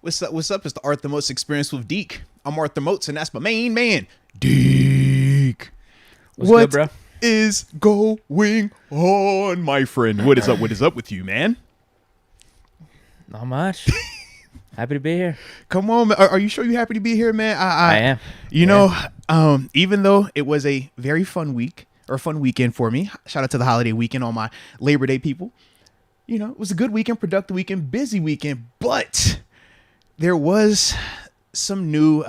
What's up? What's up? It's the Arthur Moats Experience with Deke. I'm Arthur Moats, and that's my main man, Deke. What's good, bro? Is going on, my friend? What is up? What is up with you, man? Not much. Happy to be here. Come on, man. Are you sure you're happy to be here, man? I am. You know, even though it was a very fun week or fun weekend for me, shout out to the holiday weekend, all my Labor Day people. You know, it was a good weekend, productive weekend, busy weekend, but there was some new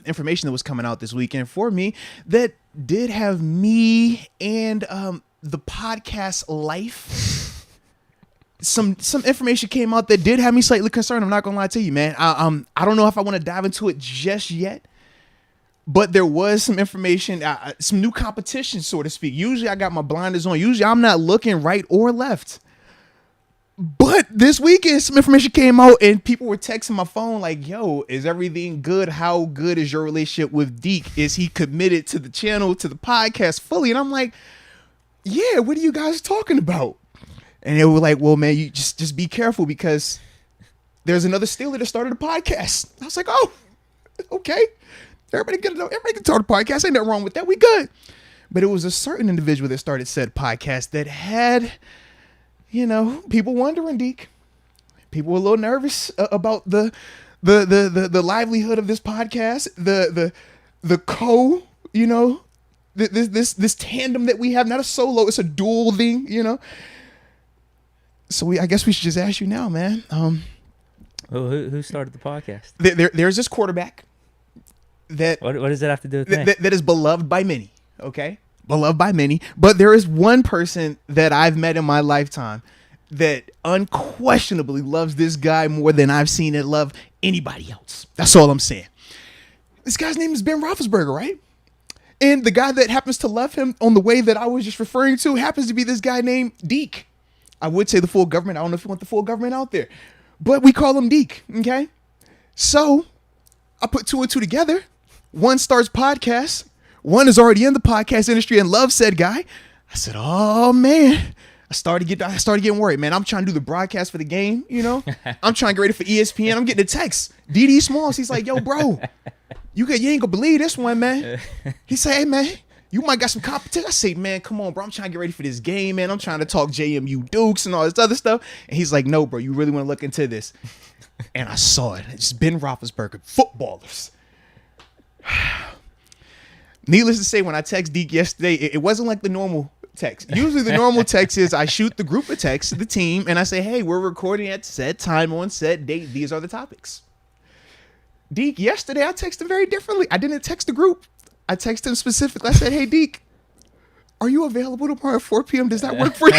information that was coming out this weekend for me that did have me and the podcast life. Some information came out that did have me slightly concerned. I'm not gonna lie to you, man. I don't know if I want to dive into it just yet, but there was some information, some new competition, so to speak. Usually I got my blinders on. Usually I'm not looking right or left. But this weekend, some information came out and people were texting my phone like, yo, is everything good? How good is your relationship with Deke? Is he committed to the channel, to the podcast fully? And I'm like, yeah, what are you guys talking about? And they were like, well, man, you just be careful because there's another Steeler that started a podcast. I was like, oh, okay. Everybody can start a podcast. Ain't nothing wrong with that. We good. But it was a certain individual that started said podcast that had, you know, people wondering, Deke. People were a little nervous about the livelihood of this podcast, you know, this tandem that we have, not a solo, it's a dual thing, you know. So I guess we should just ask you now, man. Who started the podcast? There's this quarterback that what does that have to do with me? That is beloved by many. Okay. Beloved by many, but there is one person that I've met in my lifetime that unquestionably loves this guy more than I've seen it love anybody else. That's all I'm saying. This guy's name is Ben Roethlisberger, right? And the guy that happens to love him on the way that I was just referring to happens to be this guy named Deke. I would say the full government. I don't know if you want the full government out there, but we call him Deke. Okay. So I put two and two together. One starts podcasts. One is already in the podcast industry and loves said guy. I said, oh man, I started getting worried, man. I'm trying to do the broadcast for the game. You know, I'm trying to get ready for ESPN. I'm getting a text. DD Smalls. He's like, yo, bro, you ain't gonna believe this one, man. He said, hey man, you might got some competition. I say, man, come on, bro. I'm trying to get ready for this game, man. I'm trying to talk JMU Dukes and all this other stuff. And he's like, no, bro, you really want to look into this? And I saw it. It's Ben Roethlisberger, footballers. Needless to say, when I text Deke yesterday, it wasn't like the normal text. Usually the normal text is I shoot the group of texts, the team, and I say, hey, we're recording at said time on said date. These are the topics. Deke, yesterday I texted him very differently. I didn't text the group. I texted him specifically. I said, hey, Deke, are you available tomorrow at 4 p.m.? Does that work for you?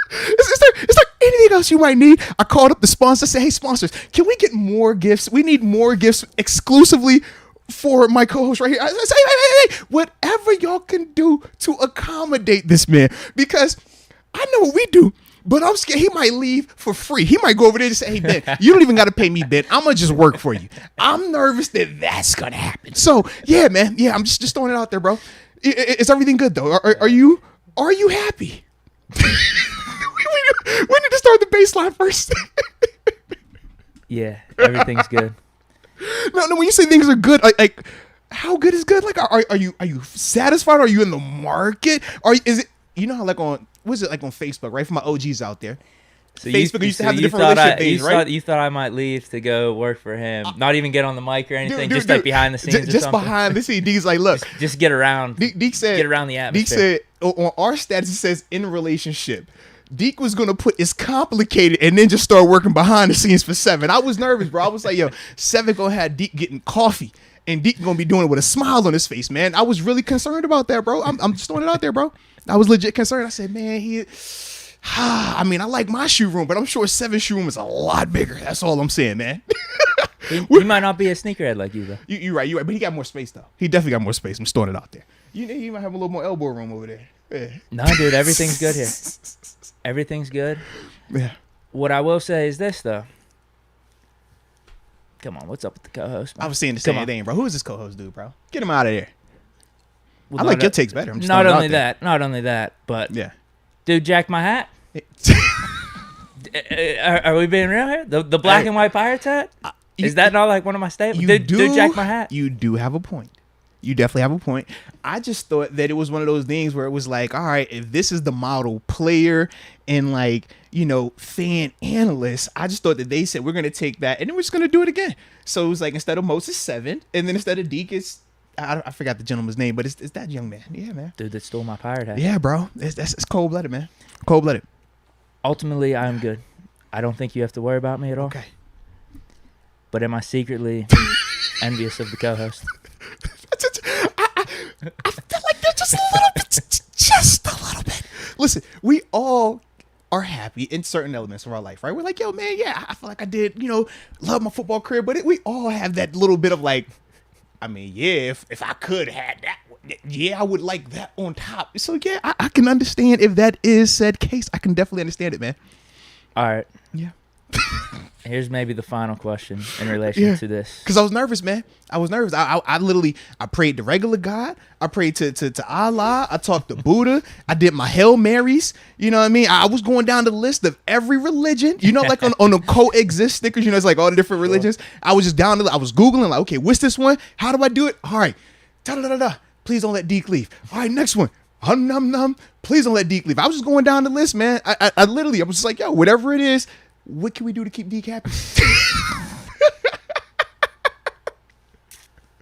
Is there anything else you might need? I called up the sponsor. I said, hey, sponsors, can we get more gifts? We need more gifts exclusively for my co-host right here. I say, hey, whatever y'all can do to accommodate this man, because I know what we do, but I'm scared he might leave for free. He might go over there and say, hey, Ben, you don't even got to pay me, Ben. I'm going to just work for you. I'm nervous that that's going to happen. So, yeah, man. Yeah, I'm just throwing it out there, bro. Is everything good, though? Are you happy? We need to start the baseline first. Yeah, everything's good. No, when you say things are good, like how good is good? Like, are you satisfied? Are you in the market? Is it, you know how like on Facebook, right? For my OGs out there, so Facebook used to have the different relationship things, right? You thought I might leave to go work for him, not even get on the mic or anything, just like behind the scenes or something. Just behind the scenes. Deke's like, look, just get around. Deke said, get around the atmosphere. Deke said on our status it says in a relationship. Deke was going to put it's complicated and then just start working behind the scenes for 7. I was nervous, bro. I was like, yo, 7 going to have Deke getting coffee and Deke going to be doing it with a smile on his face, man. I was really concerned about that, bro. I'm just throwing it out there, bro. I was legit concerned. I said, man, I mean, I like my shoe room, but I'm sure 7 shoe room is a lot bigger. That's all I'm saying, man. He might not be a sneakerhead like you, though. You're right. But he got more space, though. He definitely got more space. I'm just throwing it out there. You might have a little more elbow room over there. Yeah. No, dude, everything's good here. Everything's good. Yeah. What I will say is this, though. Come on, what's up with the co-host, man? I was saying the same thing, bro. Who is this co-host dude, bro? Get him out of there. Well, I like your takes better. I'm just not only that, but yeah, dude, jacked my hat. Are we being real here? The black and white Pirates hat? Is that not like one of my staples? Did jack my hat? You do have a point. You definitely have a point. I just thought that it was one of those things where it was like, all right, if this is the model player and like, fan analyst, I just thought that they said we're going to take that and then we're just going to do it again. So it was like instead of Moats, it's 7. And then instead of Deke, it's, I forgot the gentleman's name, but it's that young man. Yeah, man. Dude that stole my pirate hat. Yeah, bro. It's cold-blooded, man. Cold-blooded. Ultimately, I'm good. I don't think you have to worry about me at all. Okay. But am I secretly envious of the co-host? I feel like they're just a little bit. Just a little bit. Listen, we all are happy in certain elements of our life, right? We're like, yo, man, yeah, I feel like I did, love my football career. But we all have that little bit of like, I mean, yeah, if I could have that, yeah, I would like that on top. So, yeah, I can understand if that is said case. I can definitely understand it, man. All right. Yeah. Here's maybe the final question in relation to this. Because I was nervous, man. I was nervous. I literally, I prayed to regular God. I prayed to Allah. I talked to Buddha. I did my Hail Marys. You know what I mean? I was going down the list of every religion. Like on the coexist stickers, it's like all the different religions. I was just down I was Googling like, okay, what's this one? How do I do it? All right. Da-da-da-da. Please don't let Deke leave. All right, next one. Num. Please don't let Deke leave. I was just going down the list, man. I literally, I was just like, yo, whatever it is, what can we do to keep Deke happy?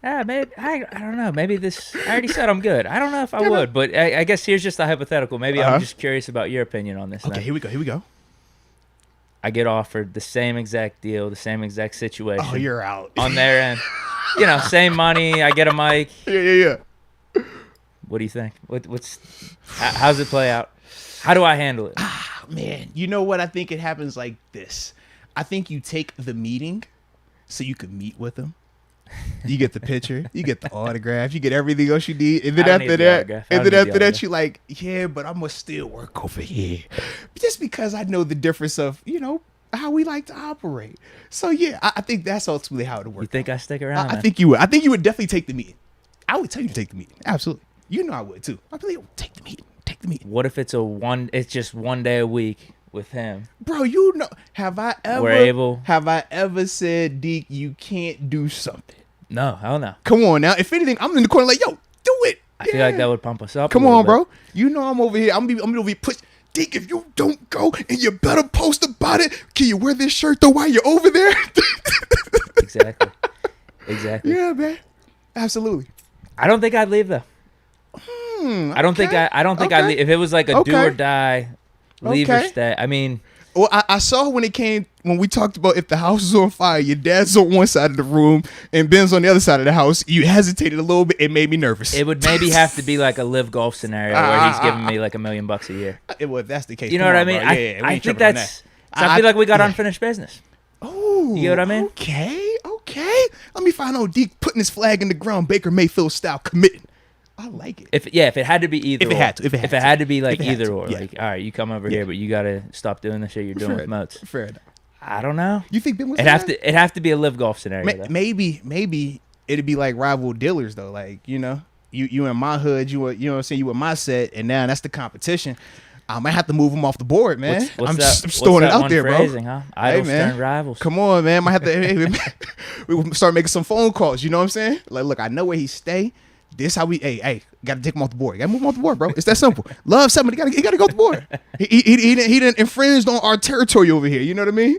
Yeah, maybe I don't know. Maybe this. I already said I'm good. I don't know if I would, but I guess here's just a hypothetical. Maybe I'm just curious about your opinion on this. Okay, here we go. I get offered the same exact deal, the same exact situation. Oh, you're out on their end. Same money. I get a mic. Yeah. What do you think? How's it play out? How do I handle it? Man, you know what? I think it happens like this. I think you take the meeting so you can meet with them. You get the picture, you get the autograph, you get everything else you need, and then after that, you're like, yeah, but I'm gonna still work over here, just because I know the difference of how we like to operate. So yeah, I think that's ultimately how it works. You think I stick around? I think you would. I think you would definitely take the meeting. I would tell you to take the meeting. Absolutely. I would too. I believe take the meeting. Take the meeting. What if it's just 1 day a week with him? Bro, have I ever said, Deke, you can't do something? No, hell no. Come on now. If anything, I'm in the corner like, yo, do it. I feel like that would pump us up. Come on, bro. I'm over here. I'm gonna be pushed. Deke, if you don't go, and you better post about it, can you wear this shirt though while you're over there? Exactly. Yeah, man. Absolutely. I don't think I'd leave though. I don't think I'd leave. If it was like a do or die, leave or stay. I mean, well, I saw when we talked about if the house is on fire, your dad's on one side of the room and Ben's on the other side of the house. You hesitated a little bit. It made me nervous. It would maybe have to be like a live golf scenario where he's giving me like $1 million a year. Well, if that's the case, you know what I mean? I think that's. I feel like we got unfinished business. Oh, you know what I mean? Okay. Let me find out Deke putting his flag in the ground, Baker Mayfield style, committing. I like it. If it had to be either. If it had to be like either or, yeah. like, all right, you come over here, but you gotta stop doing the shit you're doing with Moats. Fair enough. I don't know. You think Ben was? It'd have to be a live golf scenario. Maybe it'd be like rival dealers though. Like you in my hood, you know what I'm saying, you in my set, and now that's the competition. I might have to move him off the board, man. I'm just throwing it out there, phrasing, bro. Huh? Idols turn rivals. Come on, man. Might have to. We start making some phone calls. You know what I'm saying? Like, look, I know where he stay. This how we. Hey, gotta take him off the board. Gotta move him off the board, bro. It's that simple. Love somebody. He gotta go off the board. He didn't infringed on our territory over here. You know what I mean?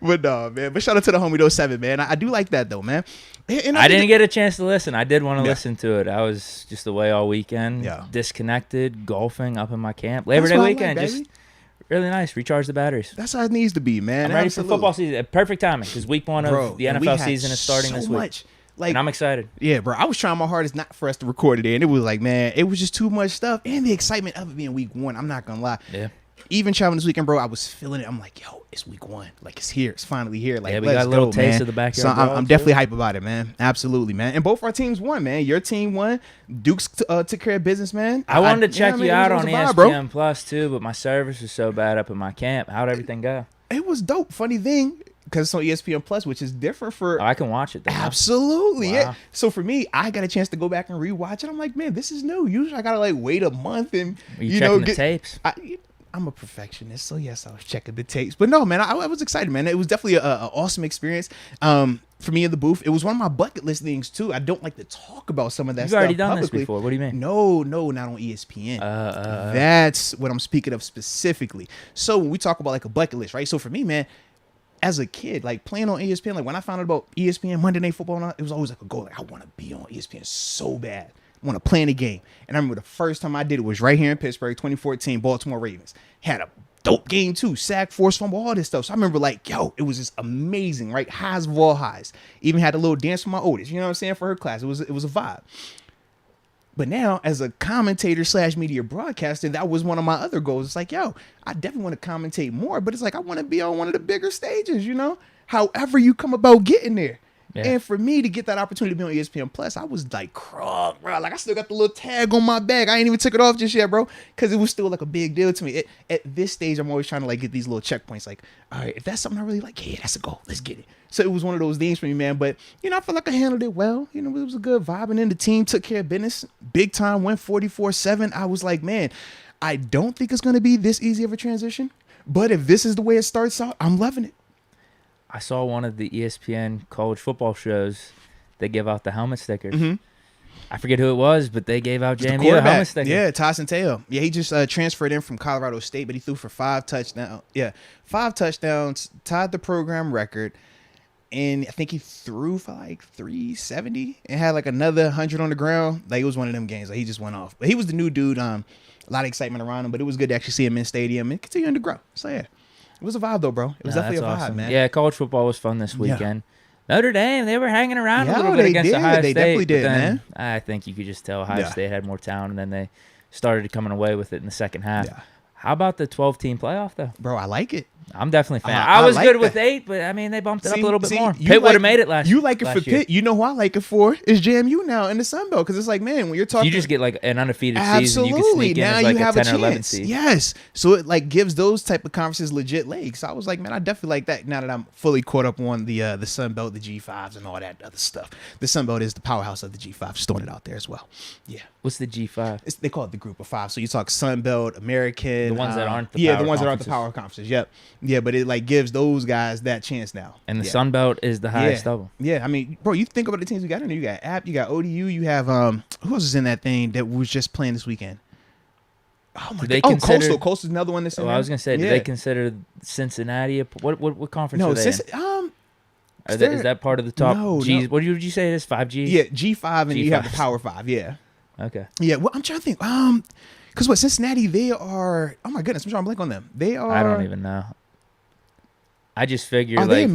But no, man. But shout out to the homie 07, man. I do like that though, man. And I didn't get a chance to listen. I did want to listen to it. I was just away all weekend, disconnected, golfing up in my camp. Labor Day weekend, just really nice. Recharge the batteries. That's how it needs to be, man. I'm ready for football season. Perfect timing because week 1 of the NFL season is starting this week. And I'm excited. Yeah, bro. I was trying my hardest not for us to record it, and it was like, man, it was just too much stuff, and the excitement of it being week 1. I'm not gonna lie. Yeah. Even traveling this weekend, bro, I was feeling it. I'm like, yo, it's week 1. Like, it's here. It's finally here. Like, we got a little taste of the backyard. So I'm definitely hype about it, man. Absolutely, man. And both our teams won, man. Your team won. Duke's took care of business, man. I wanted to check you out on ESPN Plus too, but my service was so bad up in my camp. How'd everything go? It was dope. Funny thing, because it's on ESPN Plus, which is different for. I can watch it. Absolutely, yeah. So for me, I got a chance to go back and rewatch it. I'm like, man, this is new. Usually, I gotta like wait a month and Are you checking the tapes. I'm a perfectionist, so yes, I was checking the tapes. But no, man, I was excited, man. It was definitely an awesome experience. For me in the booth, it was one of my bucket list things too. I don't like to talk about some of that stuff. You've already done publicly. this before. What do you mean? No, not on ESPN. That's what I'm speaking of specifically. So when we talk about like a bucket list, right? So for me, man, as a kid, like playing on ESPN, like when I found out about ESPN Monday Night Football, it was always like a goal. Like I want to be on ESPN so bad. I want to play in the game. And I remember the first time I did it was right here in Pittsburgh, 2014, Baltimore Ravens. Had a dope game too, sack, force fumble, all this stuff. So I remember like, yo, it was just amazing, right? Highs of all highs. Even had a little dance for my oldest, you know what I'm saying, for her class. It was a vibe. But now, as a commentator / media broadcaster, that was one of my other goals. It's like, yo, I definitely want to commentate more, but it's like I want to be on one of the bigger stages, you know? However you come about getting there. Yeah. And for me to get that opportunity to be on ESPN Plus, I was like, bro. Like I still got the little tag on my bag. I ain't even took it off just yet, bro, because it was still like a big deal to me. At this stage, I'm always trying to like get these little checkpoints. Like, all right, if that's something I really like, yeah, that's a goal. Let's get it. So it was one of those things for me, man. But you know, I feel like I handled it well. You know, it was a good vibe, and then the team took care of business. Big time, went 44-7. I was like, man, I don't think it's gonna be this easy of a transition. But if this is the way it starts out, I'm loving it. I saw one of the ESPN college football shows. They give out the helmet stickers. Mm-hmm. I forget who it was, but they gave out JMU a helmet sticker. Yeah, Tyson Teo. Yeah, he just transferred in from Colorado State, but he threw for 5 touchdowns. Yeah, 5 touchdowns, tied the program record, and I think he threw for like 370 and had like another 100 on the ground. Like it was one of them games. Like he just went off. But he was the new dude. A lot of excitement around him, but it was good to actually see him in stadium and continuing to grow. So yeah. It was a vibe, though, bro. It was definitely a vibe, awesome, man. Yeah, college football was fun this weekend. Yeah. Notre Dame, they were hanging around a little bit against Ohio State. They definitely did, man. I think you could just tell Ohio State had more talent, and then they started coming away with it in the second half. Yeah. How about the 12-team playoff, though? Bro, I like it. I'm definitely a fan. I was like good with 8, but I mean, they bumped it up a little bit more. Pitt would have made it last year. You like it for Pitt. You know who I like it for is JMU now in the Sun Belt, because it's like, man, when you're talking, you just get like an undefeated season. You can sneak in as like a 10 or 11 seed. Yes, so it like gives those type of conferences legit legs. So I was like, man, I definitely like that. Now that I'm fully caught up on the Sun Belt, the G5s, and all that other stuff. The Sun Belt is the powerhouse of the G5. Just throwing it out there as well. Yeah. What's the G5? They call it the Group of 5. So you talk Sun Belt, American, the ones that aren't the power conferences. Yep. Yeah, but it like gives those guys that chance now. And the Sun Belt is the highest of them. Yeah, I mean, bro, you think about the teams we got in there. You got App, you got ODU, you have who else is in that thing that was just playing this weekend? Oh my God! Coastal. Coastal's another one that's in there. I was gonna say, do they consider Cincinnati what conference are they in? Is that part of the top G's? What did you say it is? 5G? Yeah, G5, and you have the Power 5. Yeah. Okay. Yeah. Well, I'm trying to think. Because what Cincinnati, they are. Oh my goodness, I'm trying to blank on them. They are. I don't even know. I just figure they've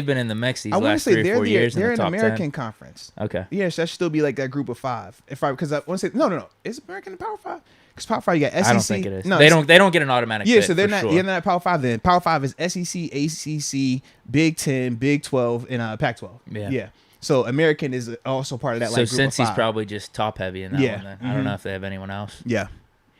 been in the mix these last 3 or 4 years. They're in the top American 10. Conference. Okay. Yeah, so that should still be like that Group of 5. Because I want to say no. Is American the Power 5? Because Power 5 you got SEC. I don't think it is. No, they don't get an automatic. Yeah, fit, so they're not. Sure. They're not Power 5. Then Power 5 is SEC, ACC, Big 10, Big 12, and Pac-12. Yeah. So American is also part of that. So like, since he's probably just top heavy in that one, then. I don't know if they have anyone else. Yeah.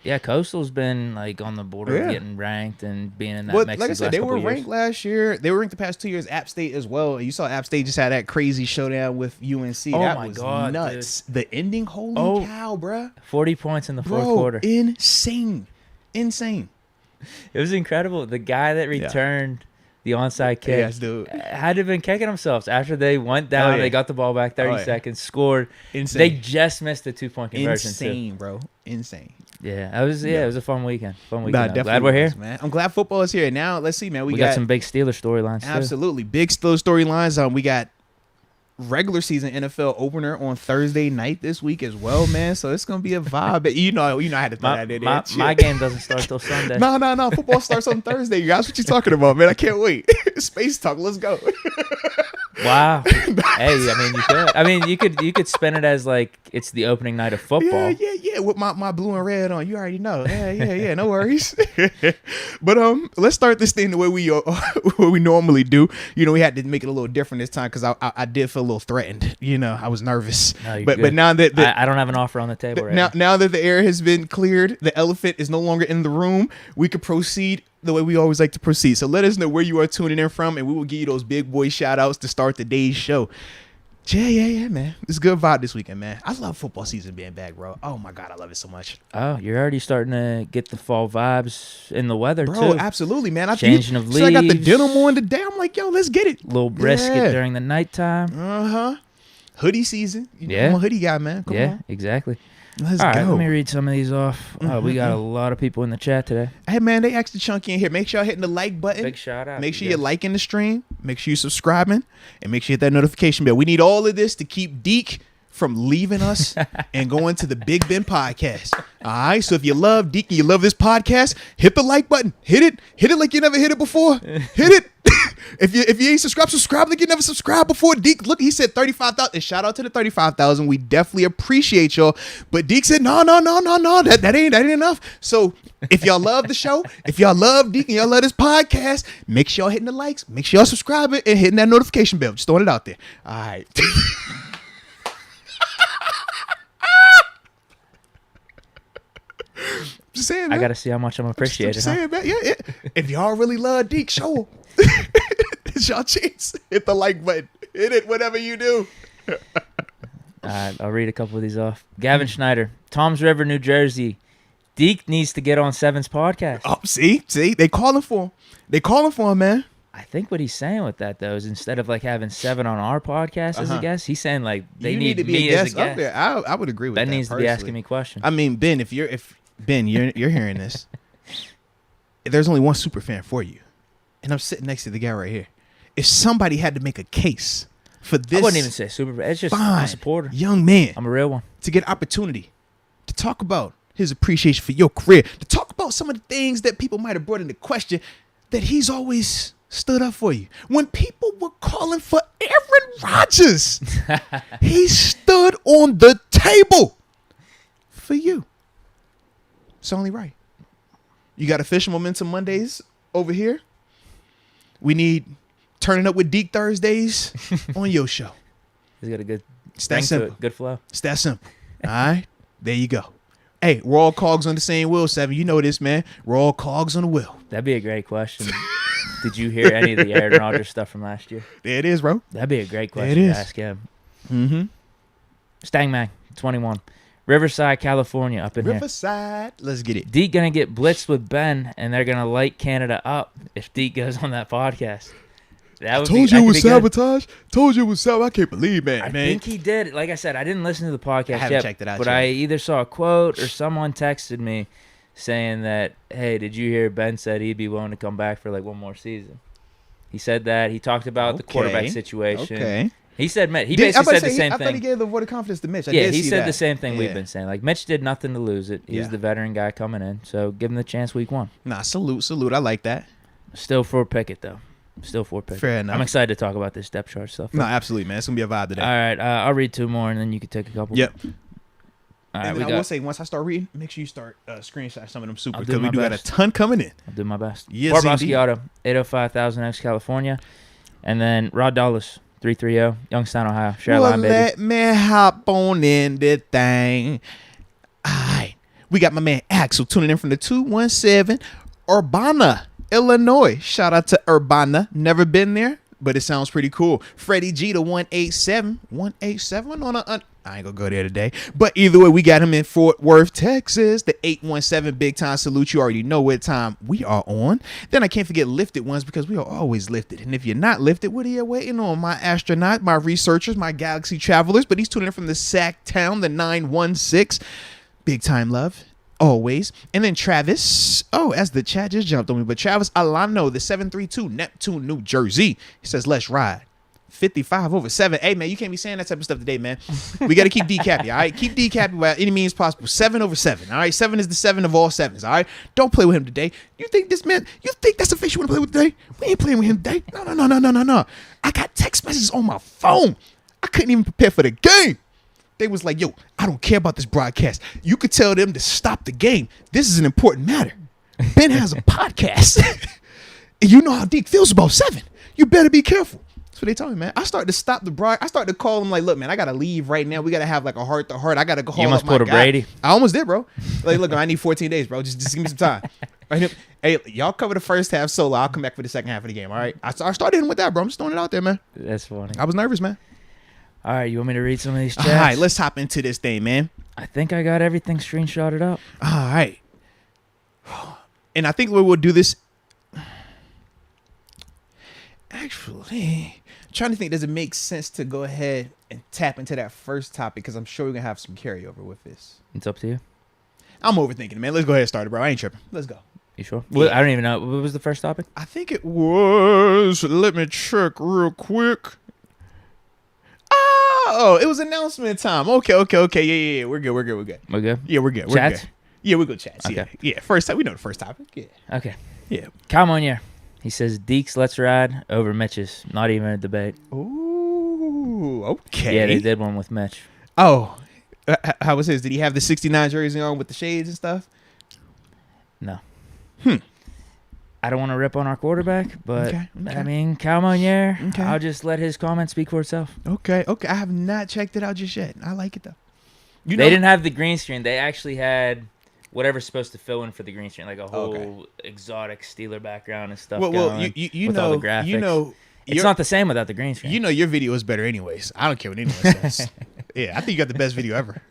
Yeah, Coastal's been like on the border of getting ranked and being in that mix. Like I said, they were ranked last year. They were ranked the past 2 years. App State as well. You saw App State just had that crazy showdown with UNC. Oh that my was God, nuts. Dude. The ending, holy cow, bruh. 40 points in the fourth quarter. Insane. It was incredible. The guy that returned the onside kick had to have been kicking themselves after they went down. They got the ball back 30 seconds, scored. Insane. They just missed the 2-point conversion. Insane, bro. Insane. Yeah, it was a fun weekend. I'm glad we're here, man. I'm glad football is here. Now let's see, man. We got some big Steelers storylines. Absolutely, big Steelers storylines. We got regular season NFL opener on Thursday night this week as well, man. So it's gonna be a vibe. You know, I had to throw that in there. My game doesn't start till Sunday. No. Football starts on Thursday. You guys, what you talking about, man? I can't wait. Space talk. Let's go. Wow. Hey, you could spin it as like it's the opening night of football. Yeah. With my blue and red on, you already know. Yeah. No worries. But let's start this thing the way we normally do. You know, we had to make it a little different this time because I did feel a little threatened. You know, I was nervous. No, but now that I don't have an offer on the table right now that the air has been cleared, the elephant is no longer in the room. We could proceed the way we always like to proceed. So let us know where you are tuning in from, and we will give you those big boy shout outs to start the day's show. Yeah, man. It's a good vibe this weekend, man. I love football season being back, bro. Oh, my God. I love it so much. Oh, you're already starting to get the fall vibes in the weather, too. Bro, absolutely, man. Changing of leaves. So I got the denim on today. I'm like, yo, let's get it. Little brisket during the nighttime. Uh-huh. Hoodie season. I'm a hoodie guy, man. Come on. Exactly. Let's All go. right, let me read some of these off. We got a lot of people in the chat today. Hey, man, they extra chunky in here. Make sure you're hitting the like button. Big shout out. Make sure you're liking the stream. Make sure you're subscribing. And make sure you hit that notification bell. We need all of this to keep Deke from leaving us and going to the Big Ben podcast. All right? So if you love Deke and you love this podcast, hit the like button. Hit it. Hit it like you never hit it before. Hit it. If you ain't subscribed, subscribe like you never subscribed before. Deke, look, he said 35,000. And shout out to the 35,000. We definitely appreciate y'all. But Deke said, no. That ain't enough. So if y'all love the show, if y'all love Deke and y'all love this podcast, make sure y'all hitting the likes. Make sure y'all subscribing and hitting that notification bell. Just throwing it out there. All right. Just saying, man. I got to see how much I'm appreciated. Just saying, man. Yeah. If y'all really love Deke, show him. It's y'all chance. Hit the like button. Hit it, whatever you do. All right, I'll read a couple of these off. Gavin Schneider, Toms River, New Jersey. Deke needs to get on Seven's podcast. Oh, see? They calling for him. Man. I think what he's saying with that, though, is instead of like having Seven on our podcast as a guest, he's saying like they need me as a guest. Up there. I would agree with that. Ben needs personally. to be asking me questions. I mean, Ben, if you're hearing this, there's only one super fan for you, and I'm sitting next to the guy right here. If somebody had to make a case for this, I wouldn't even say super fan. It's just a supporter, young man. I'm a real one. To get opportunity to talk about his appreciation for your career, to talk about some of the things that people might have brought into question, that he's always stood up for you. When people were calling for Aaron Rodgers, he stood on the table for you. It's only right. You got Official Momentum Mondays over here. We need Turning Up with Deke Thursdays on your show. He's got a good good flow. It's that simple. All right? There you go. Hey, we're all cogs on the same wheel, Seven. You know this, man. We're all cogs on the wheel. That'd be a great question. Did you hear any of the Aaron Rodgers stuff from last year? There it is, bro. That'd be a great question to ask him. Mm-hmm. Stangman, 21. Riverside, California, up in Riverside. Let's get it. Deke going to get blitzed with Ben, and they're going to light Canada up if Deke goes on that podcast. I told you it was sabotage. Told you it was sabotage. I can't believe, man. I think he did. Like I said, I didn't listen to the podcast I haven't checked it out but yet. I either saw a quote or someone texted me saying that, hey, did you hear Ben said he'd be willing to come back for like one more season? He said that. He talked about the quarterback situation. Okay. He said he basically said the same thing. I thought he gave the vote of confidence to Mitch. He said the same thing we've been saying. Like, Mitch did nothing to lose it. He's the veteran guy coming in, so give him the chance week 1. Nah, salute. I like that. Still for Pickett, though. Fair enough. I'm excited to talk about this depth chart stuff. No, absolutely, man. It's going to be a vibe today. All right, I'll read 2 more, and then you can take a couple. Yep. All right, and I will say, once I start reading, make sure you start screenshot some of them super, because we do got a ton coming in. I'll do my best. Yes, Barbowski Auto, 805,000X, California. And then Rod Dulles, 330, Youngstown, Ohio. Share line, baby. Let me hop on in the thing. All right. We got my man Axel tuning in from the 217 Urbana, Illinois. Shout out to Urbana. Never been there, but it sounds pretty cool. Freddie G, the 187. 187 on a... I ain't gonna go there today. But either way, we got him in Fort Worth, Texas. The 817 big time salute. You already know what time we are on. Then I can't forget lifted ones because we are always lifted. And if you're not lifted, what are you waiting on? My astronaut, my researchers, my galaxy travelers. But he's tuning in from the Sac Town, the 916. Big time love. Always. And then Travis. Oh, as the chat just jumped on me. But Travis Alano, the 732, Neptune, New Jersey. He says, let's ride. 55 over 7. Hey, man, you can't be saying that type of stuff today, man. We got to keep Deke happy, all right? Keep Deke happy by any means possible. 7 over 7, all right? 7 is the 7 of all 7s, all right? Don't play with him today. You think this man, you think that's the face you want to play with today? We ain't playing with him today. No. I got text messages on my phone. I couldn't even prepare for the game. They was like, yo, I don't care about this broadcast. You could tell them to stop the game. This is an important matter. Ben has a podcast. And you know how Deke feels about 7. You better be careful. That's what they told me, man. I started to stop the broad. I started to call him like, look, man, I got to leave right now. We got to have like a heart to heart. I got to go home. You must pull to Brady. I almost did, bro. Like, look, I need 14 days, bro. Just give me some time. Right? Hey, y'all cover the first half solo. I'll come back for the second half of the game, all right? I started in with that, bro. I'm just throwing it out there, man. That's funny. I was nervous, man. All right, you want me to read some of these chats? All right, let's hop into this thing, man. I think I got everything screenshotted up. All right. And I think we will do this. Actually, I'm trying to think, does it make sense to go ahead and tap into that first topic? Because I'm sure we're going to have some carryover with this. It's up to you. I'm overthinking it, man. Let's go ahead and start it, bro. I ain't tripping. Let's go. You sure? Yeah. Well, I don't even know. What was the first topic? I think it was. Let me check real quick. Oh, it was announcement time. Okay. Yeah. We're good. We're good? Yeah, we're good. Chats? Good. Yeah, we're good chats. Okay. Yeah. First time. We know the first topic. Yeah. Okay. Yeah. Kyle Monier. He says Deke's Let's Ride over Mitch's. Not even a debate. Ooh, okay. Yeah, they did one with Mitch. Oh, how was his? Did he have the 69 jersey on with the shades and stuff? No. I don't want to rip on our quarterback, but Okay. I mean, Kyle Monier, Okay. I'll just let his comment speak for itself. Okay. I have not checked it out just yet. I like it though. They didn't have the green screen. They actually had whatever's supposed to fill in for the green screen, like a whole exotic Steeler background and stuff. Well, you with know, all the graphics. It's not the same without the green screen. You know, your video is better anyways. I don't care what anyone says. Yeah, I think you got the best video ever.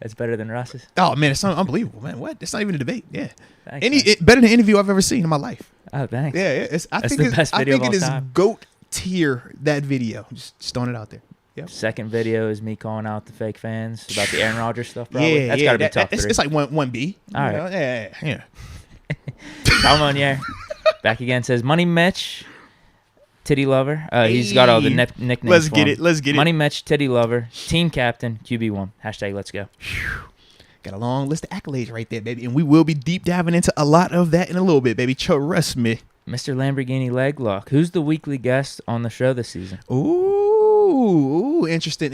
That's better than Russ's. Oh man, it's unbelievable, man. What? It's not even a debate. Yeah, Thanks, better than any interview I've ever seen in my life. Oh, thanks. Yeah. I think the best video I think of it all is time. GOAT tier, that video. Just throwing it out there. Yep. Second video is me calling out the fake fans about the Aaron Rodgers stuff. Probably. Yeah, That's got to be top 3. It's like 1B. All right. Know? Yeah. Kyle Monier back again says Money Mitch, Titty Lover. He's got all the nicknames. Let's get it. Money Mitch, Titty Lover, Team Captain, QB1. # Let's go. Got a long list of accolades right there, baby. And we will be deep diving into a lot of that in a little bit, baby. Trust me. Mr. Lamborghini Leg Lock. Who's the weekly guest on the show this season? Ooh, interesting.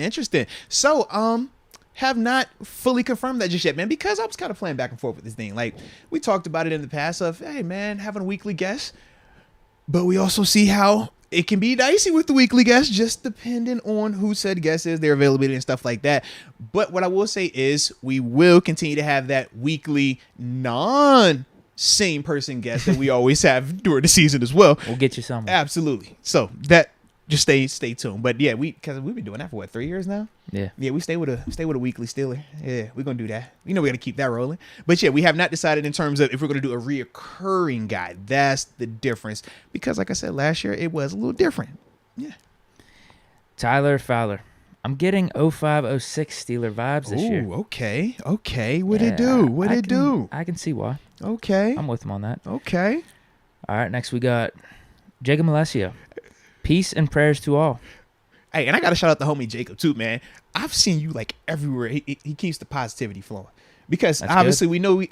So, have not fully confirmed that just yet, man, because I was kind of playing back and forth with this thing. Like, we talked about it in the past of, hey, man, having a weekly guest. But we also see how it can be dicey with the weekly guest, just depending on who said guest is, their availability and stuff like that. But what I will say is we will continue to have that weekly same person guest that we always have during the season as well. We'll get you something. Absolutely. So that just stay tuned. But yeah, because we've been doing that for what, 3 years now? Yeah. Yeah, we stay with a weekly Steeler. Yeah, we're gonna do that. We gotta keep that rolling. But yeah, we have not decided in terms of if we're gonna do a reoccurring guy. That's the difference. Because like I said, last year it was a little different. Yeah. Tyler Fowler. I'm getting 0506 Steeler vibes this year. Okay. What'd it do? I can see why. Okay. I'm with him on that. Okay. All right, next we got Jacob Alessio. Peace and prayers to all. Hey, and I got to shout out the homie Jacob too, man. I've seen you like everywhere. He keeps the positivity flowing. Because That's obviously good. we know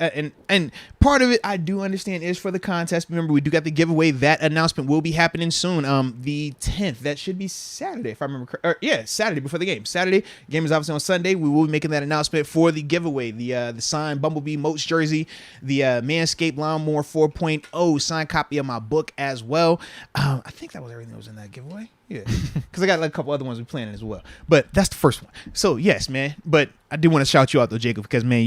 and part of it I do understand is for the contest. Remember, we do got the giveaway. That announcement will be happening soon. The 10th. That should be Saturday if I remember correctly. Saturday before the game. Saturday. Game is obviously on Sunday. We will be making that announcement for the giveaway. The signed Bumblebee Moats jersey, the Manscaped Lawnmower 4.0 signed copy of my book as well. I think that was everything that was in that giveaway. Yeah, because I got like a couple other ones we're planning as well. But that's the first one. So yes, man. But I do want to shout you out though, Jacob, because man,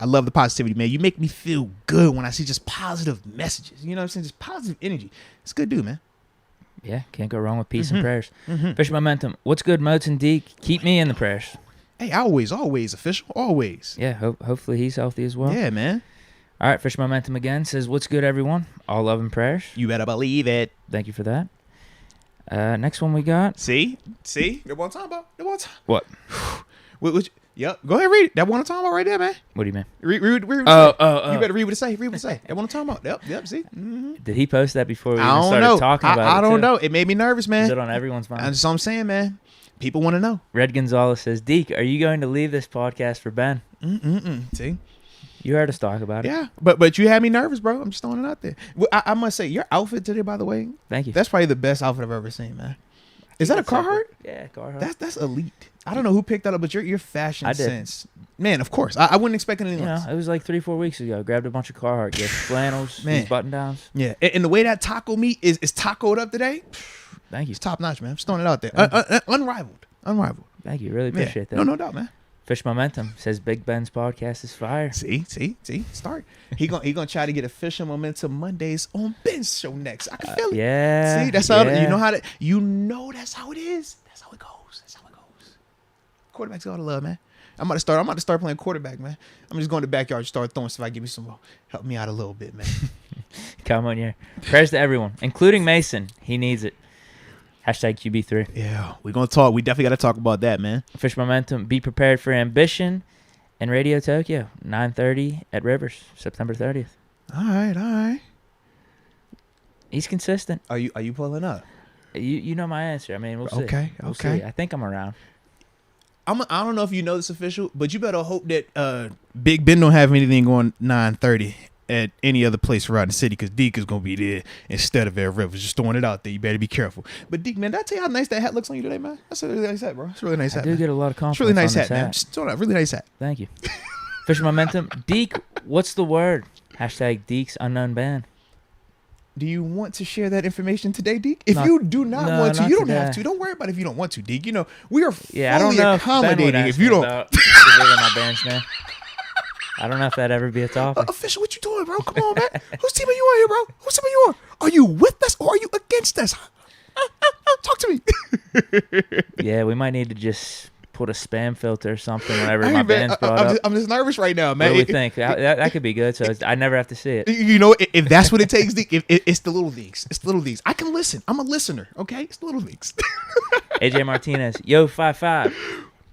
I love the positivity, man. You make me feel good when I see just positive messages. You know what I'm saying? Just positive energy. It's a good dude, man. Yeah, can't go wrong with peace and prayers. Fish Momentum. What's good, Moats and Deke? Keep me in the prayers. Hey, always official, always. Yeah, hopefully he's healthy as well. Yeah, man. All right, Fish Momentum again says, what's good, everyone? All love and prayers. You better believe it. Thank you for that. Next one we got. See? That one time about. What? Yep. Go ahead, read it. That one I'm talking about right there, man. What do you mean? Read. Oh. You better read what it say. That one I'm talking about. Yep. See? Mm-hmm. Did he post that before we even started talking about it? I don't know. It made me nervous, man. Is it on everyone's mind? That's what I'm saying, man. People want to know. Red Gonzalez says, Deke, are you going to leave this podcast for Ben? See? You heard us talk about it. Yeah, but you had me nervous, bro. I'm just throwing it out there. Well, I must say, your outfit today, by the way. Thank you. That's probably the best outfit I've ever seen, man. Is that a Carhartt? Yeah, Carhartt. That's elite. I don't know who picked that up, but your fashion sense, man. Of course, I wouldn't expect anything else. It was like 3-4 weeks ago. Grabbed a bunch of Carhartt gifts, flannels, these button downs. Yeah, and the way that taco meat is tacoed up today. Thank you. It's top notch, man. I'm just throwing it out there. Unrivaled. Thank you. Really appreciate that. No doubt, man. Fish Momentum says Big Ben's podcast is fire. See, start. He gonna try to get Official Momentum Mondays on Ben's show next. I can feel it. Yeah. See, that's how that's how it is. That's how it goes. Quarterbacks got to love, man. I'm about to start playing quarterback, man. I'm just going to the backyard and start throwing stuff. Give me some, help me out a little bit, man. Come on, yeah. Prayers to everyone, including Mason. He needs it. Hashtag QB3. Yeah, we're going to talk. We definitely got to talk about that, man. Fish Momentum, be prepared for ambition. And Radio Tokyo, 9:30 at Rivers, September 30th. All right. He's consistent. Are you pulling up? You know my answer. I mean, we'll see. Okay. We'll see. I think I'm around. I don't know if you know this official, but you better hope that Big Ben don't have anything on 9:30 at any other place around the city, because Deke is going to be there instead of at Rivers. Just throwing it out there. You better be careful. But Deke, man, did I tell you how nice that hat looks on you today, man? That's a really nice hat, bro. It's a really nice hat. I do get a lot of compliments. It's a really nice on hat, man. Just throw it out. Really nice hat. Thank you. Fish Momentum. Deke, what's the word? Hashtag Deke's unknown band. Do you want to share that information today, Deke? If you do not want to, you don't have to. Don't worry about it if you don't want to, Deke. You know, we are fully accommodating if you don't. My band's name. I don't know if that'd ever be a topic. Official, what you doing, bro? Come on, man. Whose team are you on here, bro? Whose team are you on? Are you with us or are you against us? Talk to me. Yeah, we might need to just put a spam filter or something whenever my band's brought up. I'm just nervous right now, man. What do we think? That could be good, so I never have to see it. You know, if that's what it takes, it's the little things. It's the little things. I can listen. I'm a listener, okay? It's the little things. AJ Martinez, yo, 5'5".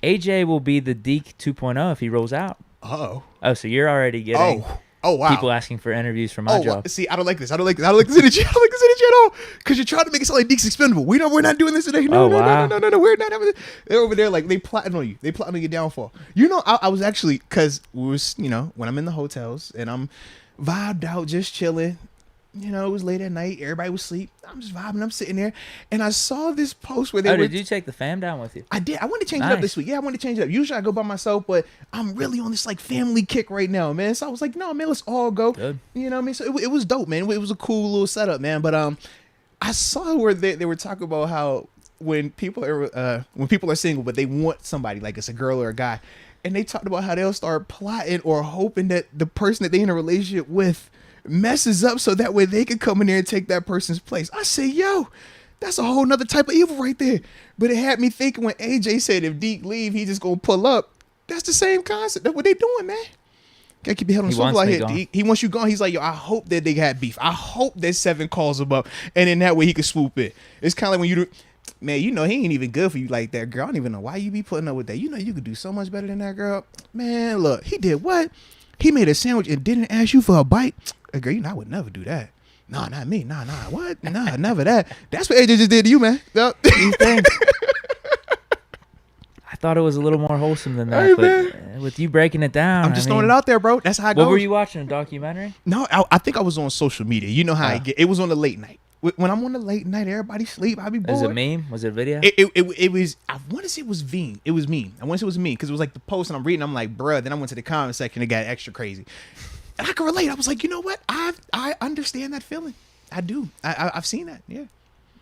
AJ will be the Deke 2.0 if he rolls out. Oh, so you're already getting wow. People asking for interviews for my job. See, I don't like this. I don't like this energy. I don't like this energy at all. Because you're trying to make it sound like Deke's expendable. We're not doing this today. No. We're not having this. They're over there like they plotting on you. They plotting on your downfall. You know, I was actually, because we was, you know, when I'm in the hotels and I'm vibed out, just chilling. You know, it was late at night. Everybody was asleep. I'm just vibing. I'm sitting there. And I saw this post where they did you take the fam down with you? I did. I want to change it up this week. Yeah, I want to change it up. Usually I go by myself, but I'm really on this like family kick right now, man. So I was like, no, man, let's all go. Good. You know what I mean? So it was dope, man. It was a cool little setup, man. But I saw where they were talking about how when people are single, but they want somebody, like it's a girl or a guy, and they talked about how they'll start plotting or hoping that the person that they're in a relationship with messes up so that way they can come in there and take that person's place. I say, yo, that's a whole nother type of evil right there. But it had me thinking when AJ said if Deke leave, he just gonna pull up. That's the same concept. That's what they doing, man. Gotta keep your head on the swivel out here, Deke. He wants you gone. He's like, yo, I hope that they had beef. I hope that 7 calls him up, and then that way he can swoop in. It's kind of like when you man, you know he ain't even good for you like that, girl. I don't even know why you be putting up with that. You know you could do so much better than that, girl. Man, look, he did what? He made a sandwich and didn't ask you for a bite. Girl, you know, I would never do that. No, not me. Nah, what? Nah, never that. That's what AJ just did to you, man. No. You think? I thought it was a little more wholesome than that, but with you breaking it down, I'm just throwing it out there, bro. That's how it goes. What were you watching, a documentary? No, I think I was on social media. You know how I get. It was on the late night. When I'm on the late night, everybody sleep. I be bored. Was it meme? Was it a video? It was. I want to say it was meme. It was meme. I want to say it was meme because it was like the post, and I'm reading. I'm like, bruh. Then I went to the comment section. It got extra crazy. And I can relate. I was like, you know what? I understand that feeling. I do. I've seen that. Yeah.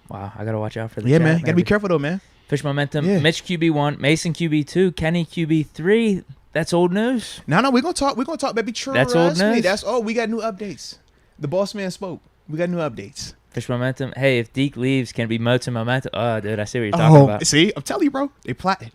Wow. I gotta watch out for the chat, man. Gotta be careful though, man. Fish Momentum. Yeah. Mitch QB1, Mason QB2, Kenny QB3. That's old news. No, we're gonna talk. We're gonna talk, baby. Trust That's old news. Me. That's all. We got new updates. The boss man spoke. We got new updates. Fish Momentum. Hey, if Deke leaves, can it be Moats and Momentum? Oh, dude, I see what you're talking about. See, I'm telling you, bro. They plotting.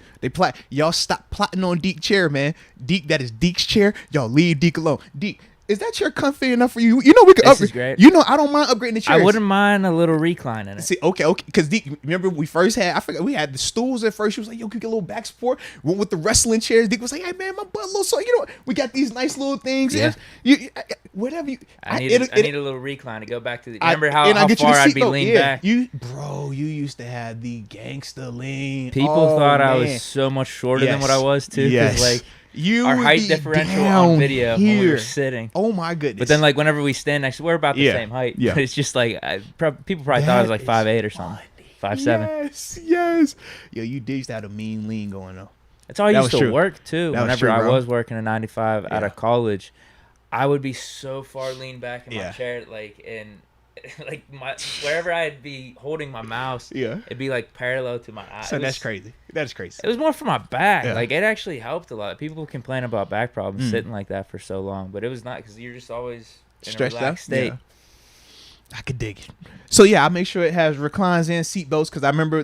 Y'all stop plotting on Deke chair, man. Deke, that is Deke's chair. Y'all leave Deke alone. Deke, is that chair comfy enough for you? You know we could upgrade. This is great. You know I don't mind upgrading the chairs. I wouldn't mind a little recline in it. See, okay. Because Deke, remember we first had, I forgot, we had the stools at first. She was like, yo, can you get a little back support? Went with the wrestling chairs. Deke was like, hey, man, my butt a little so. You know, we got these nice little things. Yeah. Whatever you. I need a little recline to go back to the. Remember how far I'd be leaned back? You used to have the gangster lean. People thought I was so much shorter than what I was too. Yes. Like, our height differential on video when we were sitting. Oh my goodness! But then, like, whenever we stand next, we're about the same height. Yeah. But it's just like people probably thought I was like 5'8" or something, 5'7". Yes. Yo, you used to have a mean lean going on. That's all I used to work too. Whenever I was was working a 95 out of college, I would be so far leaned back in my chair, like, and like wherever I'd be holding my mouse, it'd be like parallel to my eyes. So that's crazy. That's crazy. It was more for my back. Like it actually helped a lot. People complain about back problems sitting like that for so long, but it was not, because you're just always in stretched a relaxed state. Yeah. I could dig it. So I make sure it has reclines and seat belts, because I remember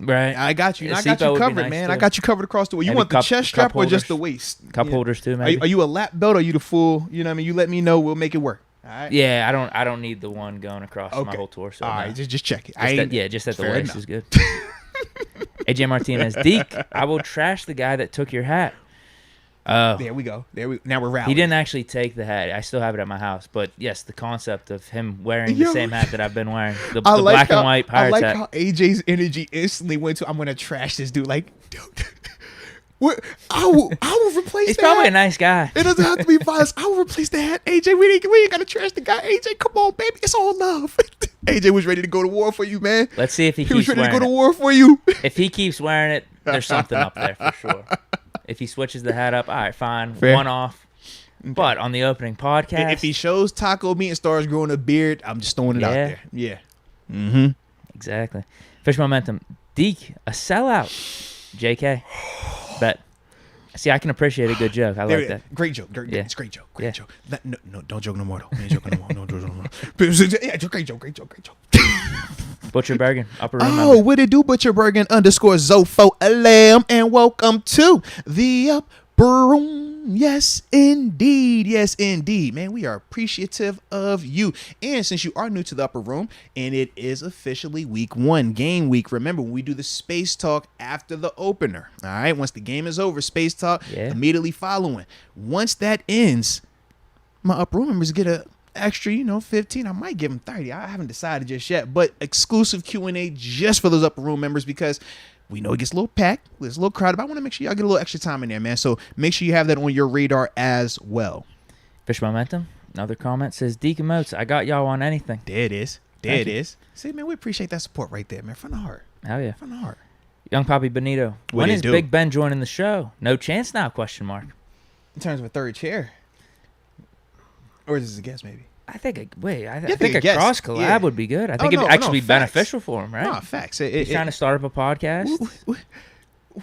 I got you. I got you covered, nice man. Too. I got you covered across the way. You want the chest strap or just the waist? Cup holders too, maybe. Are you a lap belt or are you the full? You know what I mean? You let me know. We'll make it work. All right. Yeah, I don't need the one going across my whole torso. All right, just check it. Just at the waist is good. AJ Martinez, Deke, I will trash the guy that took your hat. There we go. Now we're rallying. He didn't actually take the hat. I still have it at my house. But yes, the concept of him wearing the same hat that I've been wearing, the black and white Pirates hat. I like how AJ's energy instantly went to, I'm going to trash this dude. Like, dude, I will replace He's that. probably a nice guy. It doesn't have to be violence. I will replace the hat. AJ, we ain't got to trash the guy. AJ, come on, baby. It's all love. AJ was ready to go to war for you, man. Let's see if he keeps was ready wearing to go to war for you. If he keeps wearing it, there's something up there for sure. If he switches the hat up, all right, fine. Fair. One off. Okay. But on the opening podcast, if he shows taco meat and starts growing a beard, I'm just throwing it out there. Yeah. Mm-hmm. Exactly. Fish momentum. Deke, a sellout. JK. Bet. See, I can appreciate a good joke. I like that. Great joke. It's a great joke. Great joke. No, don't joke no more, though. Ain't joking no more. Don't joke no more. Yeah, great joke. Butcher Bergen, upper room. Oh, what it do, Butcher Bergen _Zofo Alam, and welcome to the upper room. Yes, indeed. Man, we are appreciative of you. And since you are new to the upper room, and it is officially week 1, game week. Remember, when we do the space talk after the opener. All right, once the game is over, space talk immediately following. Once that ends, my upper room members get a extra 15. I might give them 30. I haven't decided just yet, but exclusive Q&A just for those upper room members, because we know it gets a little packed, it's a little crowded, but I want to make sure y'all get a little extra time in there, man. So make sure you have that on your radar as well. Fish momentum. Another comment says, Deke and Moats, I got y'all on anything. There it is. See, man, we appreciate that support right there, man. From the heart. Hell yeah. From the heart. Young Poppy Benito. When is Big Ben joining the show? No chance now? ? In terms of a third chair. Or is this a guest, maybe? I think a cross collab would be good. I think it'd actually be beneficial for him, right? No, facts. He's trying to start up a podcast.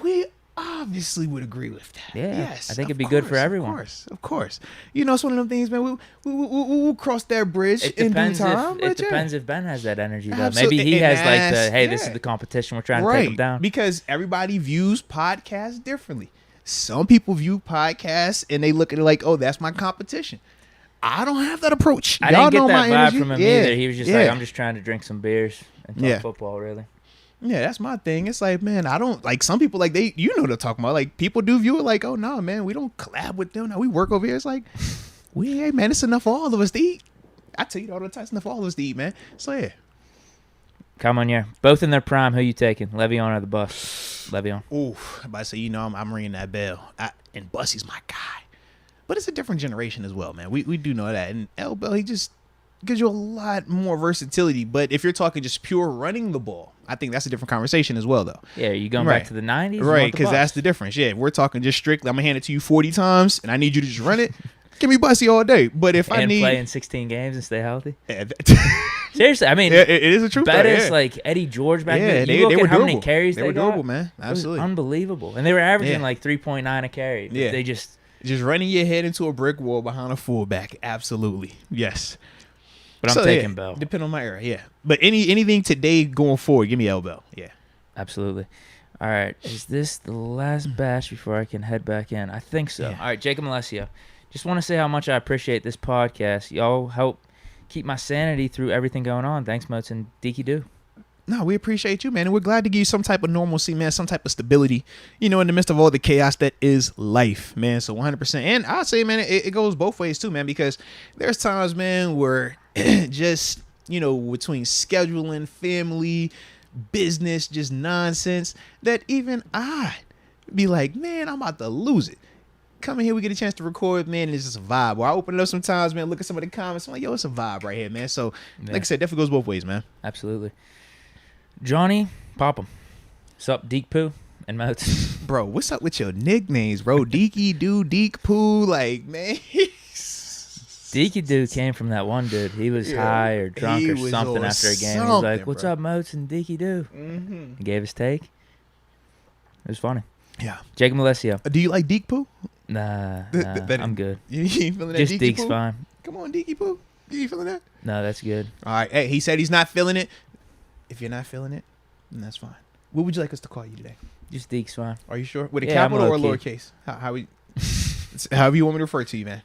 We obviously would agree with that. Yeah, yes, I think it'd be good for everyone. Of course. It's one of them things, man. We'll cross that bridge in due time. It depends if Ben has that energy, though. Maybe he has this is the competition. We're trying to take him down. Because everybody views podcasts differently. Some people view podcasts and they look at it like, oh, that's my competition. I don't have that approach. I didn't get that vibe from him either. He was just like, I'm just trying to drink some beers and talk football, really. Yeah, that's my thing. It's like, man, I don't like some people, like they're talking about. Like, people do view it like, oh no, man, we don't collab with them. No, we work over here. It's like, hey, man, it's enough for all of us to eat. I tell you all the time, it's enough for all of us to eat, man. So yeah. Come on, yeah. Both in their prime. Who you taking? Le'Veon or the Bus? Le'Veon. Ooh, but I say, I'm ringing that bell. And Bussy's my guy. But it's a different generation as well, man. We do know that. And L Bell, he just gives you a lot more versatility. But if you're talking just pure running the ball, I think that's a different conversation as well, though. Yeah, you going back to the 90s? Right, because that's the difference. Yeah, if we're talking just strictly, I'm going to hand it to you 40 times, and I need you to just run it. Give me Bussy all day. But if I need... play in 16 games and stay healthy? Yeah, seriously, I mean... Yeah, it is a truth. Bettis, like Eddie George back then. You look at how many carries they were durable, man. Absolutely. Unbelievable. And they were averaging like 3.9 a carry. Yeah. They just running your head into a brick wall behind a fullback. Absolutely. Yes. But I'm taking Bell. Depending on my era, yeah. But anything today going forward, give me L Bell. Yeah. Absolutely. All right. Is this the last batch before I can head back in? I think so. Yeah. All right, Jacob Alessio. Just want to say how much I appreciate this podcast. Y'all help keep my sanity through everything going on. Thanks, Moats and Deke do. No, we appreciate you, man. And we're glad to give you some type of normalcy, man, some type of stability, in the midst of all the chaos that is life, man. So 100%. And I'll say, man, it goes both ways too, man, because there's times, man, where just, between scheduling, family, business, just nonsense, that even I be like, man, I'm about to lose it. Coming here, we get a chance to record, man, and it's just a vibe. Or I open it up sometimes, man, look at some of the comments. I'm like, yo, it's a vibe right here, man. So, like I said, definitely goes both ways, man. Absolutely. Johnny, pop 'em. Sup, Deke Poo and Moats. Bro, what's up with your nicknames, bro? Dekey, Dude, Deke Poo, like, man. Deke dude came from that one dude. He was high or drunk or something after a game. He was like, "What's up, Moats and Deke do?" He gave his take. It was funny. Yeah. Jacob Alessio. Do you like Deke poo? Nah, I'm good. You ain't feeling that Just Deke Deke's poo? fine. Come on, Deke poo. You ain't feeling that? No, that's good. All right. Hey, he said he's not feeling it. If you're not feeling it, then that's fine. What would you like us to call you today? Just Deke's fine. Are you sure? With a Yeah, I'm capital or low-key. lowercase? However you want me to refer to you, man.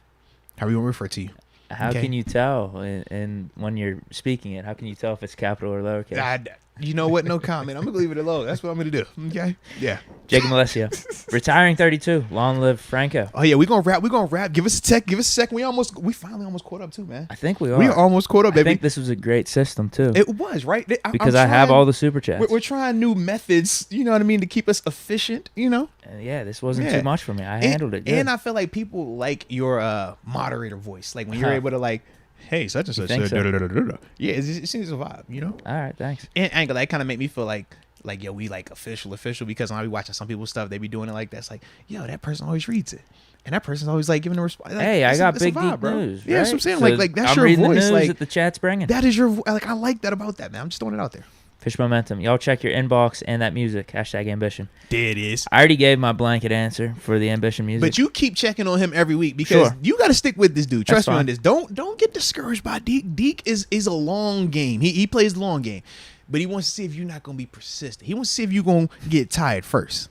However you want me to refer to you. How can you tell and when you're speaking it? How can you tell if it's capital or lowercase? You know what? No comment. I'm going to leave it alone. That's what I'm going to do. Okay? Yeah. Jacob Alessio. Retiring 32. Long live Franco. Oh, yeah. We're going to wrap. Give us a sec. Give us a second. We finally almost caught up, too, man. I think we are. We are almost caught up, baby. I think this was a great system, too. It was, right? Because I have all the super chats. We're trying new methods, you know what I mean, to keep us efficient, you know? Yeah, this wasn't too much for me. I handled it good. And I feel like people like your moderator voice. Like when you're able to like, hey, such and such. Yeah, it seems a vibe, you know? All right, thanks. And Angle, that kind of make me feel like, yo, we like official, because when I be watching some people's stuff, they be doing it like that. It's like, yo, that person always reads it. And that person's always like giving a response. Like, hey, I got big vibe, deep bro. news. Yeah, right? that's what I'm saying. So Like that's I'm your reading voice. The news like that the chat's bringing. that is your like. I like that about that, man. I'm just throwing it out there. Fish momentum. Y'all check your inbox and that music. Hashtag ambition. There it is. I already gave my blanket answer for the ambition music. But you keep checking on him every week because you got to stick with this dude. Trust me on this. Don't get discouraged by Deke. Deke is a long game. He plays the long game, but he wants to see if you're not going to be persistent. He wants to see if you're going to get tired first.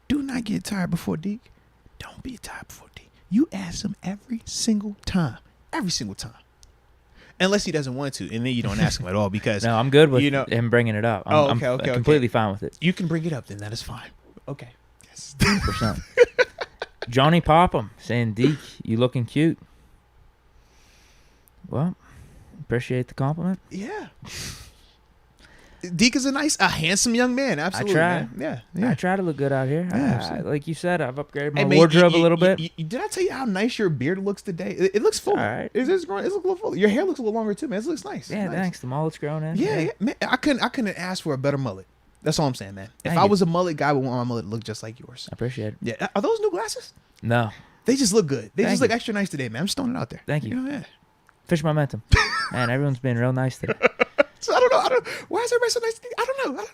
Do not get tired before Deke. Don't be tired before Deke. You ask him every single time. Every single time. Unless he doesn't want to, and then you don't ask him at all because... No, I'm good with him bringing it up. I'm completely fine with it. You can bring it up, then that is fine. Okay. Yes. 100%. Johnny Popham saying, Deke, you looking cute. Well, appreciate the compliment. Yeah. Deke is a handsome young man. Absolutely. I try. Man. Yeah. I try to look good out here. Yeah, like you said, I've upgraded my wardrobe a little bit. Did I tell you how nice your beard looks today? It looks full. All right. It looks a little full. Your hair looks a little longer too, man. It looks nice. Yeah, nice. thanks. The mullet's grown in. Yeah, man. I couldn't ask for a better mullet. That's all I'm saying, man. If Thank I you. was a mullet guy, I would want my mullet to look just like yours. I appreciate it. Yeah. Are those new glasses? No. They just look good. They Thank just look you. extra nice today, man. I'm just throwing it out there. Thank you. You know, yeah. Fish momentum. Man, everyone's being real nice today. So I don't know. Why is everybody so nice? I don't know.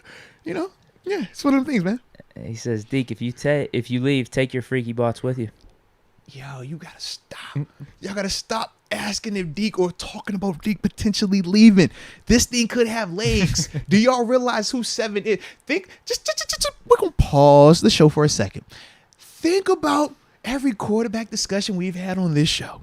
You know? Yeah, it's one of them things, man. He says, Deke, if you leave, take your freaky bots with you. Yo, you gotta stop. Y'all gotta stop asking if Deke or talking about Deke potentially leaving. This thing could have legs. Do y'all realize who 7 is? We're gonna pause the show for a second. Think about every quarterback discussion we've had on this show.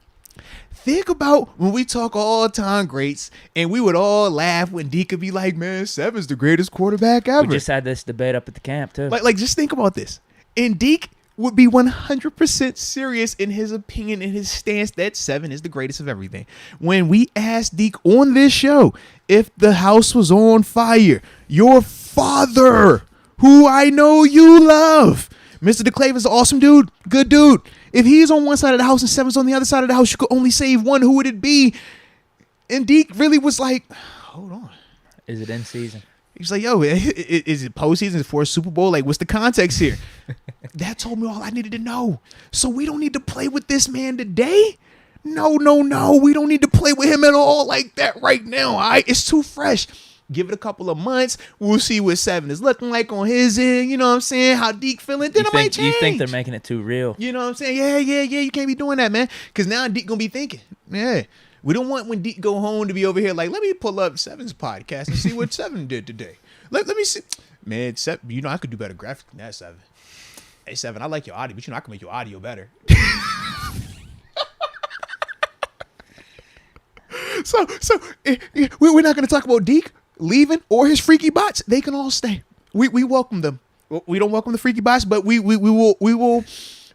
Think about when we talk all-time greats and we would all laugh when Deke could be like, man, 7's the greatest quarterback ever. We just had this debate up at the camp, too. Like just think about this. And Deke would be 100% serious in his opinion, in his stance that 7 is the greatest of everything. When we asked Deke on this show if the house was on fire, your father, who I know you love, Mr. DeClave is an awesome dude, good dude. If he's on one side of the house and 7's on the other side of the house, you could only save one. Who would it be? And Deke really was like, hold on. Is it in season? He's like, yo, is it postseason for a Super Bowl? Like, what's the context here? That told me all I needed to know. So we don't need to play with this man today? No. We don't need to play with him at all like that right now. All right? It's too fresh. Give it a couple of months. We'll see what 7 is looking like on his end. You know what I'm saying? How Deke feeling. Then it might change. You think they're making it too real? You know what I'm saying? Yeah. You can't be doing that, man. Because now Deke going to be thinking. Yeah. We don't want when Deke go home to be over here like, let me pull up 7's podcast and see what 7 did today. Let me see. Man, 7, you know, I could do better graphics than that, 7. Hey, 7, I like your audio, but you know, I can make your audio better. So we're not going to talk about Deke leaving or his freaky bots. They can all stay. We welcome them. We don't welcome the freaky bots, but we will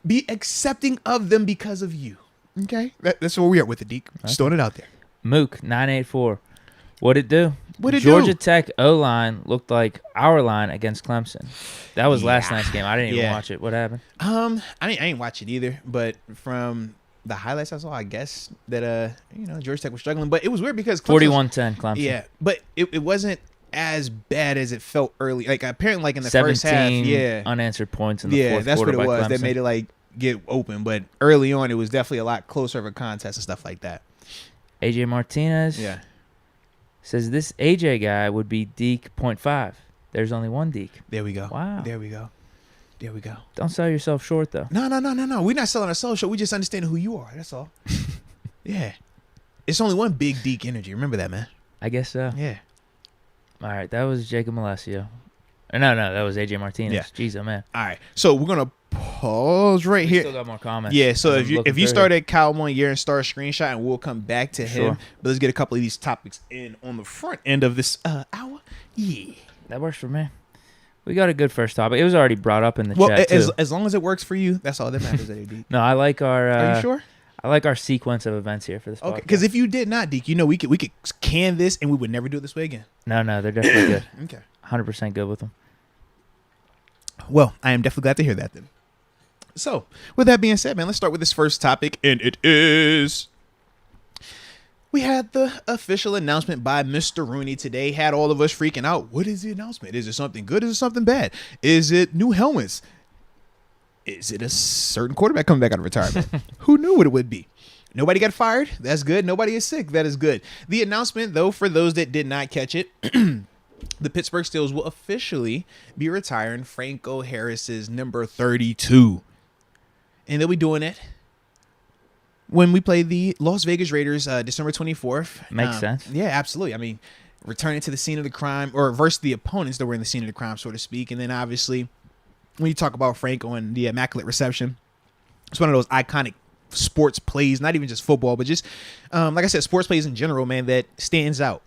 be accepting of them because of you. Okay, that's where we are with it, Deke. Just throwing it out there. Mook 984. What'd it do? What'd it Georgia do? Tech O-line looked like our line against Clemson. That was last night's game. I didn't even watch it. What happened? I ain't watch it either, but from the highlights I saw, I guess that Georgia Tech was struggling, but it was weird because 41-10 Clemson. Yeah, but it wasn't as bad as it felt early. Like apparently, like in the first half, unanswered points in the fourth that's quarter what it was. by Clemson. That made it like get open, but early on, it was definitely a lot closer of a contest and stuff like that. AJ Martinez. Yeah. Says this AJ guy would be Deke 0.5. There's only one Deke. There we go. Wow. There we go. Don't sell yourself short, though. No. We're not selling ourselves short. We just understand who you are. That's all. Yeah. It's only one big Deke energy. Remember that, man. I guess so. Yeah. All right. That was Jacob Alessio. No, that was AJ Martinez. Yeah. Jeez, oh, man. All right. So we're going to pause right here. Still got more comments. Yeah, so I'm if you start at Kyle 1 year and start a screenshot, and we'll come back to him. Sure. But let's get a couple of these topics in on the front end of this hour. Yeah. That works for me. We got a good first topic. It was already brought up in the chat, too. As long as it works for you, that's all that matters, Deke. No, I like our... Are you sure? I like our sequence of events here for this podcast. Okay, because if you did not, Deke, we could can this, and we would never do it this way again. No, they're definitely good. Okay. 100% good with them. Well, I am definitely glad to hear that, then. So, with that being said, man, let's start with this first topic, and it is... We had the official announcement by Mr. Rooney today. Had all of us freaking out. What is the announcement? Is it something good? Is it something bad? Is it new helmets? Is it a certain quarterback coming back out of retirement? Who knew what it would be? Nobody got fired. That's good. Nobody is sick. That is good. The announcement, though, for those that did not catch it, the Pittsburgh Steelers will officially be retiring Franco Harris's number 32. And they'll be doing it when we play the Las Vegas Raiders December 24th. Makes sense. Yeah, absolutely. I mean, returning to the scene of the crime, or versus the opponents that were in the scene of the crime, so to speak. And then obviously, when you talk about Franco and the Immaculate Reception, it's one of those iconic sports plays, not even just football, but just, like I said, sports plays in general, man, that stands out.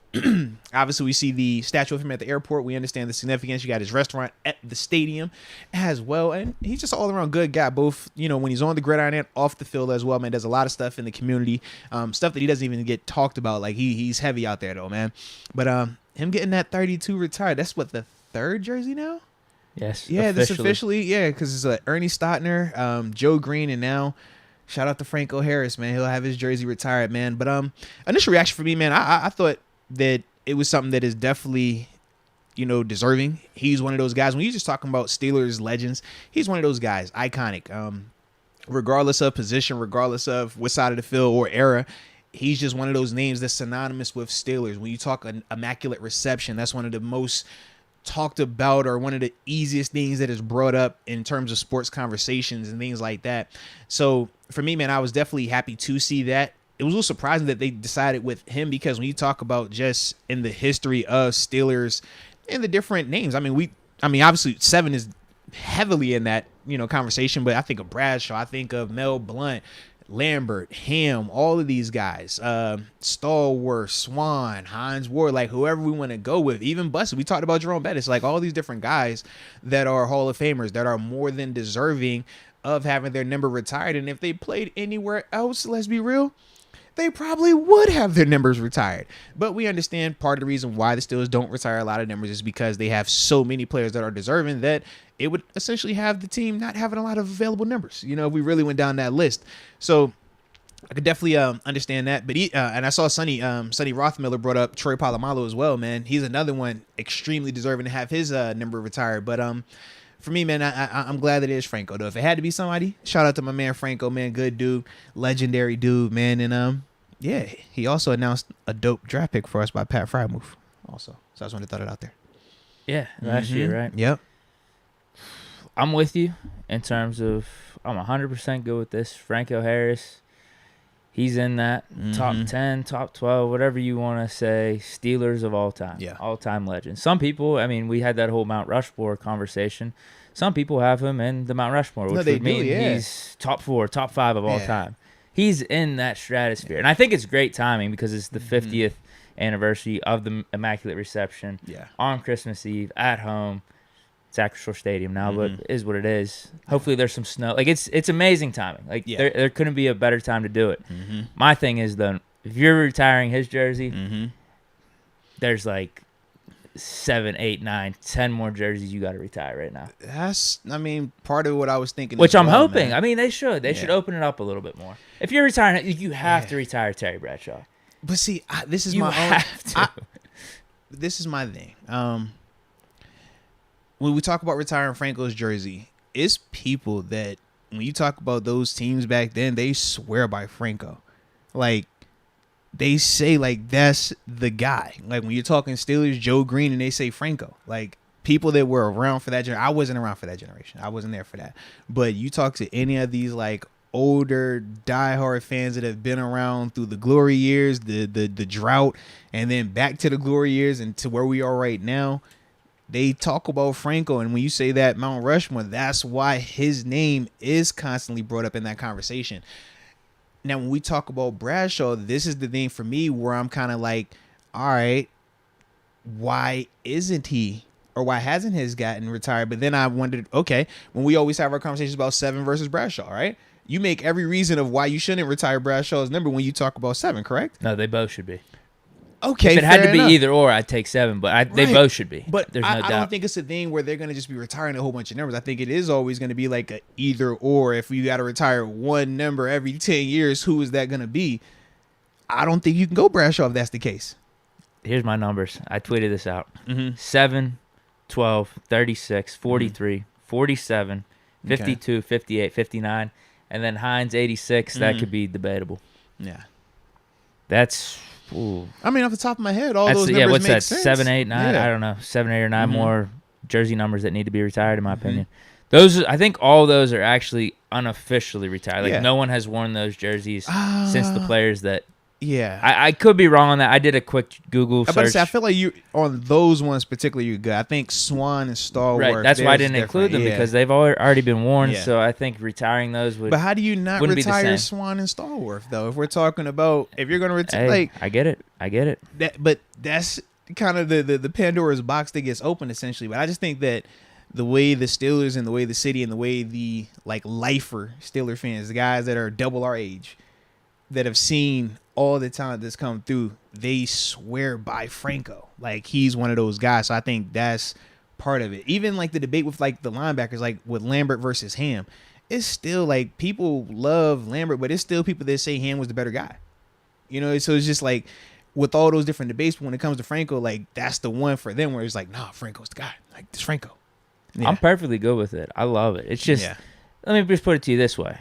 Obviously, we see the statue of him at the airport. We understand the significance. You got his restaurant at the stadium as well. And he's just an all-around good guy, both, when he's on the gridiron and off the field as well, man. Does a lot of stuff in the community, stuff that he doesn't even get talked about. Like, he's heavy out there, though, man. But him getting that 32 retired, that's what, the third jersey now? Yes. Yeah, this officially, because it's Ernie Stotner, Joe Green, and now shout out to Franco Harris, man. He'll have his jersey retired, man. But initial reaction for me, man, I thought that it was something that is definitely, deserving. He's one of those guys. When you're just talking about Steelers legends, he's one of those guys, iconic. Regardless of position, regardless of what side of the field or era, he's just one of those names that's synonymous with Steelers. When you talk an Immaculate Reception, that's one of the most talked about, or one of the easiest things that is brought up in terms of sports conversations and things like that. So for me, man, I was definitely happy to see that. It was a little surprising that they decided with him, because when you talk about just in the history of Steelers and the different names, I mean, obviously 7 is heavily in that, conversation, but I think of Bradshaw, I think of Mel Blount, Lambert, Ham, all of these guys, Stallworth, Swan, Hines Ward, like whoever we want to go with, even Bussey. We talked about Jerome Bettis, like all these different guys that are Hall of Famers that are more than deserving of having their number retired. And if they played anywhere else, let's be real, they probably would have their numbers retired. But we understand part of the reason why the Steelers don't retire a lot of numbers is because they have so many players that are deserving that it would essentially have the team not having a lot of available numbers, if we really went down that list. So I could definitely understand that. But and I saw Sonny Rothmiller brought up Troy Polamalu as well, man. He's another one extremely deserving to have his number retired. But for me, man, I'm glad that it is Franco, though. If it had to be somebody, shout out to my man Franco, man. Good dude, legendary dude, man. And yeah, he also announced a dope draft pick for us by Pat Frymouth also. So I just wanted to throw that out there. Yeah, last year, right? Yep. I'm with you in terms of I'm 100% good with this. Franco Harris, he's in that top 10, top 12, whatever you want to say, Steelers of all time. Yeah. All-time legend. Some people, we had that whole Mount Rushmore conversation. Some people have him in the Mount Rushmore, which would mean he's top 4, top 5 of all time. He's in that stratosphere. And I think it's great timing because it's the 50th anniversary of the Immaculate Reception on Christmas Eve at home. It's Acrisure Stadium now, but it is what it is. Hopefully there's some snow. Like it's amazing timing. Like there couldn't be a better time to do it. My thing is though, if you're retiring his jersey, there's like 7, 8, 9, 10 more jerseys you got to retire right now. That's part of what I was thinking. Which I'm hoping. Man. They should. They should open it up a little bit more. If you're retiring, you have to retire Terry Bradshaw. But see, this is this is my thing. When we talk about retiring Franco's jersey, it's people that when you talk about those teams back then, they swear by Franco. Like they say like that's the guy. Like when you're talking Steelers, Joe Green, and they say Franco, like people that were around for that generation. I wasn't around for that generation. I wasn't there for that. But you talk to any of these like older diehard fans that have been around through the glory years, the drought, and then back to the glory years and to where we are right now. They talk about Franco, and when you say that Mount Rushmore, that's why his name is constantly brought up in that conversation. Now, when we talk about Bradshaw, this is the thing for me where I'm kind of like, all right, why isn't he, or why hasn't his gotten retired? But then I wondered, okay, when we always have our conversations about 7 versus Bradshaw, right? You make every reason of why you shouldn't retire Bradshaw's number when you talk about 7, correct? No, they both should be. Okay, if it had to be enough. either or, I'd take 7, but they both should be. But there's no doubt. I don't think it's a thing where they're going to just be retiring a whole bunch of numbers. I think it is always going to be like a either or. If you got to retire one number every 10 years, who is that going to be? I don't think you can go Bradshaw if that's the case. Here's my numbers. I tweeted this out. 7, 12, 36, 43, 47, 52, 58, 59, and then Hines 86. That could be debatable. Yeah. That's... Ooh. I mean, off the top of my head, all those numbers what's make that? sense. 7, 8, 9. Yeah. I don't know. 7, 8, or 9 more jersey numbers that need to be retired, in my opinion. Those, I think, all those are actually unofficially retired. Like no one has worn those jerseys since the players that. Yeah, I could be wrong on that. I did a quick Google search. I feel like you on those ones particularly you're good. I think Swan and Star Wars. Right, that's why I didn't include them because they've already been worn. Yeah. So I think retiring those would. But how do you not retire same. Swan and Star Wars though? If we're talking about if you're going to retire, like I get it. But that's kind of the Pandora's box that gets opened essentially. But I just think that the way the Steelers and the way the city and the way the like lifer Steeler fans, the guys that are double our age, that have seen all the talent that's come through, they swear by Franco. Like he's one of those guys. So I think that's part of it. Even like the debate with like the linebackers, like with Lambert versus Ham, it's still like people love Lambert, but it's still people that say Ham was the better guy. You know, so it's just like with all those different debates, but when it comes to Franco, like that's the one for them where it's like, nah, Franco's the guy. Like it's Franco. Yeah. I'm perfectly good with it. I love it. It's just, let me just put it to you this way.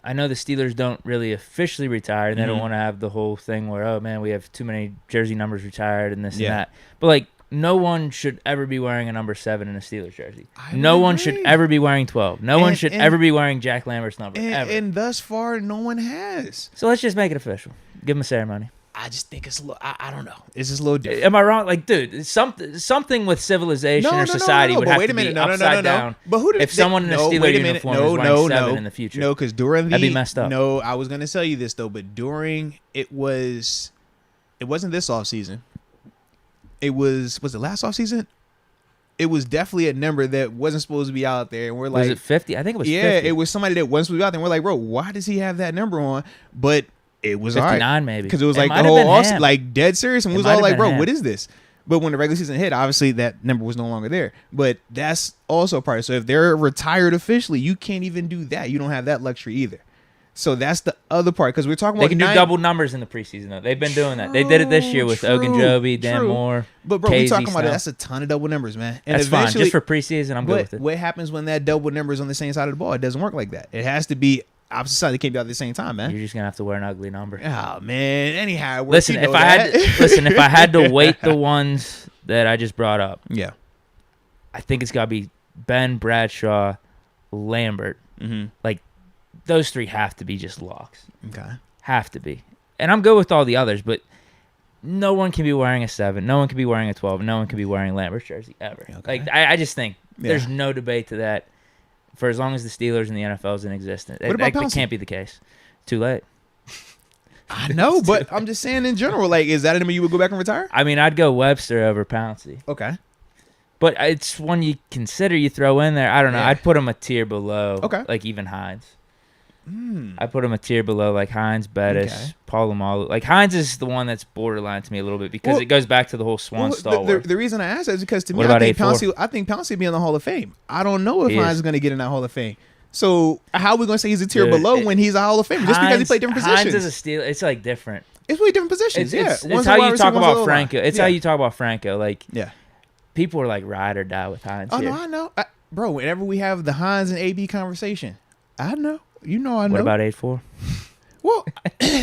I know the Steelers don't really officially retire, and they don't want to have the whole thing where, oh, man, we have too many jersey numbers retired and this and that. But, like, no one should ever be wearing a number 7 in a Steelers jersey. No one should ever be wearing 12. No one should ever be wearing Jack Lambert's number, ever. And thus far, no one has. So let's just make it official. Give them a ceremony. I just think it's a little, I don't know. It's just a little different. Am I wrong? Like, dude, something with civilization or society would have to be upside down. But who did if someone in a Steeler uniform is wearing 7 in the future? No, because during that'd be messed up. No, I was going to tell you this, though, but during, it wasn't this offseason. Was it last offseason? It was definitely a number that wasn't supposed to be out there. And we're like. Was it 50? I think it was 50. Yeah, it was somebody that wasn't supposed to be out there. And we're like, bro, why does he have that number on? But it was 59 all right. maybe. Because it was like the whole offseason, like dead serious. And we was all like, bro, what is this? But when the regular season hit, obviously that number was no longer there. But that's also part of it. So if they're retired officially, you can't even do that. You don't have that luxury either. So that's the other part. Because we're talking about they can do double numbers in the preseason, though. They've been doing that. They did it this year with Ogunjobi, Dan Moore, But, bro, we're talking about it. That's a ton of double numbers, man. And that's fine. Just for preseason, I'm good with it. What happens when that double number is on the same side of the ball? It doesn't work like that. It has to be opposite side. They can't be out at the same time, man. You're just gonna have to wear an ugly number. Oh man. Anyhow, listen. If I had to weight the ones that I just brought up, I think it's gotta be Ben, Bradshaw, Lambert. Like those 3 have to be just locks. Okay. Have to be. And I'm good with all the others, but no one can be wearing a 7. No one can be wearing a 12. No one can be wearing Lambert's jersey ever. Okay. Like I just think there's no debate to that. For as long as the Steelers and the NFL is in existence, that can't be the case. Too late. I know, but I'm just saying in general, like, is that a number you would go back and retire? I mean, I'd go Webster over Pouncey. Okay. But it's one you consider, you throw in there. I don't know. I'd put him a tier below. Okay. Like even Hines. I put him a tier below, like Hines, Bettis, Polamalu. Like Hines is the one that's borderline to me a little bit because it goes back to the whole Swan stalwart. The reason I asked that is because to me, I think Pouncey would be in the Hall of Fame. I don't know if Hines is going to get in that Hall of Fame. So how are we going to say he's a tier below when he's a Hall of Famer? Just because he played different positions. Hines is a steal. It's like different. It's really different positions. It's how you talk about Franco. It's how you talk about Franco. Like people are like ride or die with Hines. Oh no, I know, bro. Whenever we have the Hines and AB conversation, I know. You know, I know. What about 8-4? Well,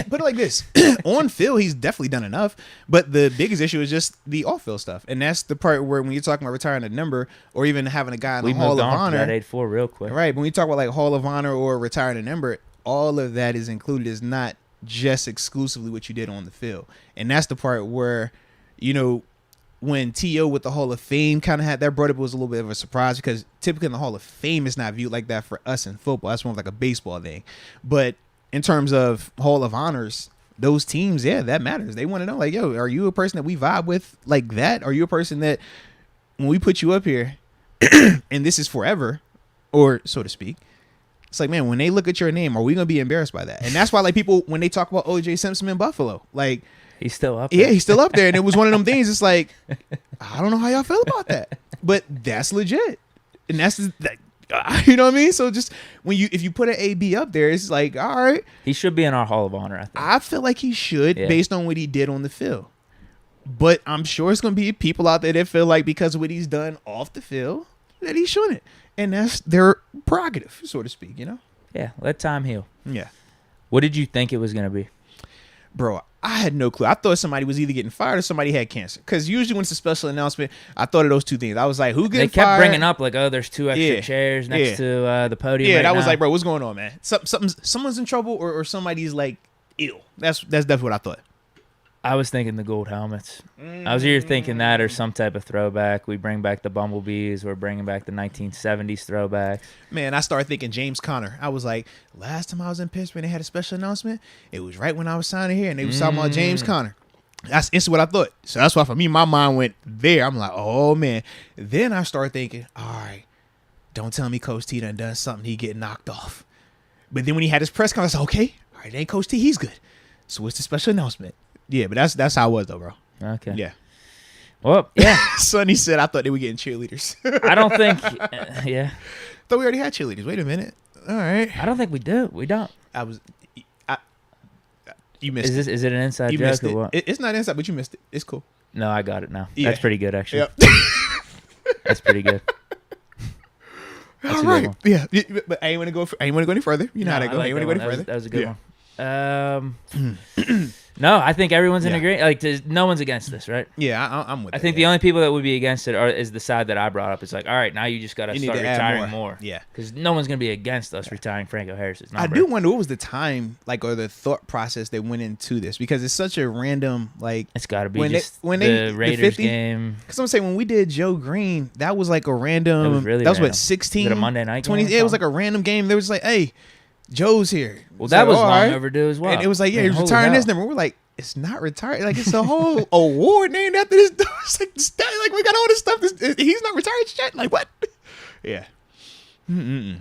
put it like this. On field, he's definitely done enough. But the biggest issue is just the off-field stuff. And that's the part where when you're talking about retiring a number or even having a guy in the Hall of Honor. That 8-4 real quick. Right. When you talk about like Hall of Honor or retiring a number, all of that is included. Is not just exclusively what you did on the field. And that's the part where, you know, when T.O. with the Hall of Fame kind of had that brought up, it was a little bit of a surprise because typically in the Hall of Fame, it's not viewed like that for us in football. That's more of like a baseball thing. But in terms of Hall of Honors, those teams, yeah, that matters. They want to know, like, yo, are you a person that we vibe with like that? Are you a person that when we put you up here and this is forever, or so to speak, it's like, man, when they look at your name, are we going to be embarrassed by that? And that's why, like, people, when they talk about O.J. Simpson in Buffalo, like, he's still up there. Yeah, he's still up there. And it was one of them things. It's like, I don't know how y'all feel about that. But that's legit. And that's, you know what I mean? So just if you put an AB up there, it's like, all right. He should be in our Hall of Honor, I think. I feel like he should based on what he did on the field. But I'm sure it's going to be people out there that feel like because of what he's done off the field that he shouldn't. And that's their prerogative, so to speak, you know? Yeah, let time heal. Yeah. What did you think it was going to be? Bro, I had no clue. I thought somebody was either getting fired or somebody had cancer. Because usually when it's a special announcement, I thought of those two things. I was like, who getting fired? They kept bringing up, like, oh, there's 2 extra chairs next to the podium. Yeah, right was now. like, bro, what's going on, man? Someone's in trouble or somebody's, like, ill. That's definitely what I thought. I was thinking the gold helmets. I was either thinking that or some type of throwback. We bring back the Bumblebees. We're bringing back the 1970s throwback. Man, I started thinking James Conner. I was like, last time I was in Pittsburgh, they had a special announcement. It was right when I was signing here, and they was talking about James Conner. That's instantly what I thought. So that's why for me, my mind went there. I'm like, oh, man. Then I started thinking, all right, don't tell me Coach T done something. He get knocked off. But then when he had his press conference, I said, okay, all right, it ain't Coach T. He's good. So what's the special announcement? Yeah, but that's how I was, though, bro. Okay. Yeah. Well, yeah. Sonny said, I thought they were getting cheerleaders. I don't think, yeah. Thought we already had cheerleaders. Wait a minute. All right. I don't think we do. We don't. You missed it. Is it an inside You joke missed or it. what? It's not inside, but you missed it. It's cool. No, I got it now. Yeah. That's pretty good, actually. Yep. That's pretty good. That's all right. Yeah. But I ain't want to go any further. You know how to go. I ain't want to go any further. That was a good one. No, I think everyone's in agreement. Like, no one's against this, right? Yeah, I'm with it. I think the only people that would be against it is the side that I brought up. It's like, all right, now you just got to start retiring more. Yeah. Because no one's going to be against us retiring Franco Harris's number. I do wonder what was the time, like, or the thought process that went into this, because it's such a random, like. It's got to be when the Raiders game. Because I'm saying when we did Joe Green, that was like a random. It was really that was random. what, 16? Was it a Monday night 20? game? Yeah, it was like a random game. They was like, hey, Joe's here. Well, that was long overdue as well. And it was like, yeah, he's retiring this number. We're like, it's not retired. Like, it's a whole award named after this. It's like we got all this stuff. He's not retired yet. Like, what? Yeah.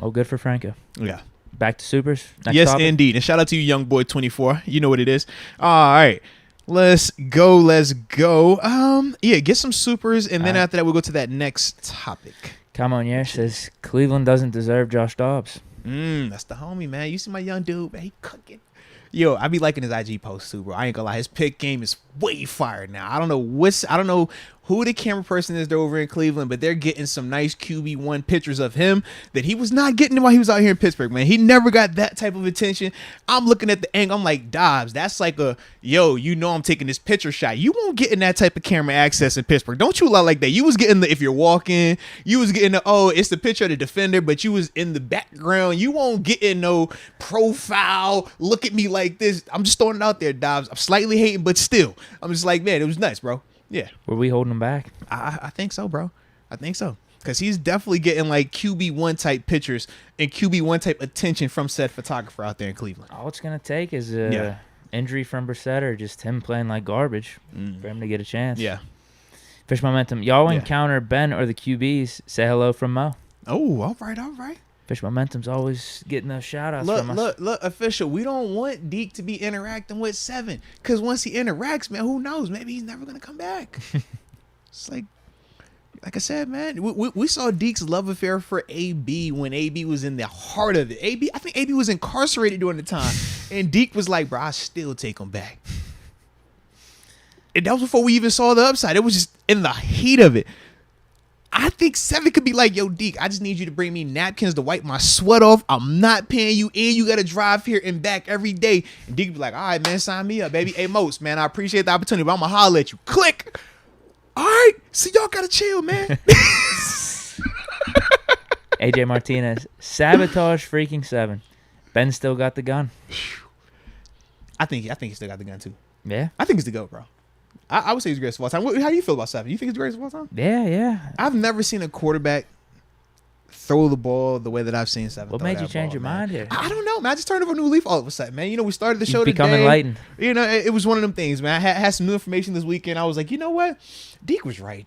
Oh, good for Franco. Yeah. Back to Supers. Next yes, topic. indeed. And shout out to you, young boy 24. You know what it is. All right. Let's go. Yeah, get some Supers. And then after that, we'll go to that next topic. Camonier says Cleveland doesn't deserve Josh Dobbs. That's the homie, man. You see my young dude, man. He cooking. Yo, I be liking his IG posts too, bro. I ain't gonna lie. His pick game is way fire now. I don't know who the camera person is there over in Cleveland, but they're getting some nice QB1 pictures of him that he was not getting while he was out here in Pittsburgh, man. He never got that type of attention. I'm looking at the angle. I'm like, Dobbs, that's like I'm taking this picture shot. You won't get in that type of camera access in Pittsburgh. Don't you lie like that. You was getting if you're walking, you was getting it's the picture of the defender, but you was in the background. You won't get in no profile. Look at me like this. I'm just throwing it out there, Dobbs. I'm slightly hating, but still. I'm just like, man, it was nice, bro. Yeah. Were we holding him back? I think so, bro. I think so. Because he's definitely getting like QB1 type pictures and QB1 type attention from said photographer out there in Cleveland. All it's going to take is injury from Brissett or just him playing like garbage for him to get a chance. Yeah. Fish Momentum. Y'all encounter Ben or the QBs. Say hello from Mo. Oh, all right. Fish Momentum's always getting those shout-outs from us. Look, official. We don't want Deke to be interacting with 7. Because once he interacts, man, who knows? Maybe he's never going to come back. It's like I said, man, we saw Deke's love affair for AB when AB was in the heart of it. I think AB was incarcerated during the time. And Deke was like, bro, I still take him back. And that was before we even saw the upside. It was just in the heat of it. I think 7 could be like, yo, Deke, I just need you to bring me napkins to wipe my sweat off. I'm not paying you, and you got to drive here and back every day. And Deke be like, all right, man, sign me up, baby. Hey, Moats, man, I appreciate the opportunity, but I'm going to holler at you. Click. All right. So y'all got to chill, man. AJ Martinez, sabotage freaking 7. Ben still got the gun. I think he still got the gun, too. Yeah? I think it's the GOAT, bro. I would say he's the greatest of all time. How do you feel about 7? You think he's the greatest of all time? Yeah. I've never seen a quarterback throw the ball the way that I've seen 7. What made you change your mind here? I don't know, man. I just turned over a new leaf all of a sudden, man. You know, we started the show You've today. become enlightened. You know, it was one of them things, man. I had some new information this weekend. I was like, you know what? Deke was right.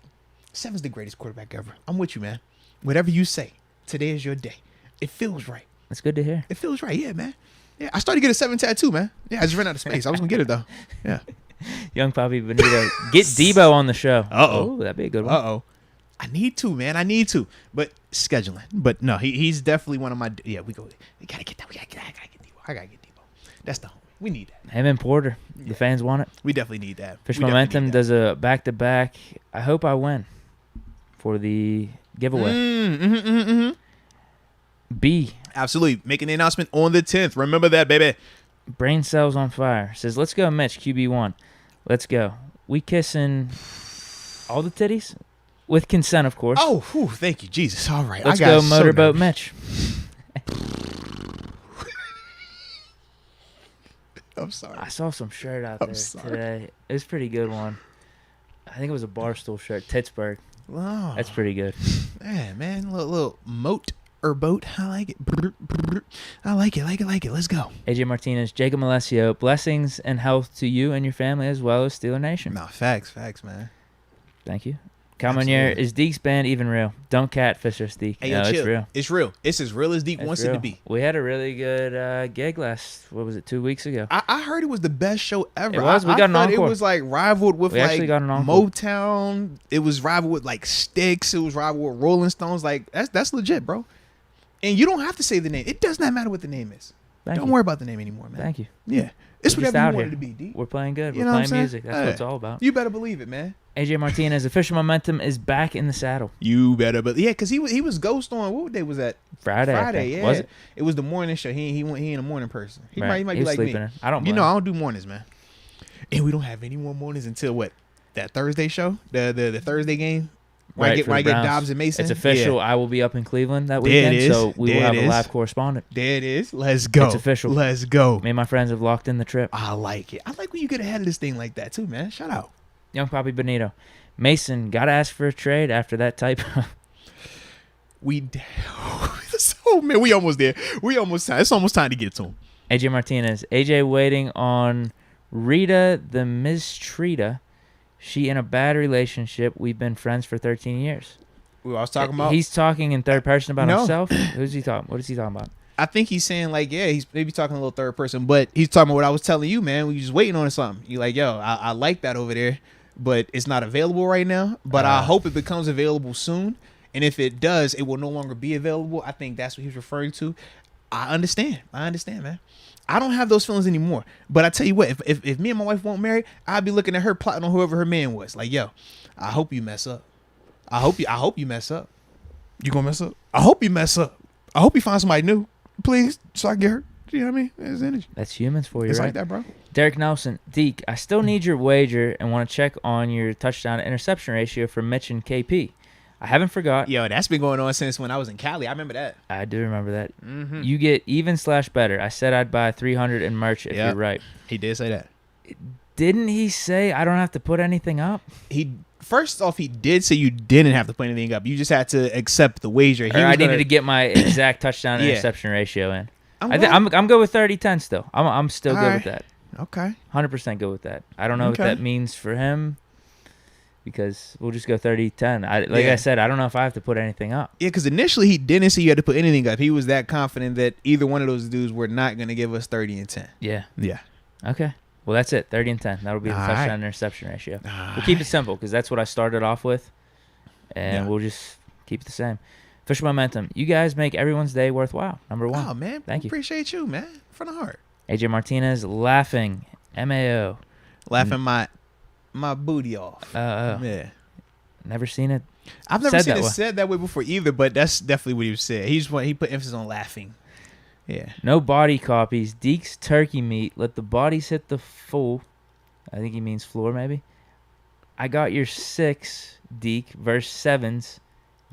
7's the greatest quarterback ever. I'm with you, man. Whatever you say, today is your day. It feels right. That's good to hear. It feels right, yeah, man. Yeah, I started to get a 7 tattoo, man. Yeah, I just ran out of space. I was going to get it, though. Yeah. Young Poppy Benito, get Debo on the show. Uh-oh. That'd be a good one. Uh-oh. I need to, man. I need to. But scheduling. But no, he's definitely one of my... Yeah, we got to get that. I got to get Debo. I got to get Debo. That's the homie. We need that. Him and Porter. The fans want it. We definitely need that. Fish Momentum does a back-to-back. I hope I win for the giveaway. B. Absolutely. Making the announcement on the 10th. Remember that, baby. Brain Cells on Fire says, let's go, Mitch, QB1. Let's go. We kissing all the titties? With consent, of course. Oh, whew, thank you, Jesus. All right. Let's go, Motorboat Mitch. I'm sorry. I saw some shirt out there today. It was a pretty good one. I think it was a Barstool shirt. Pittsburgh. Oh, That's pretty good. Man. Little moat or boat. I like it. I like it. Like it. Let's go. AJ Martinez, Jacob Alessio, blessings and health to you and your family as well as Steeler Nation. No, facts, man. Thank you. Comonier, is Deke's band even real? Don't catfish us, Deke. Hey, no, yo, it's chill. real. It's real. It's as real as Deke wants it to be. We had a really good gig last, 2 weeks ago? I heard it was the best show ever. It was. We got an encore. It was like rivaled with like Motown. It was rivaled with like Styx. It was rivaled with Rolling Stones. Like that's legit, bro. And you don't have to say the name. It does not matter what the name is. Don't worry about the name anymore, man. Thank you. Yeah. It's whatever you want it to be, D. We're playing good. We're playing music. That's what it's all about. You better believe it, man. AJ Martinez, official momentum is back in the saddle. You better believe. Yeah, because he was ghost on. What day was that? Friday. Yeah. Was it? It was the morning show. He ain't a morning person. He right. might be like sleeping me. I don't. I don't do mornings, man. And we don't have any more mornings until what? That Thursday show, the Thursday game. When I get Dobbs and Mason. It's official. Yeah. I will be up in Cleveland that weekend, so we will have a live correspondent. There it is. Let's go. It's official. Let's go. Me and my friends have locked in the trip. I like it. I like when you get ahead of this thing like that too, man. Shout out. Young Poppy Benito. Mason, got to ask for a trade after that typo. Oh, man, we almost there. It's almost time to get to him. AJ Martinez. AJ waiting on Rita the Mistreater. She in a bad relationship. We've been friends for 13 years. I was talking about. He's talking in third person about himself. Who's he talking? What is he talking about? I think he's saying like, yeah, he's maybe talking a little third person, but he's talking about what I was telling you, man. We just waiting on something. You're like, yo, I like that over there, but it's not available right now. But I hope it becomes available soon. And if it does, it will no longer be available. I think that's what he's referring to. I understand, man. I don't have those feelings anymore. But I tell you what, if me and my wife won't marry, I'd be looking at her plotting on whoever her man was. Like, yo, I hope you mess up. I hope you mess up. You gonna mess up? I hope you mess up. I hope you find somebody new, please, so I get hurt. You know what I mean? There's energy. That's humans for you, it's right? like that, bro. Derek Nelson, Deke, I still need your wager and want to check on your touchdown to interception ratio for Mitch and KP. I haven't forgot. Yo, that's been going on since when I was in Cali. I remember that. I do remember that. Mm-hmm. You get even/better. I said I'd buy 300 in merch if you're right. He did say that. Didn't he say I don't have to put anything up? First off, he did say you didn't have to put anything up. You just had to accept the wager. I needed to get my exact touchdown interception ratio in. I'm good with 30-10 still. I'm still good with that. Okay. 100% good with that. I don't know what that means for him because we'll just go 30-10. I said, I don't know if I have to put anything up. Yeah, because initially he didn't say you had to put anything up. He was that confident that either one of those dudes were not going to give us 30 and 10. Yeah. Yeah. Okay. Well, that's it. 30 and 10. That'll be the touchdown interception ratio. We'll keep it simple because that's what I started off with, and we'll just keep it the same. Official momentum. You guys make everyone's day worthwhile. Number one. Oh, man. Thank you. Appreciate you, man. From the heart. AJ Martinez laughing. MAO. Laughing my booty off. Yeah. never seen it. I've never seen that it way. said that way before either, but that's definitely what he said. He put emphasis on laughing. Yeah. No body copies. Deke's turkey meat. Let the bodies hit the full. I think he means floor, maybe. I got your 6, Deke, verse 7s.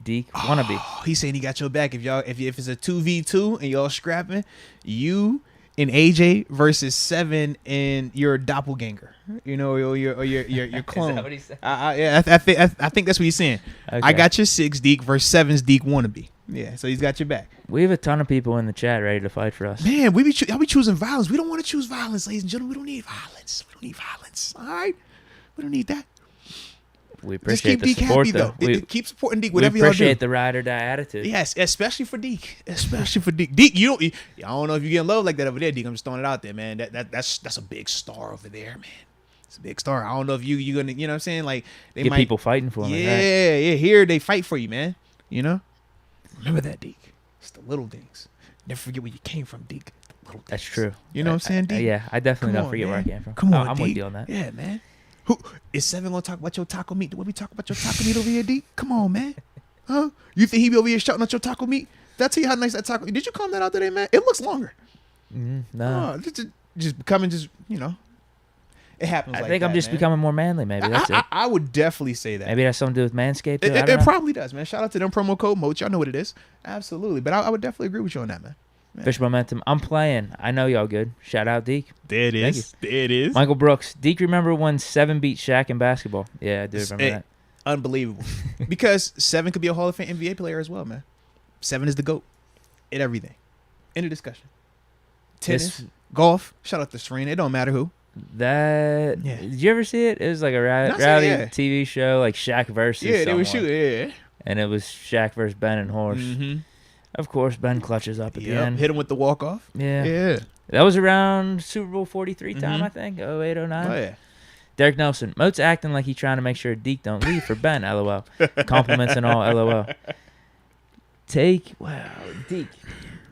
Deke, wannabe. He's saying he got your back. If it's a 2v2 and y'all scrapping, you and AJ versus 7 and your doppelganger, or your clone. Is that what he said? I think that's what he's saying. Okay. I got your 6 Deke versus 7's Deke wannabe. Yeah, so he's got your back. We have a ton of people in the chat ready to fight for us. Man, y'all be choosing violence. We don't want to choose violence, ladies and gentlemen. We don't need violence. All right, we don't need that. We Just appreciate keep the Deke support, happy though. though. Keep supporting Deke. We Whatever y'all do. appreciate the ride or die attitude. Yes, especially for Deke. Deke, I don't know if you getting love like that over there, Deke. I'm just throwing it out there, man. That's a big star over there, man. It's a big star. I don't know if you gonna, you know what I'm saying? Like they Get might people fighting for him. Yeah. Here they fight for you, man. Remember that, Deke. It's the little things. Never forget where you came from, Deke. The little things. That's true. You know what I'm saying, Deke? Yeah, I definitely Come don't forget on, where I man. came from. Come on, I'm Deke. with you on that. Yeah, man. Who is 7 gonna talk about your taco meat the way we talk about your taco meat over here, Deke? Come on, man. Huh? You think he be over here shouting out your taco meat? Did I tell you how nice that taco? Did you comb that out today, man? It looks longer. No. Just becoming it happens. I like think I'm that, just man. becoming more manly, maybe. That's it. I would definitely say that. Maybe it has something to do with Manscaped. Too. I don't It know. probably does, man. Shout out to them promo code Moats. Y'all know what it is. Absolutely. But I would definitely agree with you on that, man. Fish Momentum. I'm playing. I know y'all good. Shout out, Deke. There it Thank is. There it is. Michael Brooks. Deke, remember when 7 beat Shaq in basketball? Yeah, I do remember that. Unbelievable. Because 7 could be a Hall of Fame NBA player as well, man. 7 is the GOAT at everything. End of discussion. Tennis, golf. Shout out to Serena. It don't matter who. Yeah. Did you ever see it? It was like a reality TV show, like Shaq versus Yeah, they someone. were shooting. Yeah. And it was Shaq versus Ben and Horse. Mm-hmm. Of course, Ben clutches up at the end. Hit him with the walk off. Yeah. That was around Super Bowl 43 time, I think. 08, 09. Oh yeah. Derek Nelson. Moats acting like he's trying to make sure Deke don't leave for Ben. LOL. Compliments and all. LOL. Wow, Deke.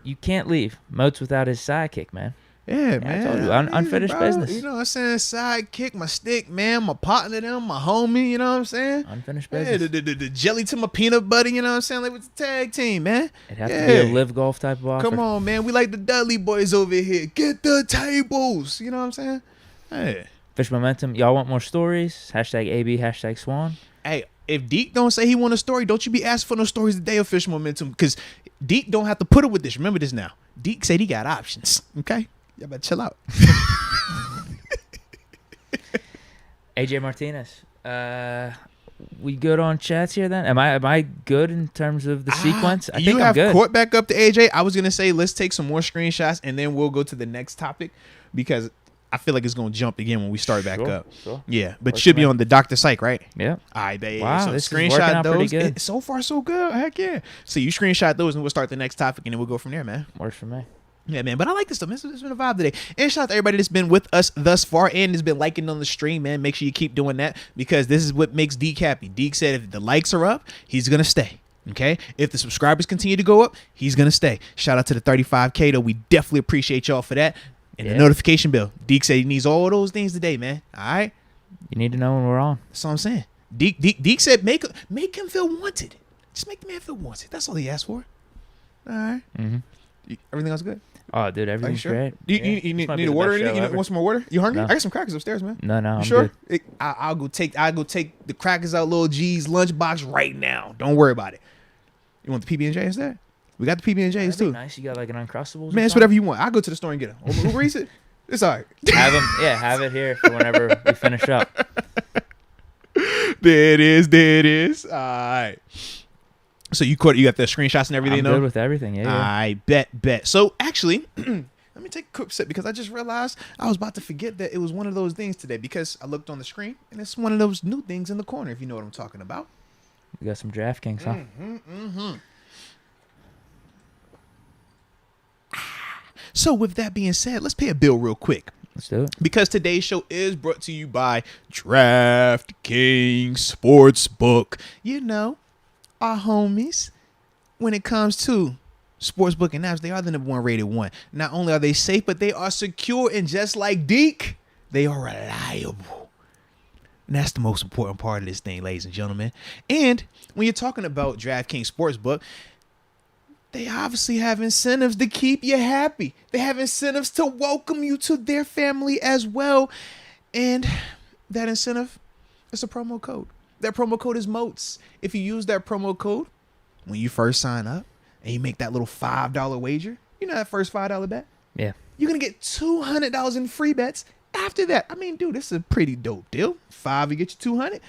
You can't leave. Moats without his sidekick, man. Yeah, I man. told you, unfinished business. You know what I'm saying? Sidekick, my stick, man, my partner, them, my homie, you know what I'm saying? Unfinished Yeah, business. the jelly to my peanut butter, you know what I'm saying? Like with the tag team, man. It has to be a live golf type of offer. Come on, man. We like the Dudley boys over here. Get the tables. You know what I'm saying? Hey. Fish Momentum. Y'all want more stories? #AB, #Swan. Hey, if Deke don't say he want a story, don't you be asking for no stories today of Fish Momentum, because Deke don't have to put up with this. Remember this now. Deke said he got options. Okay? Y'all better chill out. AJ Martinez. We good on chats here then? Am I good in terms of the sequence? I think I'm good. Court back up to AJ. I was gonna say let's take some more screenshots and then we'll go to the next topic, because I feel like it's gonna jump again when we start back up. Sure. Yeah, but should be on the Dr. Psych, right? Yeah. All right, babe. Wow, so this is working out pretty good. So far, so good. Heck yeah. So you screenshot those and we'll start the next topic and then we'll go from there, man. Works for me. Yeah, man, but I like this stuff. It's been a vibe today. And shout out to everybody that's been with us thus far and has been liking on the stream, man. Make sure you keep doing that, because this is what makes Deke happy. Deke said if the likes are up, he's going to stay. Okay? If the subscribers continue to go up, he's going to stay. Shout out to the 35K, though. We definitely appreciate y'all for that. And the notification bell. Deke said he needs all those things today, man. All right? You need to know when we're on. That's all I'm saying. Deke said make him feel wanted. Just make the man feel wanted. That's all he asked for. All right? Mm-hmm. Everything else good? Oh, dude, everything's great. You need a water? You want some more water? You hungry? No. I got some crackers upstairs, man. No, I'm sure? good. I'll go take the crackers out Lil G's lunchbox right now. Don't worry about it. You want the PB&J instead? We got the PB&Js too. Nice. You got like an Uncrustables. Man, it's whatever you want. I'll go to the store and get them. Uber Eats it. It's all right. Have it here for whenever we finish up. There it is. All right. So you got the screenshots and everything, I'm though? good with everything, yeah. I bet. So actually, let me take a quick sip, because I just realized I was about to forget that it was one of those things today, because I looked on the screen and it's one of those new things in the corner, if you know what I'm talking about. We got some DraftKings, huh? So with that being said, let's pay a bill real quick. Let's do it. Because today's show is brought to you by DraftKings Sportsbook. You know, our homies, when it comes to sportsbook and apps, they are the #1 rated one. Not only are they safe, but they are secure, and just like Deke, they are reliable. And that's the most important part of this thing, ladies and gentlemen. And when you're talking about DraftKings Sportsbook, they obviously have incentives to keep you happy. They have incentives to welcome you to their family as well. And that incentive is a promo code. That promo code is Moats. If you use that promo code when you first sign up and you make that little $5 wager, you know that first $5 bet? Yeah. You're going to get $200 in free bets after that. I mean, dude, this is a pretty dope deal. 5, you get you 200.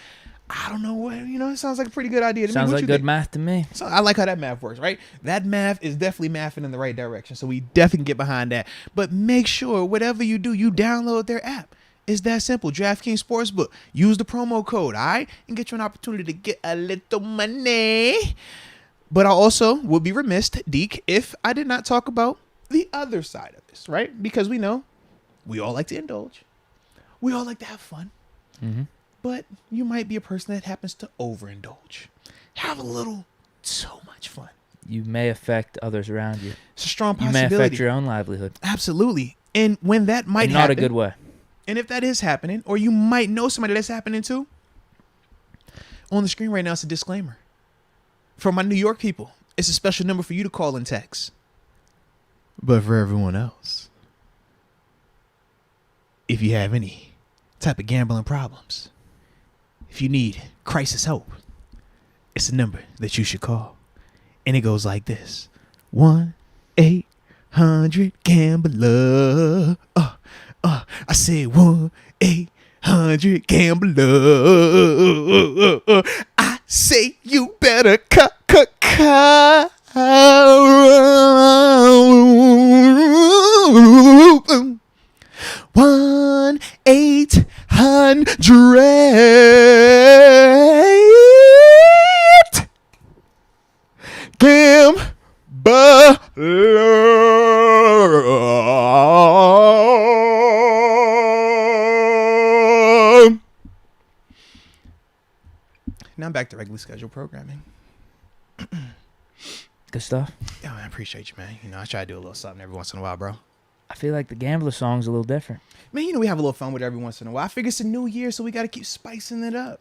I don't know what, it sounds like a pretty good idea to me. Sounds like good think? math to me. So I like how that math works, right? That math is definitely mathing in the right direction. So we definitely get behind that. But make sure whatever you do, you download their app. It's that simple. DraftKings Sportsbook. Use the promo code, all right? And get you an opportunity to get a little money. But I also would be remiss, Deke, if I did not talk about the other side of this, right? Because we know we all like to indulge. We all like to have fun. Mm-hmm. But you might be a person that happens to overindulge. Have a little too much fun. You may affect others around you. It's a strong You possibility. may affect your own livelihood. Absolutely. And when that might In happen. not a good way. And if that is happening, or you might know somebody that's happening to, on the screen right now it's a disclaimer. For my New York people, it's a special number for you to call and text. But for everyone else, if you have any type of gambling problems, if you need crisis help, it's a number that you should call. And it goes like this. 1-800-GAMBLER. I said 1-800-GAMBLER. I say you better call. 1-800-GAMBLER. Now I'm back to regularly scheduled programming. Good stuff. Yeah, man, I appreciate you, man. I try to do a little something every once in a while, bro. I feel like the Gambler song's a little different. Man, we have a little fun with it every once in a while. I figure it's a new year, so we got to keep spicing it up.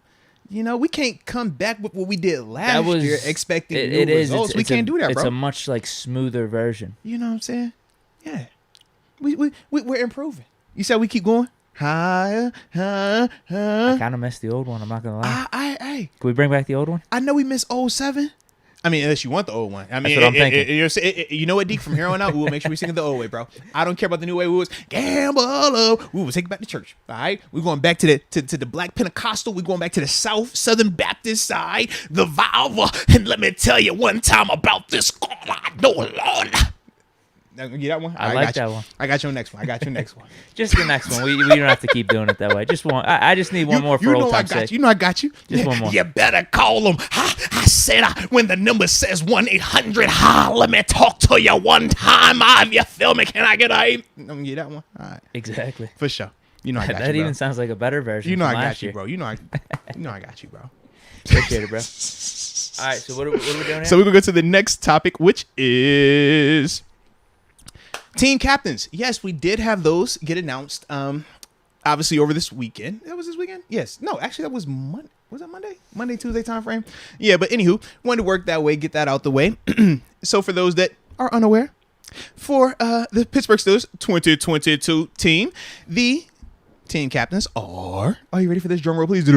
We can't come back with what we did last year expecting new results. We can't do that, bro. It's a much smoother version. You know what I'm saying? Yeah. We're improving. You said we keep going? Higher, I kind of missed the old one. I'm not going to lie. Can we bring back the old one? I know we missed 07. I mean, unless you want the old one. I mean, that's what I'm thinking. You know what, Deke? From here on out, we will make sure we sing it the old way, bro. I don't care about the new way. We was gambler. We will take it back to church. All right, we're going back to the Black Pentecostal. We're going back to the Southern Baptist side, the Valve. And let me tell you one time about this. God, I know, Lord. You get that one? I like that one. I got your next one. Just the next one. We don't have to keep doing it that way. Just one. I just need one more for old time's sake. I got you. Just one more. You better call them. I said when the number says 1-800, let me talk to you one time. You feel me? Can I get a? Get that one? All right. Exactly. For sure. I got you, that bro. even sounds like a better version. I got you, bro. I got you, bro. Appreciate it, bro. All right. So what are we doing here? So we're gonna go to the next topic, which is team captains. Yes, we did have those get announced. Obviously over this weekend. That was this weekend? Yes. No, actually that was Monday. Was that Monday? Monday, Tuesday time frame? Yeah, but anywho, wanted to work that way, get that out the way. So for those that are unaware, for the Pittsburgh Steelers 2022 team, the team captains are you ready for this? Drum roll, please.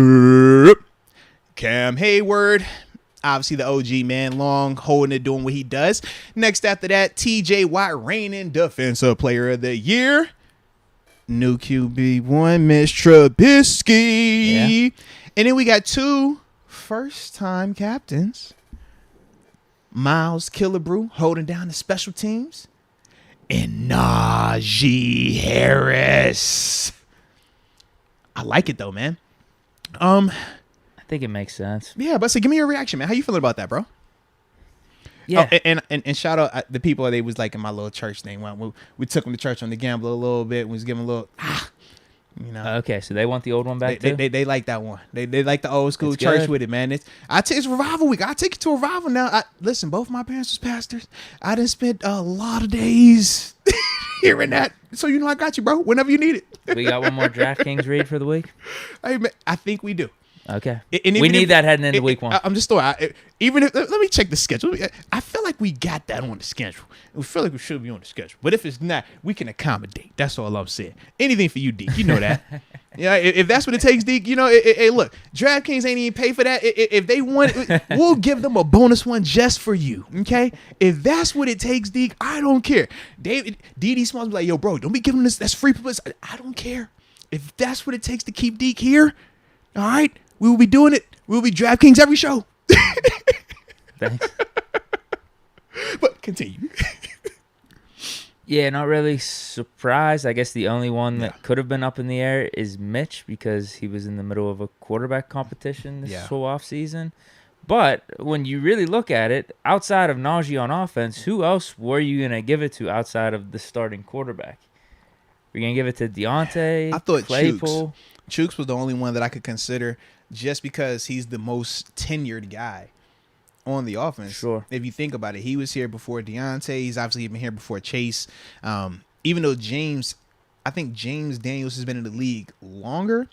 Cam Hayward. Obviously, the OG, man, long holding it, doing what he does. Next after that, TJ Watt, reigning Defensive Player of the Year. New QB1, Mitch Trubisky. Yeah. And then we got 2 first-time captains. Miles Killebrew holding down the special teams. And Najee Harris. I like it, though, man. I think it makes sense. Yeah, but so give me your reaction, man. How you feeling about that, bro? Yeah. Oh, and shout out the people. They was like in my little church thing. We took them to church on the Gambler a little bit. We was giving a little, Okay, so they want the old one back too? They like that one. They like the old school church good. With it, man. It's revival week. I take you to a revival now. Listen, both my parents was pastors. I done spent a lot of days hearing that. So you know I got you, bro. Whenever you need it. We got one more DraftKings read for the week. Hey, man, I think we do. Okay. And we need that heading into week one. I'm just throwing. Even if let me check the schedule. I feel like we got that on the schedule. We feel like we should be on the schedule. But if it's not, we can accommodate. That's all I'm saying. Anything for you, Deke. You know that. Yeah. If that's what it takes, Deke. You know. Hey, look, DraftKings ain't even pay for that. If they want, we'll give them a bonus one just for you. Okay. If that's what it takes, Deke, I don't care. D.D. Smalls be like, yo, bro, don't be giving this. That's free publicity. I don't care. If that's what it takes to keep Deke here, all right. We will be doing it. We will be DraftKings every show. Thanks. But continue. Yeah, not really surprised. I guess the only one that could have been up in the air is Mitch because he was in the middle of a quarterback competition this whole offseason. But when you really look at it, outside of Najee on offense, who else were you going to give it to outside of the starting quarterback? Were you going to give it to Deontay? I thought Claypool? Chooks was the only one that I could consider just because he's the most tenured guy on the offense. Sure. If you think about it, he was here before Deontay. He's obviously been here before Chase. Even though I think James Daniels has been in the league longer,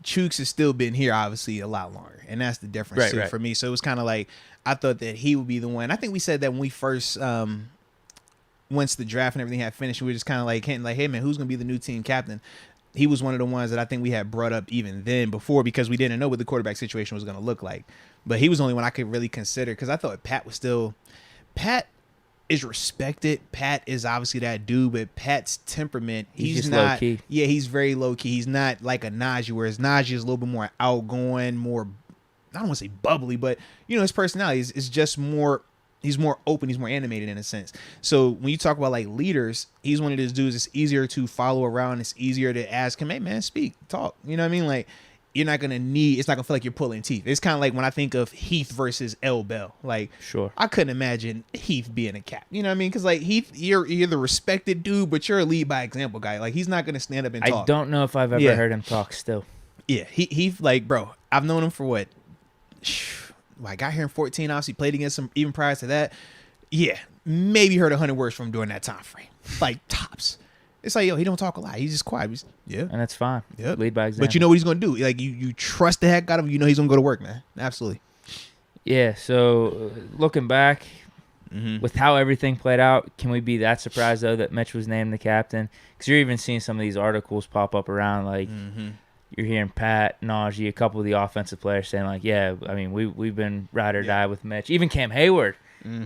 Chooks has still been here, obviously, a lot longer. And that's the difference for me. So it was kind of like, I thought that he would be the one. I think we said that when we first, once the draft and everything had finished, we were just kind of like, hey, man, who's going to be the new team captain? He was one of the ones that I think we had brought up even then before because we didn't know what the quarterback situation was going to look like. But he was the only one I could really consider because I thought Pat is respected. Pat is obviously that dude, but Pat's temperament, he's not low key. Yeah, he's very low key. He's not like a Najee, whereas Najee is a little bit more outgoing, more, I don't want to say bubbly, but his personality is just more. He's more open. He's more animated in a sense. So when you talk about like leaders, he's one of those dudes. It's easier to follow around. It's easier to ask him, hey man, speak, talk. You know what I mean? Like it's not gonna feel like you're pulling teeth. It's kind of like when I think of Heath versus L. Bell. Like, sure, I couldn't imagine Heath being a cap. You know what I mean? Because like Heath, you're the respected dude, but you're a lead by example guy. Like he's not gonna stand up and talk. I don't know if I've ever heard him talk still. Yeah, Heath, like, bro, I've known him for what? I got here in 2014, obviously played against him even prior to that. Yeah, maybe heard 100 words from him during that time frame. Like, tops. It's like, yo, he don't talk a lot. He's just quiet. And that's fine. Yeah. Lead by example. But you know what he's going to do. Like, you trust the heck out of him. You know he's going to go to work, man. Absolutely. Yeah, so looking back, with how everything played out, can we be that surprised, though, that Mitch was named the captain? Because you're even seeing some of these articles pop up around, like, you're hearing Pat, Najee, a couple of the offensive players saying, like, yeah, I mean, we've been ride or die with Mitch. Even Cam Hayward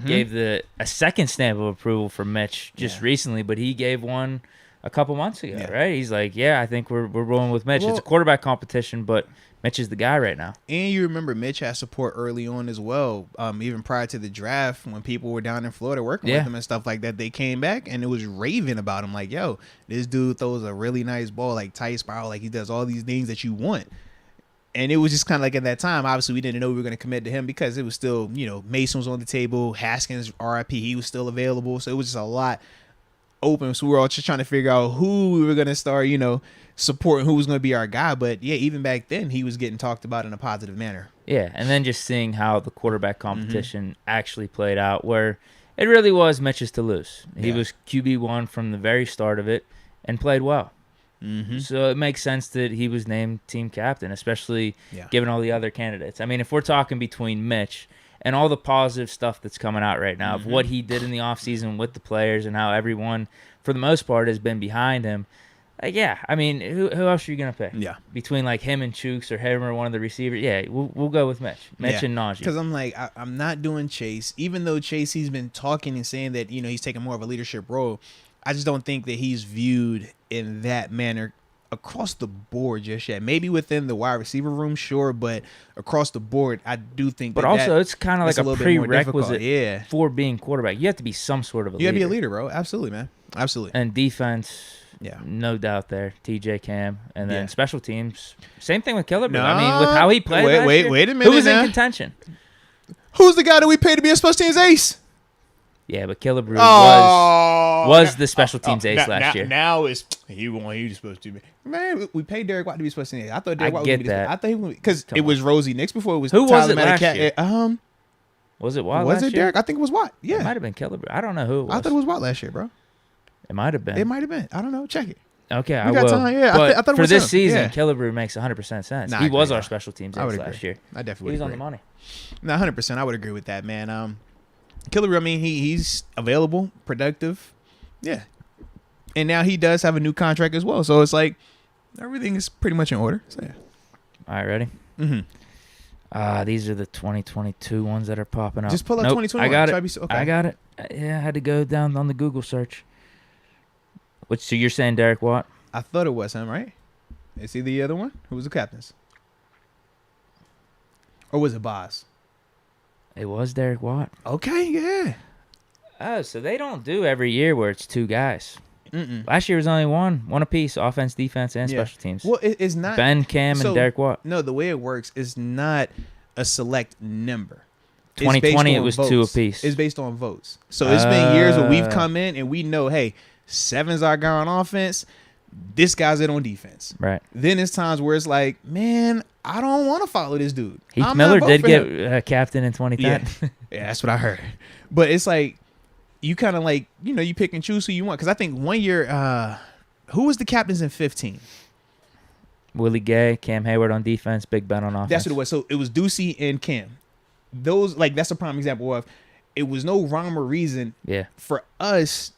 gave a second stamp of approval for Mitch just recently, but he gave one a couple months ago, right? He's like, yeah, I think we're rolling with Mitch. Well, it's a quarterback competition, but Mitch is the guy right now. And you remember Mitch had support early on as well, even prior to the draft when people were down in Florida working with him and stuff like that. They came back and it was raving about him, like, yo, this dude throws a really nice ball, like tight spiral, like he does all these things that you want. And it was just kind of like at that time, obviously we didn't know we were going to commit to him because it was still, Mason was on the table, Haskins, RIP, he was still available. So it was just a lot open. So we were all just trying to figure out who we were going to start, supporting, who was going to be our guy. But yeah, even back then he was getting talked about in a positive manner. Yeah, and then just seeing how the quarterback competition actually played out, where it really was Mitch's to lose. He was QB1 from the very start of it and played well. So it makes sense that he was named team captain, especially given all the other candidates. I mean, if we're talking between Mitch and all the positive stuff that's coming out right now of what he did in the offseason with the players and how everyone, for the most part, has been behind him, like, I mean, who else are you going to pick? Yeah. Between, like, him and Chooks or him or one of the receivers, we'll go with Mitch. Mitch and Najee. Because I'm like, I'm not doing Chase. Even though Chase, he's been talking and saying that, he's taking more of a leadership role, I just don't think that he's viewed in that manner across the board just yet. Maybe within the wide receiver room, sure, but across the board, I do think but also it's kind of like a prerequisite for being quarterback. You have to be some sort of a leader. You got to be a leader, bro. Absolutely, man. Absolutely. And defense, no doubt there. TJ Cam. And then special teams, same thing with Killebrew. I mean, with how he played wait a minute. Who was in contention? Who's the guy that we paid to be a special teams ace? Yeah, but Killebrew was the special teams ace last year. Now it's he was supposed to be. Man, we paid Derek White to be special teams ace. I thought Derek White was that. I thought he was because it was Rosie Nix before it was. Who was Tyler it last year? Was it Watt? Was it Derek? I think it was Watt. Yeah, it might have been Killebrew. I don't know who it was. I thought it was Watt last year, bro. It might have been. It might have been. I don't know. Check it. Okay, I We got will. time, yeah. But I thought it for was this him. season, Yeah. Killebrew makes 100% sense. Nah, I He was agree, our though. special teams I would ace agree. last year. I definitely He was would on the agree. money. No, 100%. I would agree with that, man. Killebrew, I mean, he's available, productive. Yeah. And now he does have a new contract as well. So it's like everything is pretty much in order. So yeah. All right, ready? Mm-hmm. These are the 2022 ones that are popping up. Just pull up Nope, 2021. I got Try it. to be okay. I got it. Yeah, I had to go down on the Google search. So you're saying Derek Watt? I thought it was him, right? Is he the other one? Who was the captains? Or was it Boz? It was Derek Watt. Okay, yeah. Oh, so they don't do every year where it's two guys. Mm-mm. Last year was only one apiece, offense, defense, and Yeah. special teams. Well, it's not. Ben, Cam, so, and Derek Watt. No, the way it works is not a select number. It's based 2020, it on was votes. two apiece. It's based on votes. So it's been years where we've come in and we know, hey, 7's our guy on offense. This guy's it on defense. Right. Then it's times where it's like, man, I don't want to follow this dude. Heath I'm Miller not did voting for him. get captain in 2010. Yeah, that's what I heard. But it's like, you kind of like, you pick and choose who you want. Because I think one year, who was the captains in 15? Willie Gay, Cam Hayward on defense, Big Ben on offense. That's what it was. So it was Ducey and Cam. Those, like, that's a prime example of it was no rhyme or reason. Yeah. For us,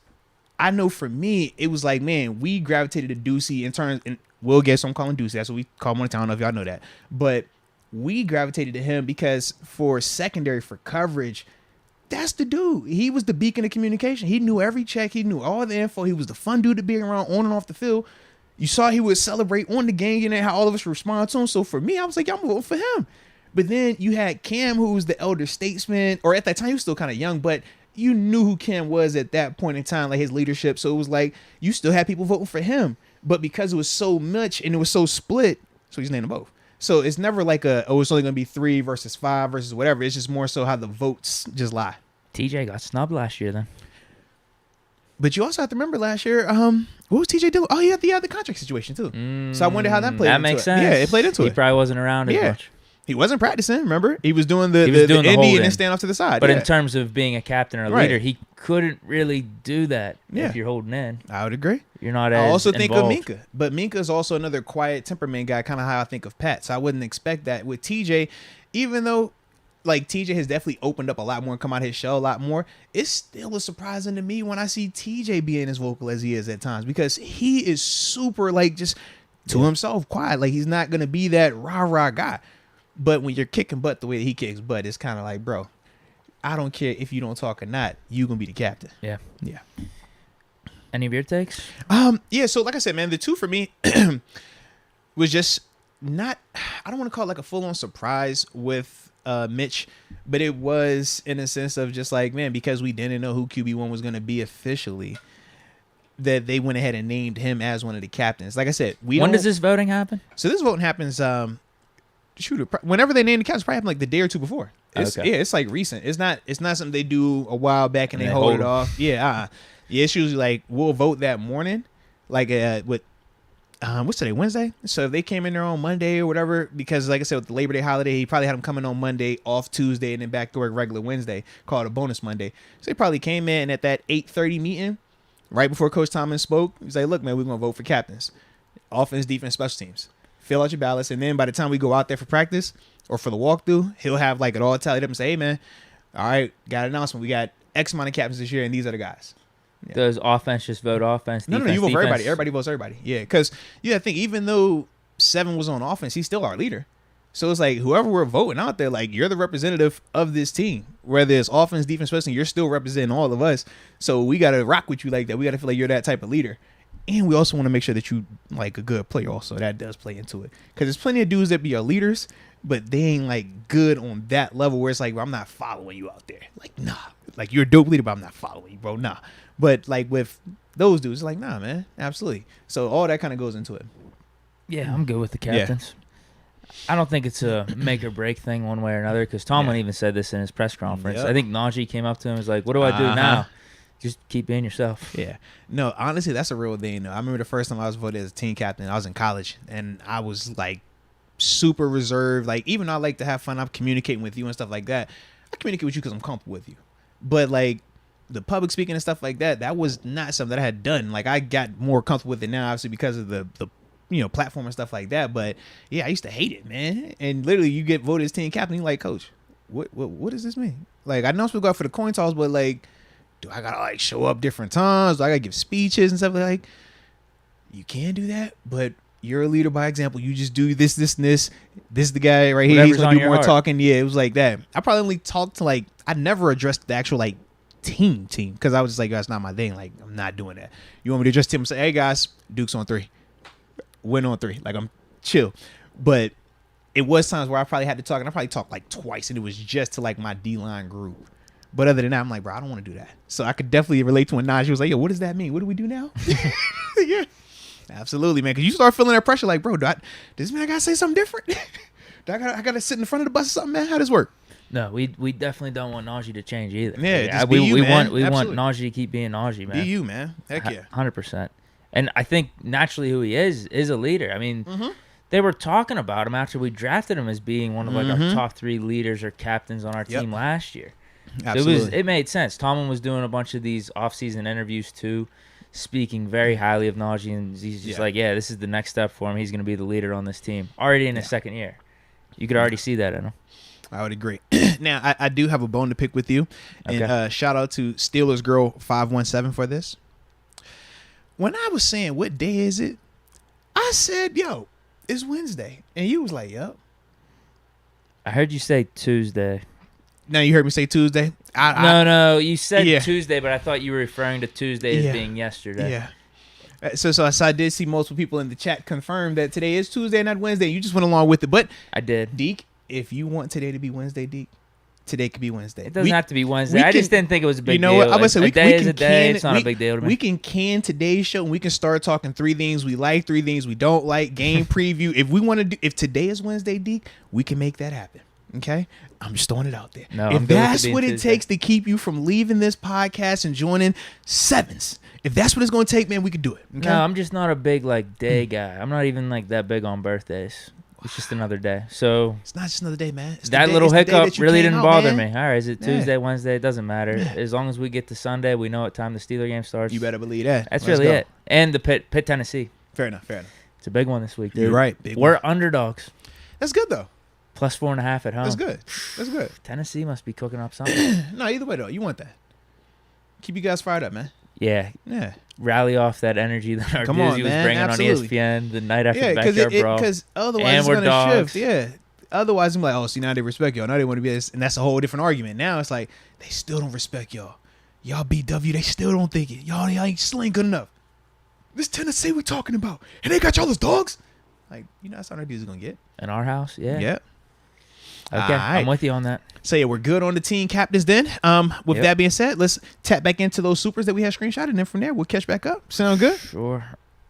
I know for me, it was like, man, we gravitated to Ducey in terms, and Will Gay, so I'm calling Ducey. That's what we call him on the town. I don't know if y'all know that. But we gravitated to him because for secondary, for coverage, that's the dude. He was the beacon of communication. He knew every check. He knew all the info. He was the fun dude to be around on and off the field. You saw he would celebrate on the game, how all of us respond to him. So for me, I was like, I'm voting for him. But then you had Cam, who was the elder statesman, or at that time he was still kind of young, but you knew who Cam was at that point in time, like his leadership. So it was like you still had people voting for him. But because it was so much and it was so split, so he's named them both. So it's never like it's only going to be 3 versus 5 versus whatever. It's just more so how the votes just lie. TJ got snubbed last year then. But you also have to remember last year, what was TJ doing? Oh, he had the contract situation too. So I wonder how that played That into makes it. sense. Yeah, it played into it. He probably wasn't around as much. He wasn't practicing, remember? He was doing the doing the Indian hold-in. and stand off to the side. But yeah. in terms of being a captain or a Right. leader, he couldn't really do that Yeah. if you're holding in. I would agree. You're not as I also think involved. of Minka. But Minka is also another quiet temperament guy, kind of how I think of Pat. So I wouldn't expect that. With TJ, even though like TJ has definitely opened up a lot more and come out of his shell a lot more, it's still a surprising to me when I see TJ being as vocal as he is at times, because he is super like just to himself, quiet. Like he's not going to be that rah-rah guy. But when you're kicking butt the way that he kicks butt, it's kind of like, bro, I don't care if you don't talk or not. You going to be the captain. Yeah. Yeah. Any of your takes? Yeah, so like I said, man, the two for me was just not, I don't want to call it like a full-on surprise with Mitch, but it was in a sense of just like, man, because we didn't know who QB1 was going to be officially, that they went ahead and named him as one of the captains. Like I said, When does this voting happen? So this voting happens, whenever they name the captains, probably happened like the day or two before. It's, Okay. Yeah, it's like recent. It's not something they do a while back and they they hold it hold 'em. off. Yeah, yeah. It's usually like we'll vote that morning, like with what's today, Wednesday. So if they came in there on Monday or whatever, because like I said, with the Labor Day holiday, he probably had them coming on Monday, off Tuesday, and then back to work regular Wednesday, called a bonus Monday. So they probably came in at that 8:30 meeting, right before Coach Thomas spoke. He's like, "Look, man, we're gonna vote for captains, offense, defense, special teams. Fill out your ballots, and then by the time we go out there for practice or for the walkthrough, he'll have like it all tallied up and say, hey, man, all right, got an announcement. We got X amount of captains this year, and these are the guys." Yeah. Does offense just vote offense? No, defense, you vote for everybody. defense? Everybody votes everybody. Yeah, because I think even though 7 was on offense, he's still our leader. So it's like whoever we're voting out there, like you're the representative of this team. Whether it's offense, defense, special teams, you're still representing all of us. So we got to rock with you like that. We got to feel like you're that type of leader. And we also want to make sure that you like a good player also. That does play into it. Because there's plenty of dudes that be our leaders, but they ain't like good on that level where it's like, bro, I'm not following you out there. Like, nah. Like you're a dope leader, but I'm not following you, bro. Nah. But like with those dudes, it's like, nah, man. Absolutely. So all that kind of goes into it. Yeah, I'm good with the captains. I don't think it's a make or break thing one way or another, because Tomlin even said this in his press conference. Yep. I think Najee came up to him and was like, what do I do now? Just keep being yourself. Yeah. No, honestly, that's a real thing, though. I remember the first time I was voted as a team captain, I was in college, and I was, like, super reserved. Like, even though I like to have fun, I'm communicating with you and stuff like that. I communicate with you because I'm comfortable with you. But, like, the public speaking and stuff like that, that was not something that I had done. Like, I got more comfortable with it now, obviously, because of the platform and stuff like that. But yeah, I used to hate it, man. And literally, you get voted as team captain, you're like, coach, what does this mean? Like, I know I'm supposed to go out for the coin toss, but like, do I gotta like show up different times? Do I gotta give speeches and stuff like? You can do that, but you're a leader by example. You just do this, and this. This is the guy right here. He's gonna do more talking. Yeah, it was like that. I probably only talked to like, I never addressed the actual like team because I was just like, that's not my thing. Like, I'm not doing that. You want me to address him and say, hey guys, Duke's on 3, win on 3. Like, I'm chill. But it was times where I probably had to talk, and I probably talked like twice, and it was just to like my D-line group. But other than that, I'm like, bro, I don't want to do that. So I could definitely relate to when Najee was like, yo, what does that mean? What do we do now? Yeah, absolutely, man. Because you start feeling that pressure, like, bro, does this mean I gotta say something different? I gotta sit in front of the bus or something, man? How does this work? No, we definitely don't want Najee to change either. Yeah, we want Najee to keep being Najee, man. Be you, man. Heck yeah, 100%. And I think naturally who he is a leader. I mean, they were talking about him after we drafted him as being one of like our top 3 leaders or captains on our team last year. Absolutely. So it made sense. Tomlin was doing a bunch of these off-season interviews too, speaking very highly of Najee, and he's just like, yeah, this is the next step for him. He's going to be the leader on this team. Already in his second year. You could already see that in him. I would agree. Now, I do have a bone to pick with you. And shout out to Steelers Girl 517 for this. When I was saying, what day is it? I said, yo, it's Wednesday. And you was like, yup. I heard you say Tuesday. Now you heard me say Tuesday? No, you said Tuesday, but I thought you were referring to Tuesday as being yesterday. Yeah. So I did see multiple people in the chat confirm that today is Tuesday, not Wednesday. You just went along with it. But I did. Deke, if you want today to be Wednesday, Deke, today could be Wednesday. It doesn't have to be Wednesday. I just didn't think it was a big deal. You know what? I would say a day is a day. It's not a big deal to me. We can can today's show, and we can start talking 3 things we like, 3 things we don't like, game preview. If we want to do, if today is Wednesday, Deke, we can make that happen. Okay, I'm just throwing it out there. No, if that's what it takes to keep you from leaving this podcast and joining Sevens, if that's what it's going to take, man, we could do it. Okay? No, I'm just not a big like day guy. I'm not even like that big on birthdays. It's just another day. So it's not just another day, man. It's that little hiccup really didn't bother me. All right, is it Tuesday, Yeah. Wednesday? It doesn't matter. Yeah. As long as we get to Sunday, we know what time the Steeler game starts. You better believe that. That's Let's really go. it. And the Pitt, Tennessee. Fair enough. It's a big one this week, dude. You're right. We're underdogs. That's good though. Plus 4.5 at home. That's good. Tennessee must be cooking up something. No, either way though, you want that. Keep you guys fired up, man. Yeah. Yeah. Rally off that energy that our Come on, Dizzy was man. bringing Absolutely. on ESPN the night after Yeah, Backyard Brawl. because otherwise And it's we're gonna dogs. shift. Yeah. Otherwise, I'm like, oh, see, now they respect y'all. Now they want to be this, and that's a whole different argument. Now it's like they still don't respect y'all. Y'all BW, they still don't think it. Y'all ain't sling good enough. This Tennessee we talking about, and they got y'all as dogs. Like, that's how our dudes are gonna get In our house? Yeah. Yep. Okay, All right. I'm with you on that. So yeah, we're good on the team captains then. With that being said, let's tap back into those supers that we had screenshotted, and then from there we'll catch back up. Sound good? Sure.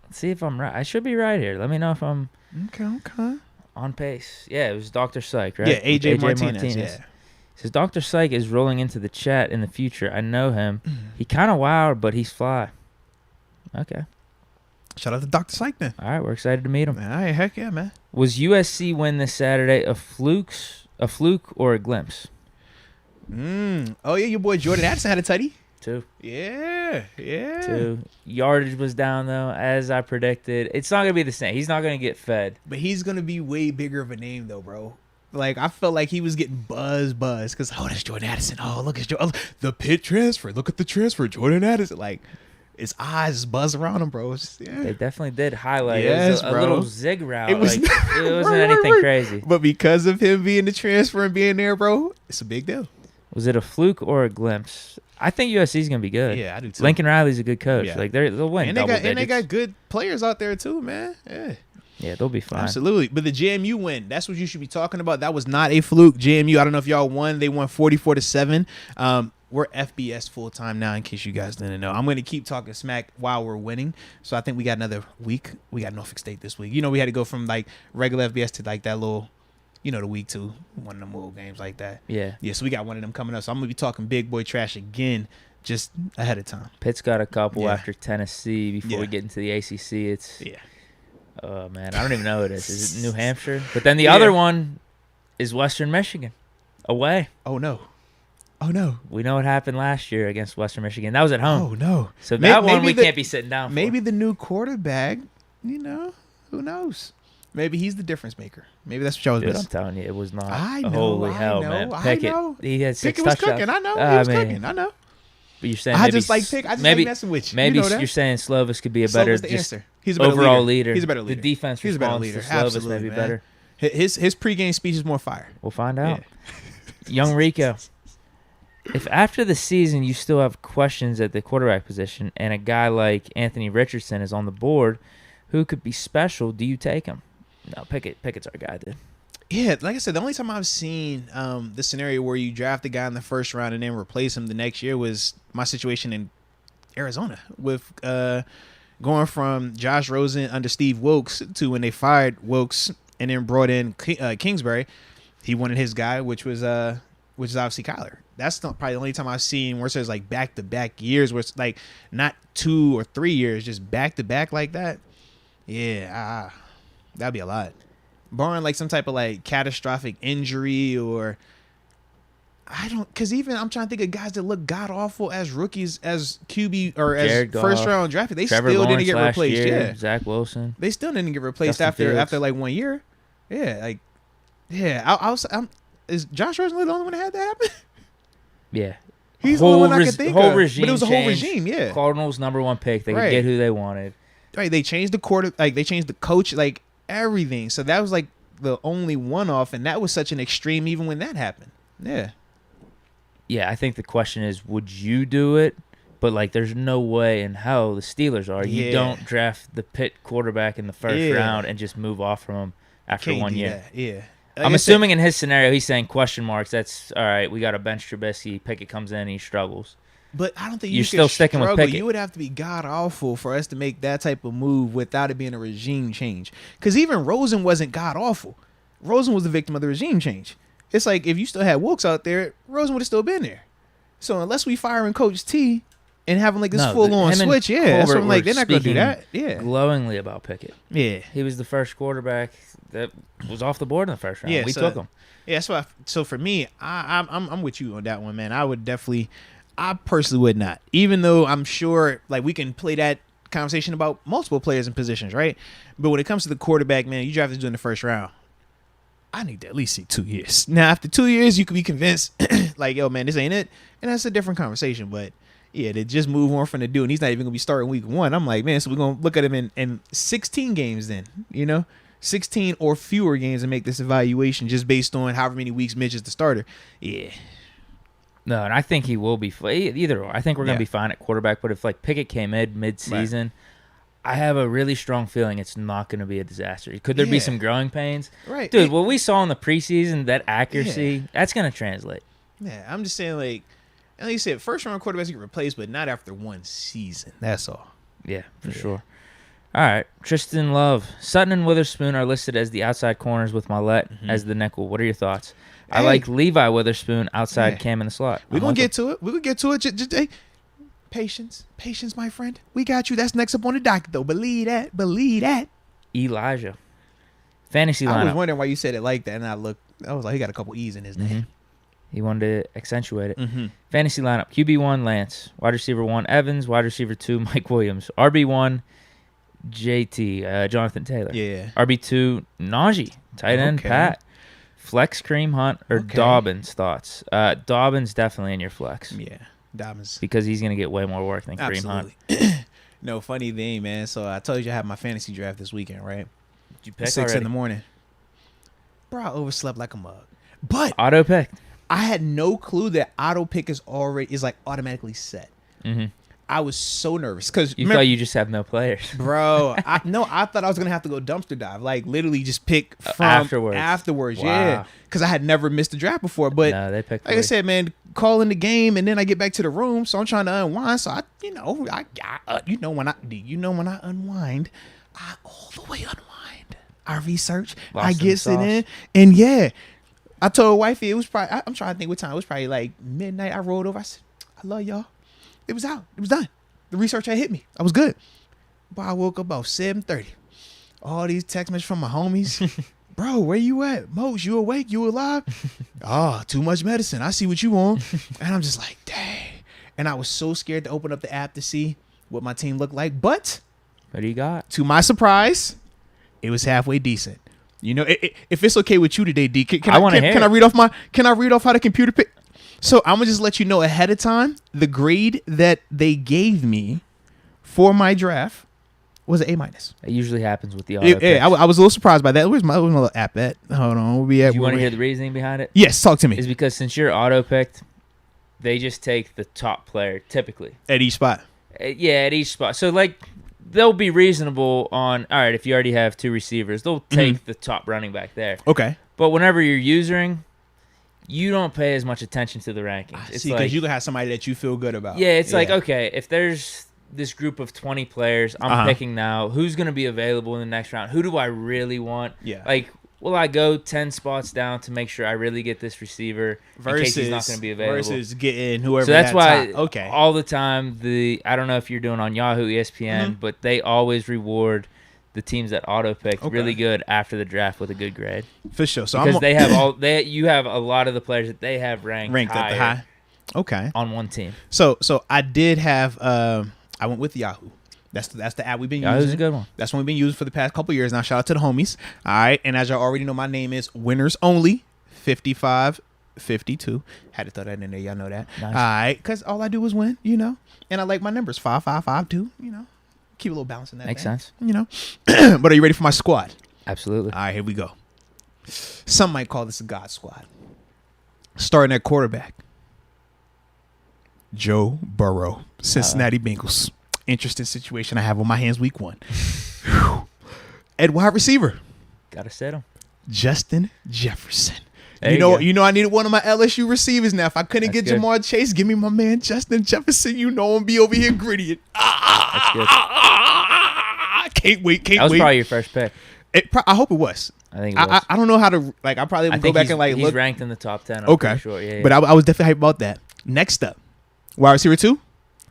Let's see if I'm right. I should be right here. Let me know if I'm Okay. on pace. Yeah, it was Dr. Psych, right? Yeah, AJ Martinez. Yeah. Says Dr. Psych is rolling into the chat in the future. I know him. He kind of wild, but he's fly. Okay. Shout out to Dr. Psych then. All right, we're excited to meet him. All right, heck yeah, man. Was USC win this Saturday a fluke or a glimpse? Oh yeah, your boy Jordan Addison had a tutty. 2. Yeah. 2. Yardage was down though, as I predicted. It's not gonna be the same. He's not gonna get fed. But he's gonna be way bigger of a name though, bro. Like I felt like he was getting buzz because that's Jordan Addison. Oh look, it's the Pitt transfer. Look at the transfer, Jordan Addison. Like his eyes buzz around him, bro. They definitely did highlight yes, it. Was a bro. little zig route. It, was it wasn't anything crazy. But because of him being the transfer and being there, bro, it's a big deal. Was it a fluke or a glimpse? I think USC's gonna be good. Yeah, I do too. Lincoln Riley's a good coach. Yeah. Like they'll win. And they got good players out there too, man. Yeah, they'll be fine. Absolutely. But the JMU win, that's what you should be talking about. That was not a fluke. JMU, I don't know if y'all won. They won 44-7. We're FBS full time now, in case you guys didn't know. I'm going to keep talking smack while we're winning. So I think we got another week. We got Norfolk State this week. We had to go from like regular FBS to like that little, the week 2, one of them little games like that. Yeah. Yeah, so we got one of them coming up. So I'm going to be talking big boy trash again just ahead of time. Pitt's got a couple after Tennessee before we get into the ACC. It's Yeah. Oh, man. I don't even know who it is. Is it New Hampshire? But then the other one is Western Michigan. Away. Oh, no. Oh no. We know what happened last year against Western Michigan. That was at home. Oh no. So that one we can't be sitting down for. Maybe the new quarterback, who knows? Maybe he's the difference maker. Maybe that's what y'all was Dude, missing. I'm telling you, it was not. I know. Holy hell, man. Pickett, he had 6 Pickett was touchdowns. cooking. I know. He was cooking. I know. But you're saying I just like Pickett. I just like messing with you. Maybe you know you're saying Slovis could be a better the answer. He's a better overall leader. He's a better leader. The defense He's a better response leader. to Slovis Absolutely, may be man. better. His pregame speech is more fire. We'll find out. Young Rico. If after the season you still have questions at the quarterback position and a guy like Anthony Richardson is on the board who could be special, do you take him? No, Pickett's our guy, dude. Yeah, like I said, the only time I've seen the scenario where you draft a guy in the first round and then replace him the next year was my situation in Arizona with going from Josh Rosen under Steve Wilkes to when they fired Wilkes and then brought in Kingsbury. He wanted his guy, which is obviously Kyler. That's not probably the only time I've seen where it says like back-to-back years where it's like not 2 or 3 years, just back-to-back like that. Yeah, that'd be a lot. Barring like some type of like catastrophic injury or because even I'm trying to think of guys that look god awful as rookies, as QB or as first round drafted. They Trevor still Lawrence didn't get replaced. Year, Zach Wilson. They still didn't get replaced Justin after like 1 year. Yeah, like is Josh Rosen the only one that had that happen? Yeah. He's the only one I could think of. Regime but it was a whole changed. regime, yeah. Cardinals #1 pick. They could get who they wanted. Right, they changed the they changed the coach, like everything. So that was like the only one-off, and that was such an extreme even when that happened. Yeah. Yeah, I think the question is, would you do it? But, like, there's no way in hell the Steelers are. You don't draft the Pitt quarterback in the first round and just move off from him after 1 year. Yeah. Like I'm assuming in his scenario he's saying question marks. That's, all right, we got to bench Trubisky. Pickett comes in and he struggles. But I don't think you're still sticking with Pickett. You would have to be god-awful for us to make that type of move without it being a regime change. Because even Rosen wasn't god-awful. Rosen was the victim of the regime change. It's like if you still had Wilkes out there, Rosen would have still been there. So unless we firing Coach T and having like this full-on switch, that's what I'm like. They're not going to do that. Yeah, glowingly about Pickett. Yeah, he was the first quarterback that was off the board in the first round. We took him. Yeah, so for me, I'm with you on that one, man. I personally would not, even though I'm sure like we can play that conversation about multiple players and positions, right? But when it comes to the quarterback, man, you drafted in the first round. I need to at least see 2 years. Now, after 2 years, you could be convinced, like, yo, man, this ain't it. And that's a different conversation. But, yeah, to just move on from the dude, and he's not even going to be starting week 1. I'm like, man, so we're going to look at him in 16 games then, 16 or fewer games and make this evaluation just based on however many weeks Mitch is the starter. Yeah. No, and I think he will be either or. I think we're going to be fine at quarterback. But if, like, Pickett came mid-season, I have a really strong feeling it's not going to be a disaster. Could there be some growing pains? Right. Dude, what we saw in the preseason, that accuracy, that's going to translate. Yeah, I'm just saying, like you said, first-round quarterbacks get replaced, but not after one season. That's all. Yeah, for sure. All right, Tristan Love. Sutton and Witherspoon are listed as the outside corners with Millette as the nickel. What are your thoughts? I like Levi Witherspoon outside Cam in the slot. We're going to get to it. We're going to get to it. Just patience, my friend. We got you. That's next up on the docket, though. Believe that. Elijah. Fantasy lineup. I was wondering why you said it like that, and I was like, he got a couple E's in his name. He wanted to accentuate it. Fantasy lineup. QB1, Lance. Wide receiver 1, Evans. Wide receiver 2, Mike Williams. RB1, JT, Jonathan Taylor. Yeah. RB2, Najee. Tight end, Pat. Flex, Kareem Hunt, or Dobbins, thoughts? Dobbins definitely in your flex. Yeah. Dobbins. Because he's going to get way more work than Kareem Hunt. No, funny thing, man. So I told you I had my fantasy draft this weekend, right? Did you pick 6 already? in the morning. Bro, I overslept like a mug. But auto pick. I had no clue that auto pick is like automatically set. I was so nervous because you thought you just have no players, bro. I thought I was gonna have to go dumpster dive, like literally just pick from afterwards. Wow. Yeah, because I had never missed a draft before. But no, they picked. Like I said, man, calling the game, and then I get back to the room, so I'm trying to unwind. So when I unwind, I all the way unwind. I research, I get it in, and yeah, I told wifey it was probably. I'm trying to think what time. It was probably like midnight. I rolled over. I said, I love y'all. It was out. It was done. The research had hit me. I was good. But I woke up about 7:30. All these text messages from my homies. bro, where you at? Moats, you awake? You alive? Oh, too much medicine. I see what you on. And I'm just like, dang. And I was so scared to open up the app to see what my team looked like. But what do you got? To my surprise, it was halfway decent. You know, if it's okay with you today, Deke, can I read off how the computer pick? So I'm gonna just let you know ahead of time the grade that they gave me for my draft was an A-. It usually happens with the auto. Yeah, I was a little surprised by that. Where's my little app at? Hold on, we'll be at. Do you want to hear the reasoning behind it? Yes, talk to me. Is because since you're auto picked, they just take the top player typically at each spot. Yeah, at each spot. So like they'll be reasonable on. All right, if you already have 2 receivers, they'll take the top running back there. Okay. But whenever you're using, you don't pay as much attention to the rankings. It's because you can have somebody that you feel good about. Yeah, it's like, okay, if there's this group of 20 players, I'm picking now, who's going to be available in the next round? Who do I really want? Yeah. Like, will I go 10 spots down to make sure I really get this receiver in case he's not going to be available? Versus getting whoever. So that's why okay. all the time, I don't know if you're doing on Yahoo, ESPN, but they always reward the teams that auto pick really good after the draft with a good grade. For sure. So because you have a lot of the players that they have ranked at the high. Okay. On one team. So I did have I went with Yahoo. That's the app we've been using. Yahoo's a good one. That's one we've been using for the past couple years now. Shout out to the homies. All right. And as y'all already know, my name is Winners Only 5552. Had to throw that in there. Y'all know that. Nice. All right. Because all I do is win, you know. And I like my numbers 5552, you know. Keep a little balance in that. Makes sense. You know. But are you ready for my squad? Absolutely. All right, here we go. Some might call this a God squad. Starting at quarterback, Joe Burrow, Cincinnati Bengals. Interesting situation I have on my hands week 1. At wide receiver, gotta set him. Justin Jefferson. There you know I needed one of my LSU receivers now. If I couldn't get Jamar Chase, give me my man Justin Jefferson. You know I'm be over here gritty. That's good. Can't wait. That was probably your first pick. I hope it was. I think it was. I don't know how to I probably would go back and he's look. ranked in the top 10. I'm okay, sure. Yeah. But I was definitely hyped about that. Next up, wide receiver 2,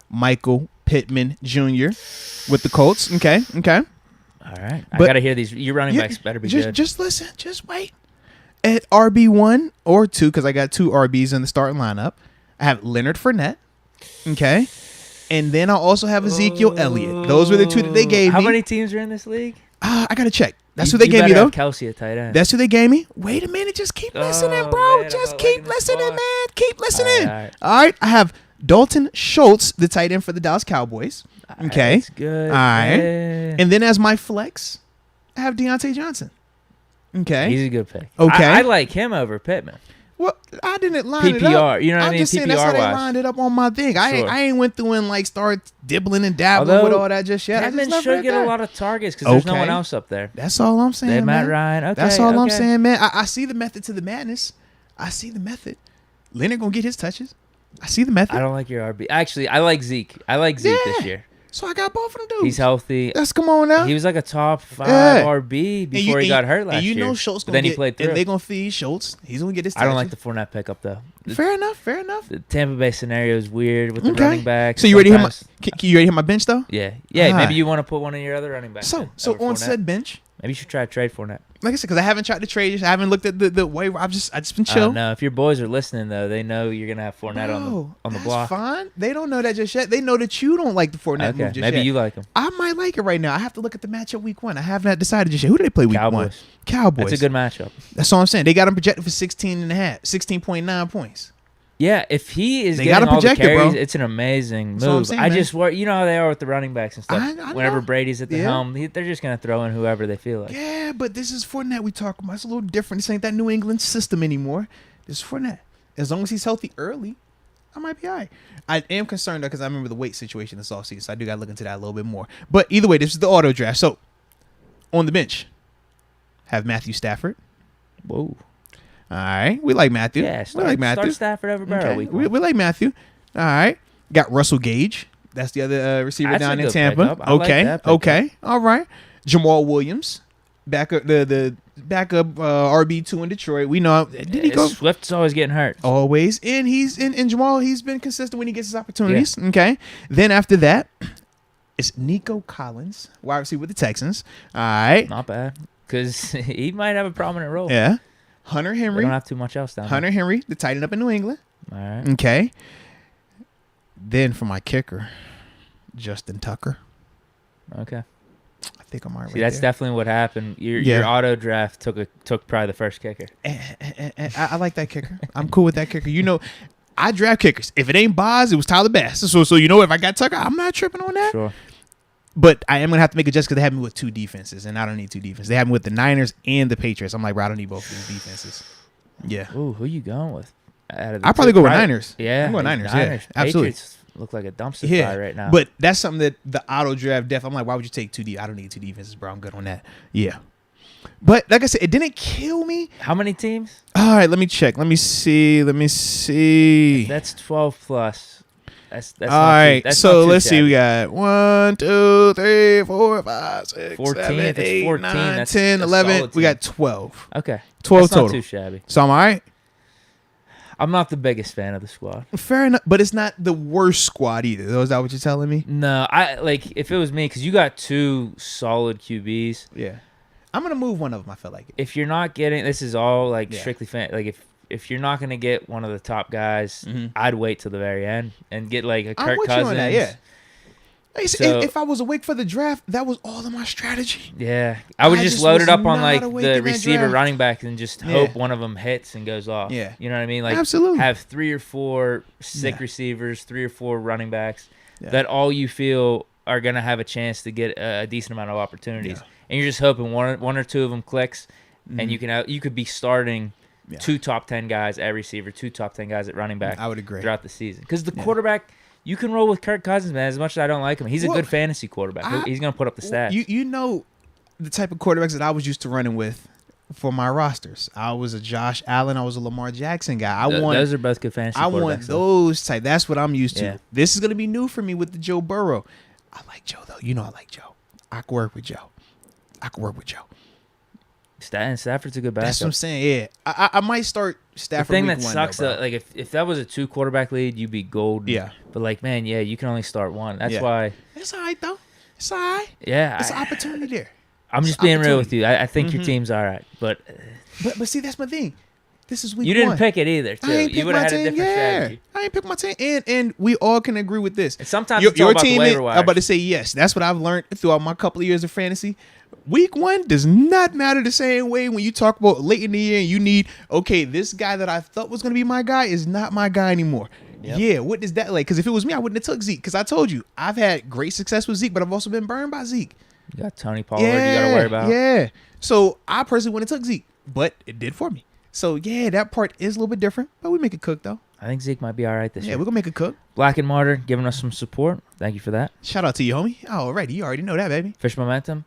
Michael Pittman Jr. with the Colts. Okay. All right. I gotta hear these. Your running backs better be good. Just listen. Just wait. At RB1 or 2, because I got 2 RBs in the starting lineup, I have Leonard Fournette. Okay. And then I also have Ezekiel Elliott. Those were the 2 that they gave me. How many teams are in this league? I gotta check. That's who they gave me, though. Kelsey at tight end. That's who they gave me. Wait a minute. Just keep listening, bro. Man, just keep listening, man. Keep listening. All right. I have Dalton Schultz, the tight end for the Dallas Cowboys. Okay. That's good. All right. Yeah. And then as my flex, I have Deontay Johnson. Okay. He's a good pick. Okay. I like him over Pittman. Well, I didn't line it up. PPR, you know what I mean? I'm just saying that's how they PPR-wise. lined it up on my thing. Sure. I ain't went through and start dibbling and dabbling with all that just yet. Pittman should get a lot of targets because there's no one else up there. That's all I'm saying, They have man. Matt Ryan. Okay, that's all I'm saying, man. I see the method to the madness. I see the method. Leonard gonna get his touches. I see the method. I don't like your RB. Actually, I like Zeke. This year. So I got both of them dudes. He's healthy. Come on now. He was like a top 5 RB before he got hurt last year. And you know Schultz but then he played through. And they're going to feed Schultz. He's going to get his touches. I don't like the Fournette pickup, though. Fair enough. The Tampa Bay scenario is weird with the running backs. So you ready to hear my bench, though? Yeah. Maybe you want to put one of your other running backs So on said bench. Maybe you should try to trade Fournette. Like I said, because I haven't tried to trade. I haven't looked at the waiver. I just been chill. No, if your boys are listening though, they know you're gonna have Fournette on the block. That's fine. They don't know that just yet. They know that you don't like the Fournette move just maybe yet. you like him. I might like it right now. I have to look at the matchup week 1. I have not decided just yet. Who do they play week 1? Cowboys. That's a good matchup. That's all I'm saying. They got him projected for 16.9 points. Yeah, if he is getting got him all the projected, carries, bro. It's an amazing move. That's what I'm saying, I man. just worry. You know how they are with the running backs and stuff. I Whenever know. Brady's at the helm, they're just gonna throw in whoever they feel like. Yeah, but this is Fournette we talking about. It's a little different. This ain't that New England system anymore. This is Fournette. As long as he's healthy early, I might be all right. I am concerned, though, because I remember the weight situation this offseason, so I do got to look into that a little bit more. But either way, this is the auto draft. So, on the bench, have Matthew Stafford. Whoa. All right. We like Matthew. Yeah, we like Matthew. Start Stafford over Burrow. Okay. We like Matthew. All right. Got Russell Gage. That's the other receiver down in Tampa. Okay. All right. Jamal Williams. Backup the backup RB2 in Detroit. We know. Did he go? Swift's always getting hurt. Always. And he's in Jamal, he's been consistent when he gets his opportunities. Yeah. Okay. Then after that, it's Nico Collins, wide receiver with the Texans. All right. Not bad. because he might have a prominent role. Yeah. Hunter They Henry. don't have too much else down Hunter Henry, the tight end up in New England. there. All right. Okay. Then for my kicker, Justin Tucker. Okay. I think I'm all right. See, that's definitely what happened. Your auto draft took probably the first kicker. I like that kicker. I'm cool with that kicker. You know, I draft kickers. If it ain't Boz, it was Tyler Bass. So you know, if I got Tucker, I'm not tripping on that. Sure. But I am going to have to make adjustments because they have me with 2 defenses, and I don't need 2 defenses. They have me with the Niners and the Patriots. I'm like, bro, I don't need both of these defenses. Yeah. Ooh, who you going with? I'll probably go with Niners. Yeah. I'm going Niners. Yeah, absolutely. Patriots look like a dumpster fire right now. But that's something that the auto draft I'm like, why would you take 2 I don't need 2 defenses, bro. I'm good on that. Yeah. But like I said, it didn't kill me. How many teams? All right, let me check. Let me see. That's 12 plus. That's all right. So let's see. We got 1, 2, 3, 4, 5, 6, 14, 7, 8, 14, 9, 10, 11. We got 12. Okay. 12 that's total. Not too shabby. So I'm all right. I'm not the biggest fan of the squad. Fair enough, but it's not the worst squad either. Is that what you're telling me? No, I like if it was me, because you got 2 solid QBs. Yeah. I'm gonna move one of them. I feel like it. If you're not getting, this is all like strictly fan. Like if you're not gonna get one of the top guys, I'd wait till the very end and get like a Kirk Cousins. That, yeah. So, if I was awake for the draft, that was all of my strategy. Yeah, I would just load it up on like the receiver, draft. running back, and just hope one of them hits and goes off. Yeah, you know what I mean. Like absolutely. Have 3 or 4 sick receivers, 3 or 4 running backs that all you feel are gonna have a chance to get a decent amount of opportunities, and you're just hoping one or 2 of them clicks, and you could be starting 2 top 10 guys at receiver, 2 top 10 guys at running back. I would agree throughout the season because the quarterback. You can roll with Kirk Cousins, man. As much as I don't like him, he's a good fantasy quarterback. He's going to put up the stats. You know the type of quarterbacks that I was used to running with for my rosters. I was a Josh Allen. I was a Lamar Jackson guy. Those are both good fantasy quarterbacks. I want those type. That's what I'm used to. Yeah. This is going to be new for me with the Joe Burrow. I like Joe, though. You know I like Joe. I can work with Joe. Stafford's a good backup. That's what I'm saying. Yeah, I might start Stafford. The thing week that 1, sucks, though, like if that was a 2 quarterback lead, you'd be golden. Yeah. But like, man, you can only start 1. That's why. It's all right though. It's all right. Yeah. It's an opportunity there. I'm just being real with you. I think your team's all right, but see, that's my thing. This is week 1. You didn't pick it either, too. You would have had a different strategy. I ain't picked my team, and we all can agree with this. And sometimes it's all about the waiver wire. I'm about to say yes. That's what I've learned throughout my couple of years of fantasy. Week 1 does not matter the same way when you talk about late in the year and you need, okay, this guy that I thought was going to be my guy is not my guy anymore. Yep. Yeah, what is that like? Because if it was me, I wouldn't have took Zeke. Because I told you, I've had great success with Zeke, but I've also been burned by Zeke. You got Tony Pollard you got to worry about. Yeah. So I personally wouldn't have took Zeke, but it did for me. So, yeah, that part is a little bit different, but we make it cook, though. I think Zeke might be all right this year. Yeah, we're going to make it cook. Black and Martyr giving us some support. Thank you for that. Shout out to you, homie. All right, you already know that, baby. Fish Momentum.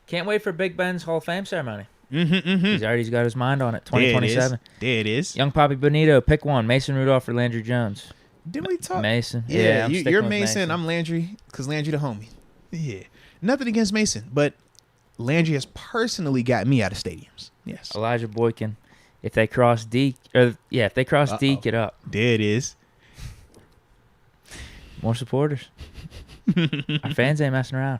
Can't wait for Big Ben's Hall of Fame ceremony. Mm-hmm. He's already got his mind on it. 2027. There it is. Young Poppy Bonito, pick one. Mason Rudolph or Landry Jones? Didn't we talk? Mason. Yeah, you're Mason. I'm Landry because Landry the homie. Yeah. Nothing against Mason, but Landry has personally got me out of stadiums. Yes. Elijah Boykin. If they cross Deke, Deke it up. There it is. More supporters. Our fans ain't messing around.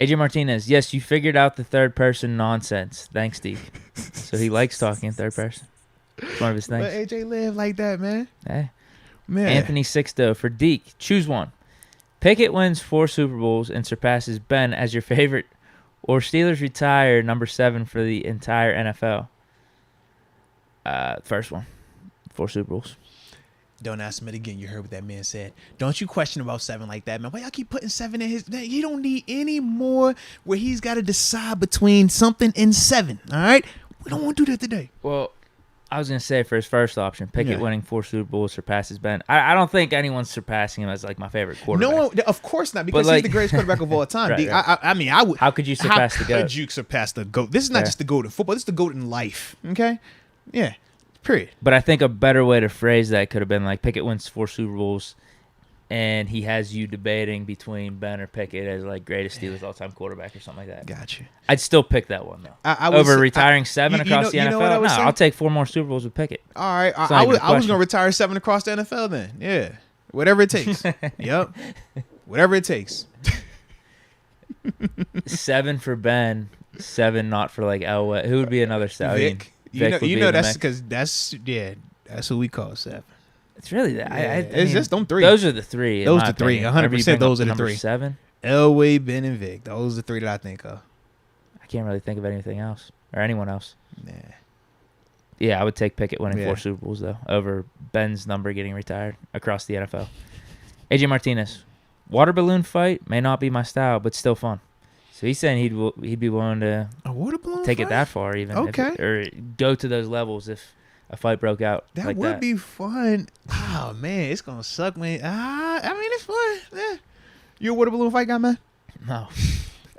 AJ Martinez, yes, you figured out the third person nonsense. Thanks, Deke. So he likes talking in third person. It's one of his things. But AJ live like that, man. Hey. Man. Anthony Sixto, for Deke, choose one. Pickett wins 4 Super Bowls and surpasses Ben as your favorite, or Steelers retire number 7 for the entire NFL. First one. 4 Super Bowls. Don't ask him it again. You heard what that man said. Don't you question about 7 like that, man. Why y'all keep putting 7 in his... He don't need any more where he's got to decide between something and 7, all right? We don't want to do that today. Well, I was going to say for his first option, Pickett winning 4 Super Bowls surpasses Ben. I don't think anyone's surpassing him as like my favorite quarterback. No, of course not, because he's the greatest quarterback of all time. Right. I mean, I would... How could you surpass the GOAT? How could you surpass the GOAT? This is not just the GOAT in football. This is the GOAT in life, okay? Yeah. Period. But I think a better way to phrase that could have been like Pickett wins 4 Super Bowls, and he has you debating between Ben or Pickett as like greatest Steelers all-time quarterback or something like that. Gotcha. I'd still pick that one though. Over retiring 7 across the NFL. I'll take 4 more Super Bowls with Pickett. All right, I was going to retire 7 across the NFL then. Yeah, whatever it takes. Yep, whatever it takes. 7 for Ben. 7 not for like Elway. Who would be another 7? Vic. Vic would You be know the that's mix. because that's who we call 7. It's really that. It's just them 3. Those are the 3. Those are the 3. 100%. Those are the 3. 7. Elway, Ben, and Vic. Those are the 3 that I think of. I can't really think of anything else or anyone else. Nah. Yeah, I would take Pickett winning 4 Super Bowls though over Ben's number getting retired across the NFL. AJ Martinez, water balloon fight may not be my style, but still fun. So he's saying he'd be willing to A water balloon take fight? it that far, even Okay. or go to those levels if a fight broke out. That like would that. be fun. Oh man, it's gonna suck, man. I mean, it's fun. Yeah. You a water balloon fight guy, man? No,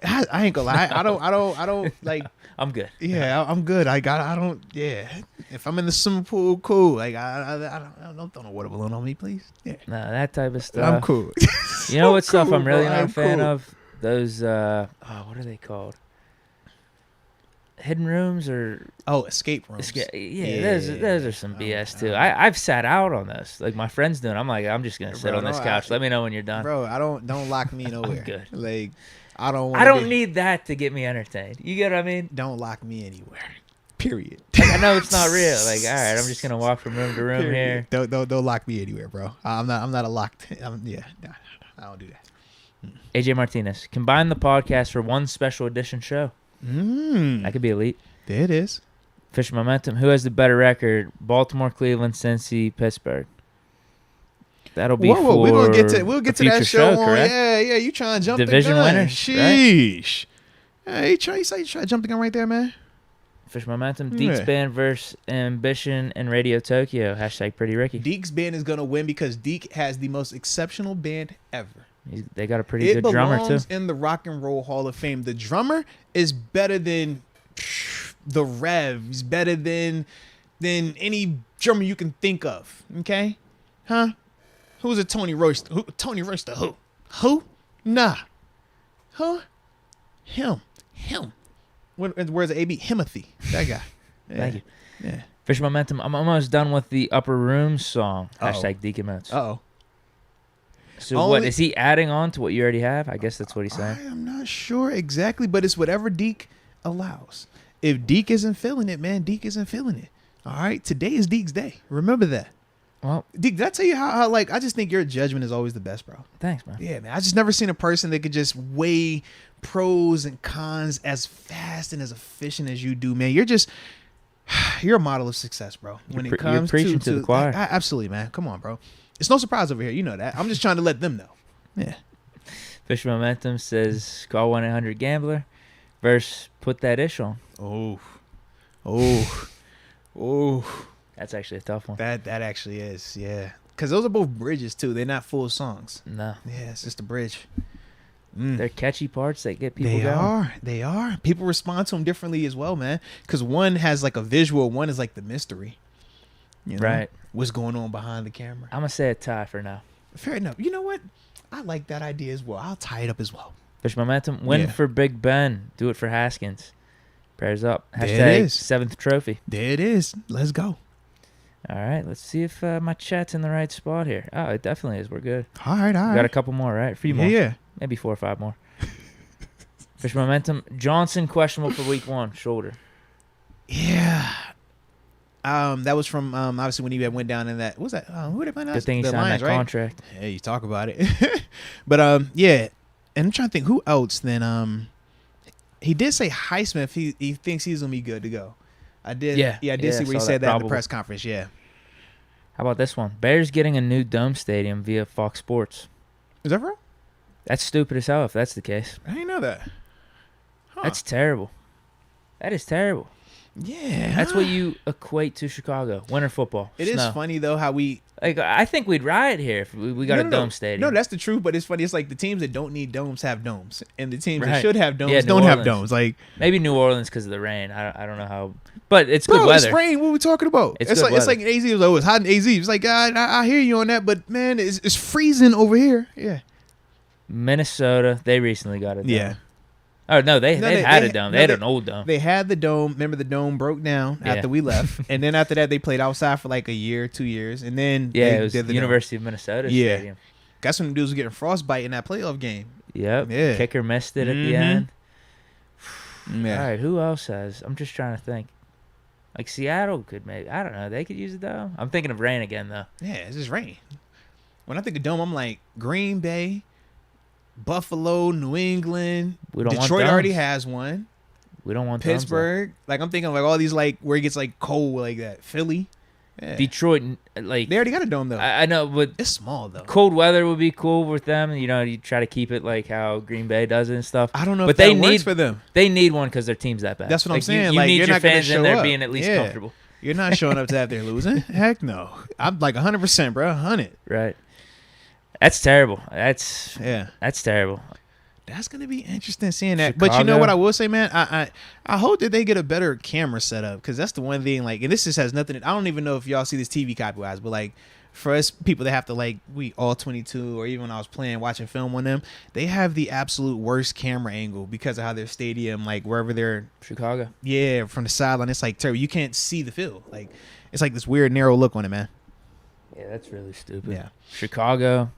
I ain't gonna lie. I don't like. I'm good. Yeah, I'm good. I don't. Yeah, if I'm in the swimming pool, cool. Like I don't throw no water balloon on me, please. Yeah, No, that type of stuff. I'm cool. You know what stuff cool, I'm really bro. not a I'm fan cool. of? Those what are they called? Hidden rooms or Oh, escape rooms. those are some BS too. I've sat out on those. Like my friends doing. I'm like, I'm just gonna sit Bro, on this no, couch. Let me know when you're done. Bro, don't lock me nowhere. good. Like I don't. I don't need that to get me entertained. You get what I mean? Don't lock me anywhere. Period. Like, I know it's not real. Like, all right, I'm just gonna walk from room to room Period. here. Don't lock me anywhere, bro. I'm not a locked. No, I don't do that. AJ Martinez, combine the podcast for one special edition show. That could be elite. There it is. Fish momentum. Who has the better record? Baltimore, Cleveland, Cincy, Pittsburgh. That'll be Whoa, for we'll get to that show. correct? Yeah. You trying to jump Division the gun? winners, Sheesh. Hey, you try to jump the gun right there, man. Fish momentum. Yeah. Deke's band versus Ambition and Radio Tokyo. Hashtag Pretty Ricky. Deke's band is gonna win because Deke has the most exceptional band ever. They got a pretty good drummer too. It belongs in the Rock and Roll Hall of Fame. The drummer is better than the Rev. He's better than any drummer you can think of. Okay, huh? Who's a Tony Royster? Tony Royster? Who? Nah. Huh? Him. Where's the AB? Himothy. That guy. Yeah. Thank you. Yeah. Fish momentum. I'm almost done with the Upper Room song. Uh-oh. Hashtag Deke and Moats. Uh-oh. So what is he adding on to what you already have? I guess that's what he's saying. I am not sure exactly, but it's whatever Deke allows. If Deke isn't feeling it, man, Deke isn't feeling it. All right, today is Deke's day. Remember that. Well, Deke, did I tell you how like I just think your judgment is always the best, bro. thanks, man. Yeah, man. I just never seen a person that could just weigh pros and cons as fast and as efficient as you do, man. You're a model of success, bro. When it comes you're preaching to the choir. Absolutely, man. Come on, bro. It's no surprise over here. You know that. I'm just trying to let them know. Yeah. Fish momentum says call 1-800-GAMBLER versus put that ish on. Oh. That's actually a tough one. That actually is, yeah. Because those are both bridges, too. They're not full songs. No. Yeah, it's just a bridge. They're catchy parts that get people going. They are. People respond to them differently as well, man. Because one has like a visual, one is like the mystery. You know? Right. What's going on behind the camera. I'm going to say a tie for now. Fair enough. You know what? I like that idea as well. I'll tie it up as well. Fish momentum. Win for Big Ben. Do it for Haskins. Prayers up. There it Hashtag is. 7th trophy. There it is. Let's go. All right. Let's see if my chat's in the right spot here. Oh, it definitely is. We're good. All right. We got a couple more, right? A few more. Yeah. Maybe 4 or 5 more. Fish momentum. Johnson questionable for week 1. Shoulder. Yeah. That was from obviously when he went down in that. What was that? Who did they play? Good thing he signed Lions, that right? contract. Hey, you talk about it. But yeah, and I'm trying to think who else. Then he did say Highsmith. He thinks he's gonna be good to go. I did. Yeah. I did see where he saw said that in probable. the press conference. Yeah. How about this one? Bears getting a new dome stadium via Fox Sports. Is that real? That's stupid as hell if that's the case. I didn't know that. Huh. That's terrible. That is terrible. Yeah. That's what you equate to Chicago. Winter football. It is funny though how we. Like I think we'd riot here if we got a dome stadium. No, that's the truth. But it's funny. It's like the teams that don't need domes have domes, and the teams that Right. should have domes Yeah, don't New have Orleans. domes. Like, Maybe New Orleans because of the rain. I don't know how, but it's bro, good weather. it's rain. What are we talking about? It's It's good like it's weather. like AZ was always hot in AZ. It's like I hear you on that, but man, it's freezing over here. Yeah. Minnesota, they recently got a dome. Yeah. Oh no, they've had a dome. no, They had an old dome. They had the dome. Remember, the dome broke down after we left, and then after that, they played outside for like a year, 2 years, and then Yeah, they it was did the the University of Minnesota Yeah. stadium. That's when the dudes were getting frostbite in that playoff game. Yep. Yeah. Kicker missed it at the Mhm. end. Yeah. All right, who else has? I'm just trying to think. Like Seattle could maybe. I don't know. They could use it though. I'm thinking of rain again though. Yeah, it's just rain. When I think of dome, I'm like Green Bay, Buffalo, New England. We don't want Detroit domes. already has one. We don't want domes, though. Pittsburgh. Like I'm thinking of like all these like where it gets like cold like that. Philly. Yeah. Detroit, like They already got a dome though. I know, but It's small though. cold weather would be cool with them. You know, you try to keep it like how Green Bay does it and stuff. I don't know but if they that need works for them. They need one because their team's that bad. That's what I'm saying. You Like, need you're your not gonna fans in show there up. being at least Yeah. comfortable. You're not showing up to that they're losing. Heck no. I'm like 100%, bro. 100. Right. That's terrible. That's terrible. That's gonna be interesting seeing that. But you know what I will say, man? I hope that they get a better camera setup because that's the one thing. Like, and this just has nothing. I don't even know if y'all see this TV copy wise, but like for us people that have to like we all 22 or even when I was playing watching film on them, they have the absolute worst camera angle because of how their stadium, like wherever they're Chicago. Yeah, from the sideline, it's like terrible. You can't see the field. Like it's like this weird narrow look on it, man. Yeah, that's really stupid. Yeah. Chicago,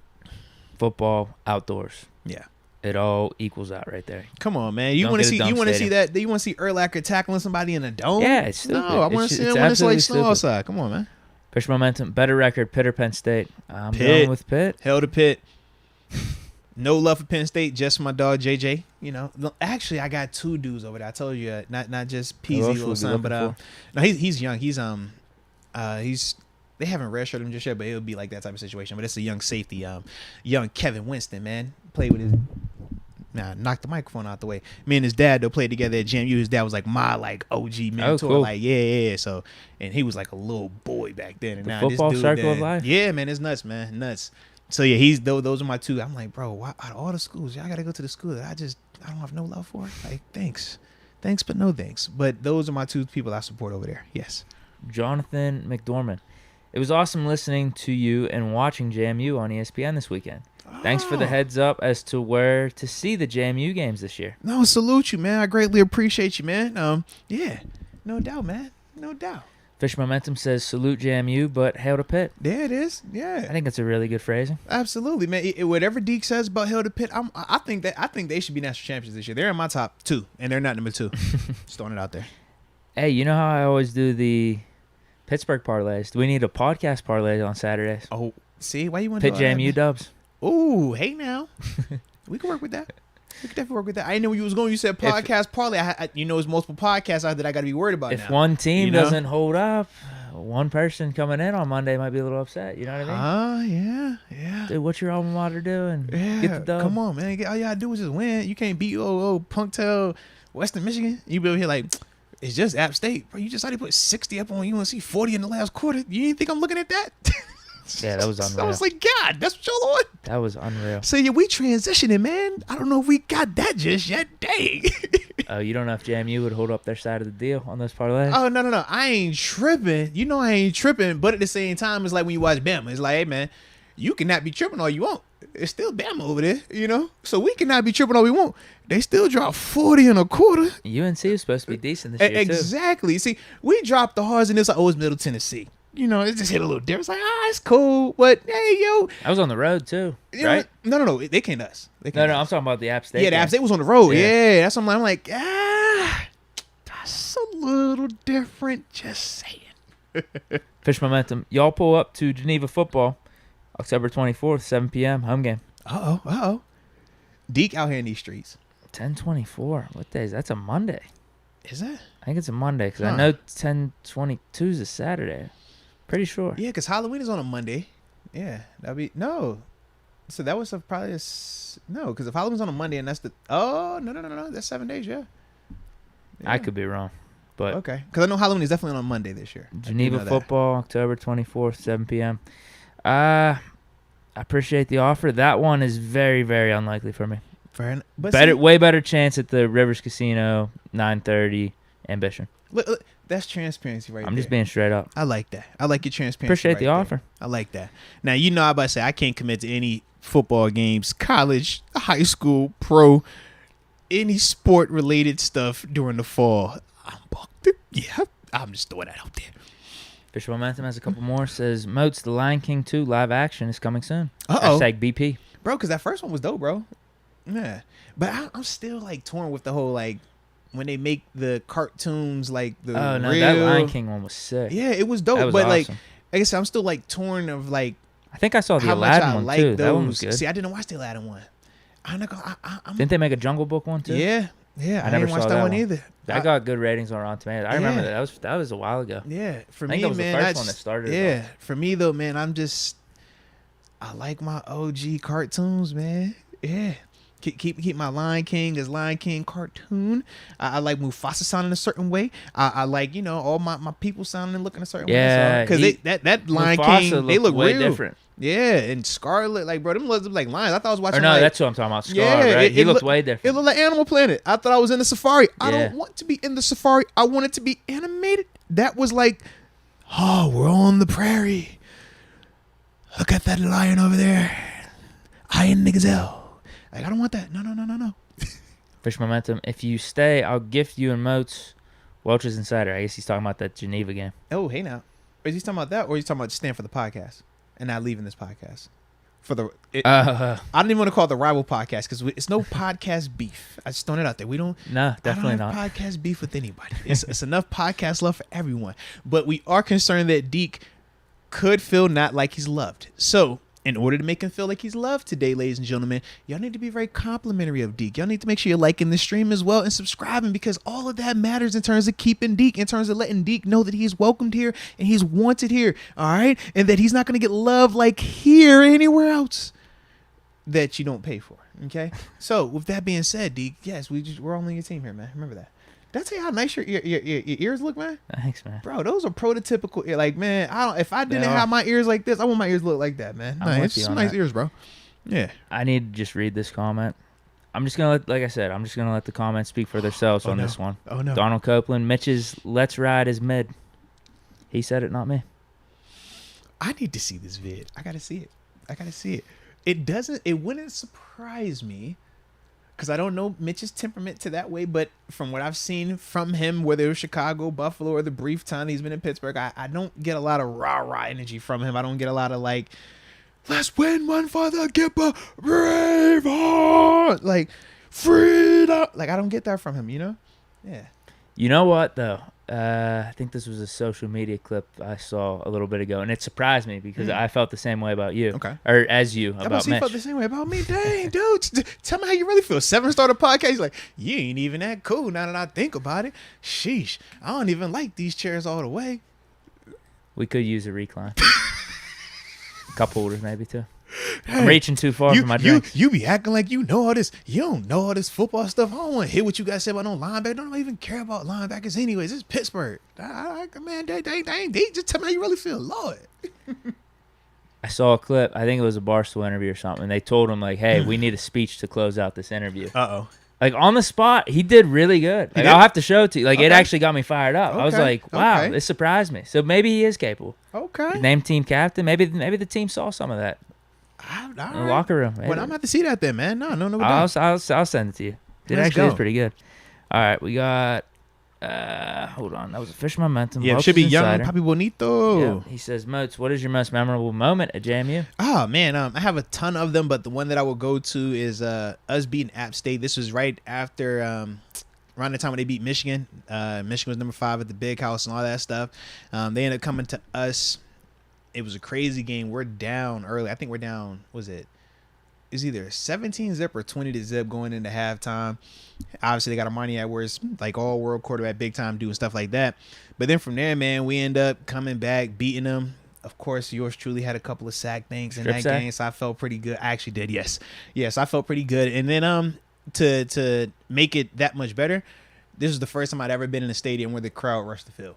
football, outdoors. Yeah. It all equals out right there. Come on, man. You Don't want to get a see? You dumb want to see stadium. that? You want to see Urlacher tackling somebody in a dome? Yeah, it's stupid. No, I want to see. I It's want to see like absolutely snow stupid. outside. Come on, man. Pitch momentum, better record, Pitt or Penn State. I'm Pitt. going with Pitt. Hell to Pitt. No love for Penn State, just my dog JJ. You know, actually, I got two dudes over there. I told you, not just Who PZ else little would we son, looking but for? no, he's young. He's they haven't redshirted him just yet, but it'll be like that type of situation. But it's a young safety, young Kevin Winston, man. Played with his. Knock the microphone out the way. Me and his dad, they played together at JMU. His dad was like my like OG mentor. cool. Like yeah. So, and he was like a little boy back then. And The now football this dude, circle of man, life. yeah, man, it's nuts, man, nuts. So yeah, those are my two. I'm like, bro, why, out of all the schools, y'all gotta go to the school that I don't have no love for. Like, thanks, but no thanks. But those are my two people I support over there. Yes. Jonathan McDormand. It was awesome listening to you and watching JMU on ESPN this weekend. Thanks for the heads up as to where to see the JMU games this year. No, salute you, man. I greatly appreciate you, man. Yeah, no doubt, man. No doubt. Fish Momentum says, salute JMU, but hail to Pitt. There it is. Yeah. I think that's a really good phrasing. Absolutely, man. Whatever Deke says about Hail to Pitt, I think they should be national champions this year. They're in my top two, and they're not number two. Just throwing it out there. Hey, you know how I always do the Pittsburgh parlays? Do we need a podcast parlay on Saturdays? Oh, see, why you want to Pitt JMU dubs. Ooh, hey now. We can work with that. We can definitely work with that. I didn't know where you was going. You said podcast parlay. There's multiple podcasts out that I got to be worried about If now. one team You know? doesn't hold up, one person coming in on Monday might be a little upset. You know what I mean? Yeah. Dude, what's your alma mater doing? Yeah. Get the dub. Come on, man. All you got to do is just win. You can't beat Punktail Western Michigan. You be over here like, it's just App State. Bro, you just already put 60 up on UNC, 40 in the last quarter. You didn't think I'm looking at that? Yeah, that was unreal. I was like, God, that's what y'all on? That was unreal. So, yeah, we transitioning, man. I don't know if we got that just yet. Dang. Oh, you don't know if JMU would hold up their side of the deal on those parlays? Oh, no. I ain't tripping. You know I ain't tripping. But at the same time, it's like when you watch Bama. It's like, hey, man, you cannot be tripping all you want. It's still Bama over there, you know? So we cannot be tripping all we want. They still drop 40 and a quarter. UNC is supposed to be decent this year, Exactly. See, we dropped the hards and it's like, oh, it's Middle Tennessee. You know, it just hit a little different. It's like, it's cool. But, hey, yo. I was on the road, too, You right? know, no. They came to us. No, I'm talking about the App State Yeah, the game. App State was on the road. Yeah. Yeah, that's something I'm like, that's a little different. Just saying. Fish Momentum. Y'all pull up to Geneva football, October 24th, 7 p.m., home game. Uh-oh. Deke out here in these streets. 10/24. What day is that? That's a Monday. Is that? I think it's a Monday because Huh. I know 10/22 is a Saturday. Pretty sure. Yeah, because Halloween is on a Monday. Yeah, that'd be no. So that was probably no, because if Halloween's on a Monday and that's the no, that's 7 days. Yeah. I could be wrong, but Okay, because I know Halloween is definitely on a Monday this year. I do Geneva know that. football, October 24th, 7 p.m. I appreciate the offer. That one is very, very unlikely for me. Fair enough. But Way better chance at the Rivers Casino, 9:30 Ambition. look, that's transparency right there. I'm just being straight up. I like that. I like your transparency. Appreciate right the there. offer. I like that. Now, you know, I'm about to say I can't commit to any football games, college, high school, pro, any sport related stuff during the fall. I'm booked. Yeah, I'm just throwing that out there. Fish Momentum has a couple more. Says, Moats, The Lion King 2 live action is coming soon. Uh-oh. Hashtag BP. Bro, because that first one was dope, bro. Yeah. But I'm still like torn with the whole like when they make the cartoons like the Oh no, real, that Lion King one was sick. Yeah, it was dope. That was but awesome. like I said, I'm still like torn of like I think I saw the how much Aladdin I one like too. those. That one was good. See, I didn't watch the Aladdin one. I'm not gonna. I'm, Didn't they make a Jungle Book one too? Yeah. I never didn't watch saw that that one one. either. That got good ratings on Rotten Tomatoes. I remember that was a while ago. Yeah, for I think me, that was man, the first that's one that started. Yeah, for me though, man, I like my OG cartoons, man. Yeah. Keep my Lion King as Lion King cartoon. I like Mufasa sounding a certain way. I like, all my people sounding and looking a certain way. Because that Lion Mufasa King, they look way real different. Yeah, and Scarlet, like, bro, them look like lions. I thought I was watching. Or no, like, that's what I'm talking about. Scar, right? He looked way different. It looked like Animal Planet. I thought I was in the safari. I don't want to be in the safari. I want it to be animated. That was like, oh, we're on the prairie. Look at that lion over there. Eyeing the gazelle. Like, I don't want that. No. Fish Momentum. If you stay, I'll gift you and Moats Welch's Insider. I guess he's talking about that Geneva game. Oh, hey now. Is he talking about that, or is he talking about staying for the podcast and not leaving this podcast? I don't even want to call it the rival podcast because it's no podcast beef. I just throwing it out there. No, definitely not. Podcast beef with anybody. It's enough podcast love for everyone. But we are concerned that Deke could feel not like he's loved. So, in order to make him feel like he's loved today, ladies and gentlemen, y'all need to be very complimentary of Deke. Y'all need to make sure you're liking the stream as well and subscribing, because all of that matters in terms of keeping Deke, in terms of letting Deke know that he's welcomed here and he's wanted here, all right? And that he's not going to get love like here or anywhere else that you don't pay for, okay? So, with that being said, Deke, yes, we're all on your team here, man. Remember that. Did I tell you how nice your ears look, man? Thanks, man. Bro, those are prototypical ear. Like, man, if I didn't have my ears like this, I want my ears to look like that, man. It's just nice ears, bro. Yeah. I need to just read this comment. I'm just gonna let the comments speak for themselves on this one. Oh no. Donald Copeland, Mitch's "Let's Ride" is mid. He said it, not me. I need to see this vid. I gotta see it. It wouldn't surprise me, because I don't know Mitch's temperament to that way, but from what I've seen from him, whether it was Chicago, Buffalo, or the brief time he's been in Pittsburgh, I don't get a lot of rah-rah energy from him. I don't get a lot of like, let's win one for the Gipper, brave heart, like, freedom. Like, I don't get that from him, Yeah. You know what, though? I think this was a social media clip I saw a little bit ago, and it surprised me because I felt the same way about you. Okay. Or as you about Mitch. Felt the same way about me. Dang, dude. Tell me how you really feel. 7 starter podcast. He's like, you ain't even that cool now that I think about it. Sheesh. I don't even like these chairs all the way. We could use a recline. Cup holders maybe too. I'm reaching too far for my drinks. You be acting like you know all this. You don't know all this football stuff. I don't want to hear what you guys say about no linebacker. Don't even care about linebackers anyways. It's Pittsburgh. Man, dang, just tell me how you really feel, Lord. I saw a clip. I think it was a Barstool interview or something. They told him like, "Hey, we need a speech to close out this interview." Uh-oh. Like on the spot, he did really good. Like I'll have to show it to you. Like it actually got me fired up. I was like, "Wow, this surprised me." So maybe he is capable. Okay. Named team captain. Maybe the team saw some of that. In the locker room. Well, I'm going to have to see that then, man. No. I'll send it to you. It actually is pretty good. All right, we got. Hold on, that was a Fish Momentum. Yeah, it should be Young Papi Bonito. Yeah. He says, Moats, what is your most memorable moment at JMU? Oh man, I have a ton of them, but the one that I will go to is us beating App State. This was right after around the time when they beat Michigan. Michigan was number 5 at the Big House and all that stuff. They ended up coming to us. It was a crazy game. We're down early. I think we're down. Was it? It's either 17-zip or 20-zip going into halftime. Obviously, they got Armani Edwards, like all world quarterback, big time, doing stuff like that. But then from there, man, we end up coming back, beating them. Of course, yours truly had a couple of sack things in that game, so I felt pretty good. I actually did, yes. Yes, I felt pretty good. And then to make it that much better, this was the first time I'd ever been in a stadium where the crowd rushed the field,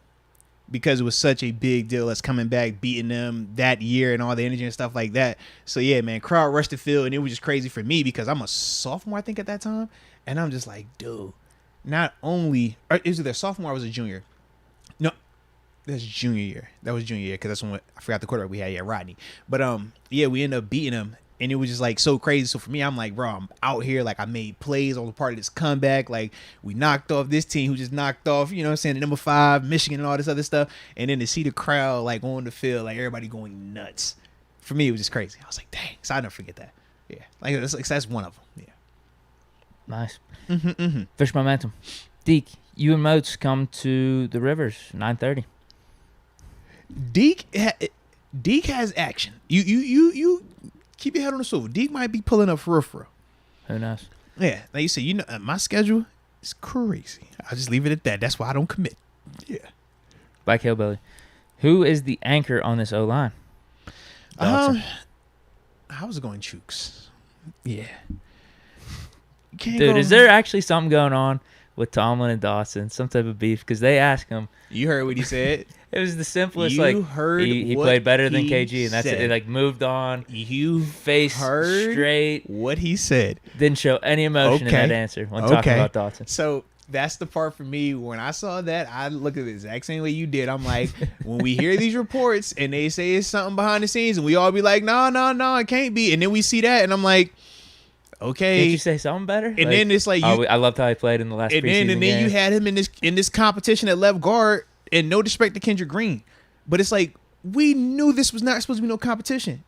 because it was such a big deal us coming back, beating them that year and all the energy and stuff like that. So, yeah, man, crowd rushed the field, and it was just crazy for me because I'm a sophomore, I think, at that time. And I'm just like, dude, not only – is it their sophomore or was it junior? No, that's junior year. That was junior year because that's when I forgot the quarterback we had, Rodney. But, yeah, we ended up beating them. And it was just like so crazy. So for me, I'm like, bro, I'm out here. Like, I made plays. I was a part of this comeback. Like, we knocked off this team who just knocked off, you know what I'm saying, the number 5, Michigan and all this other stuff. And then to see the crowd, like, on the field, like, everybody going nuts. For me, it was just crazy. I was like, dang. So I'll never forget that. Yeah. Like, that's one of them. Yeah. Nice. Fish Momentum. Deke, you and Moats come to the Rivers, 9:30. Deke has action. You keep your head on the swivel. Deke might be pulling up for real. Who knows? Yeah, like you said, my schedule is crazy. I'll just leave it at that. That's why I don't commit. Yeah. Black Hillbilly. Who is the anchor on this O-line? I was going Chooks. Yeah. Dude, is there actually something going on with Tomlin and Dawson? Some type of beef? Because they asked him. You heard what he said? It was the simplest. You heard he what played better than he KG, and that's it. said. It moved on. You Face heard straight. what he said. Didn't show any emotion in that answer when talking about Dawson. So that's the part for me. When I saw that, I looked at the exact same way you did. I'm like, when we hear these reports and they say it's something behind the scenes, and we all be like, no, it can't be. And then we see that, and I'm like, okay. Did you say something better? And then it's like, I loved how he played in the last preseason and then game. you had him in this competition at left guard, and no disrespect to Kendrick Green, but it's like we knew this was not supposed to be no competition.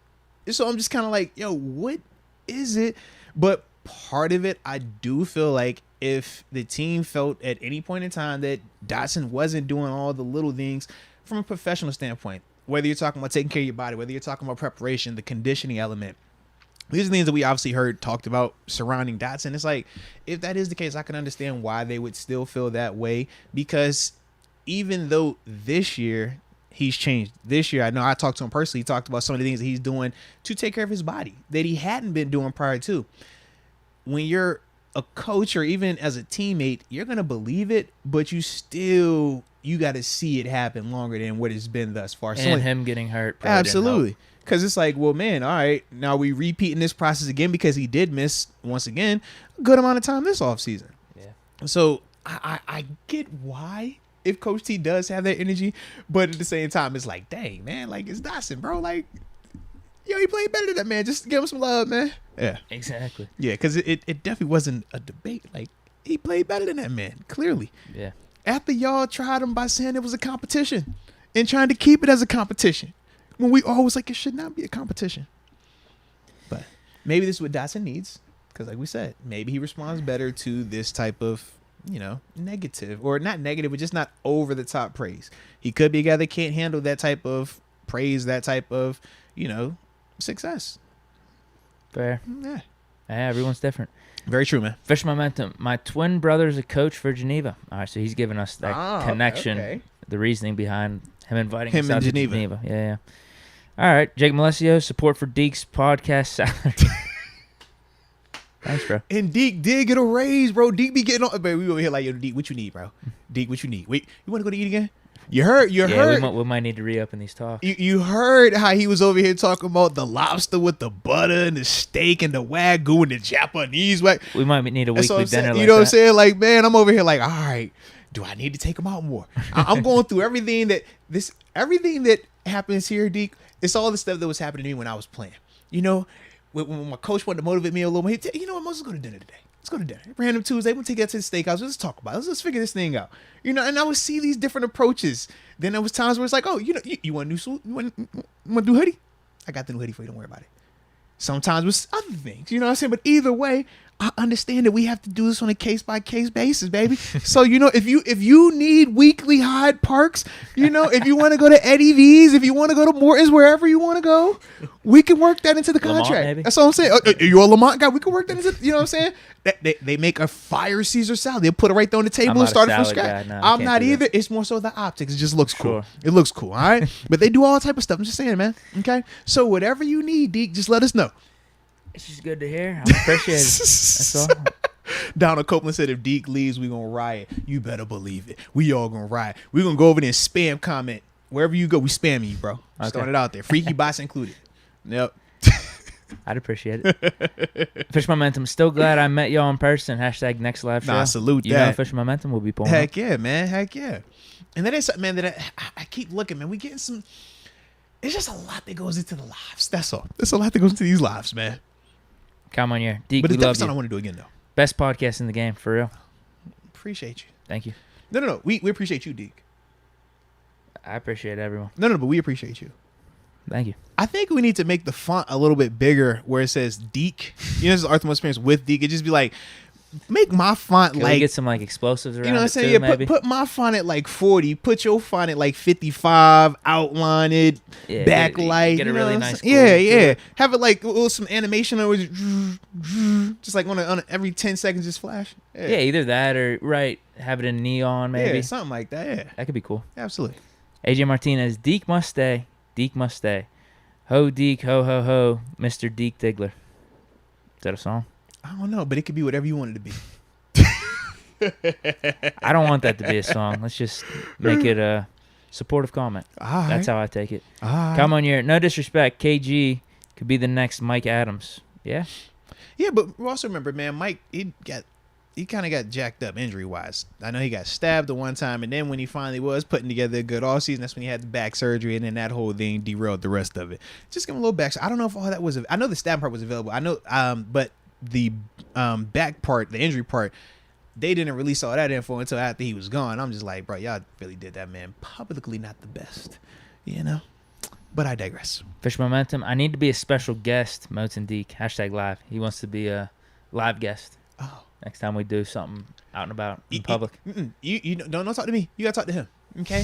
So I'm just kind of like, yo, what is it? But part of it, I do feel like if the team felt at any point in time that Dotson wasn't doing all the little things from a professional standpoint, whether you're talking about taking care of your body, whether you're talking about preparation, the conditioning element, these are things that we obviously talked about surrounding Dotson. It's like, if that is the case, I can understand why they would still feel that way, because even though this year he's changed, this year, I know I talked to him personally, he talked about some of the things that he's doing to take care of his body that he hadn't been doing prior to. When you're a coach or even as a teammate, you're going to believe it, but you got to see it happen longer than what it's been thus far. And him getting hurt. Absolutely. Because it's like, well, man, all right, now we repeating this process again because he did miss, once again, a good amount of time this offseason. Yeah. So I get why, if Coach T does have that energy, but at the same time, it's like, dang, man, like, it's Dotson, bro. Like, yo, he played better than that, man. Just give him some love, man. Yeah. Exactly. Yeah, because it definitely wasn't a debate. Like, he played better than that, man, clearly. Yeah. After y'all tried him by saying it was a competition and trying to keep it as a competition, when we always like, it should not be a competition. But maybe this is what Dotson needs, because like we said, maybe he responds better to this type of, negative, or not negative, but just not over the top praise. He could be a guy that can't handle that type of praise, that type of, success. Fair. Yeah. Everyone's different. Very true, man. Fish Momentum. My twin brother's a coach for Geneva. All right, so he's giving us that connection, okay. The reasoning behind him inviting him us out in to Geneva. Geneva. Yeah. All right, Jake Malesio, support for Deke's podcast salary. Thanks, bro. And Deke did get a raise, bro. Deke be getting on. Baby, we over here like, yo, Deke, what you need, bro? Deke, what you need? Wait, you want to go to eat again? You heard. We might need to re-up these talks. You heard how he was over here talking about the lobster with the butter and the steak and the Wagyu and the Japanese Wagyu. We might need a weekly dinner like you know what I'm saying? Like, man, I'm over here like, all right, do I need to take him out more? I'm going through everything that happens here, Deke. It's all the stuff that was happening to me when I was playing. When my coach wanted to motivate me a little more, he'd you know what, let's go to dinner today. Let's go to dinner. Random Tuesday, we'll take that to the steakhouse. Let's talk about it. Let's figure this thing out. And I would see these different approaches. Then there was times where it's like, oh, you want a new suit? You want a new hoodie? I got the new hoodie for you. Don't worry about it. Sometimes with other things, you know what I'm saying? But either way, I understand that we have to do this on a case-by-case basis, baby. So, if you need weekly Hyde Parks, if you want to go to Eddie V's, if you want to go to Morton's, wherever you want to go, we can work that into the contract. Lamont, that's all I'm saying. You're a Lamont guy. We can work that into, you know what I'm saying? They make a fire Caesar salad. They'll put it right there on the table and start it from scratch. No, I'm not either. It's more so the optics. It just looks cool. Sure. It looks cool, all right? But they do all type of stuff. I'm just saying, man. Okay? So whatever you need, Deke, just let us know. It's just good to hear. I appreciate it. That's all. Donald Copeland said, if Deke leaves, we gonna riot. You better believe it. We all gonna riot. We gonna go over there and spam comment. Wherever you go, we spamming you, bro. Just throwing it out there. Freaky bots included. Yep. I'd appreciate it. Fish Momentum. Still glad I met y'all in person. # next live show. Nah, salute you that. Know Fish Momentum will be pulling Heck up. yeah, man. Heck yeah. And that is something, man, that I keep looking, man. We getting some. It's just a lot that goes into the lives. That's all. There's a lot that goes into these lives, man. Come on here. Deke, But we it's definitely love something I you. want to do again, though. Best podcast in the game, for real. Appreciate you. Thank you. No. We appreciate you, Deke. I appreciate everyone. No, but we appreciate you. Thank you. I think we need to make the font a little bit bigger where it says Deke. This is Arthur Experience with Deke. It just be like, make my font Can like we get some like explosives around you know what I'm it saying? too, Yeah, maybe? put my font at like 40. Put your font at like 55. Outline it. Yeah, Backlight. get a you know really what I'm nice saying? Yeah, glow to yeah. it. Have it like some animation or just like on every 10 seconds just flash. Yeah, either that or have it in neon maybe. Yeah, something like that. Yeah, That could be cool. absolutely. AJ Martinez, Deke must stay. Deke must stay. Ho Deke, ho ho ho, Mr. Deke Diggler. Is that a song? I don't know, but it could be whatever you want it to be. I don't want that to be a song. Let's just make it a supportive comment. All right. That's how I take it. All right. Come on, here. No disrespect. KG could be the next Mike Adams. Yeah? Yeah, but also remember, man, Mike, he kind of got jacked up injury-wise. I know he got stabbed the one time, and then when he finally was putting together a good offseason, that's when he had the back surgery, and then that whole thing derailed the rest of it. Just give him a little back. I don't know if all that was – I know the stab part was available. I know but the back part, the injury part, they didn't release all that info until after he was gone. I'm just like, bro, y'all really did that man publicly not the best, you know? But I digress. Fish Momentum. I need to be a special guest, Moats and Deke. # live. He wants to be a live guest. Oh. Next time we do something out and about in public. You don't talk to me. You gotta talk to him, okay?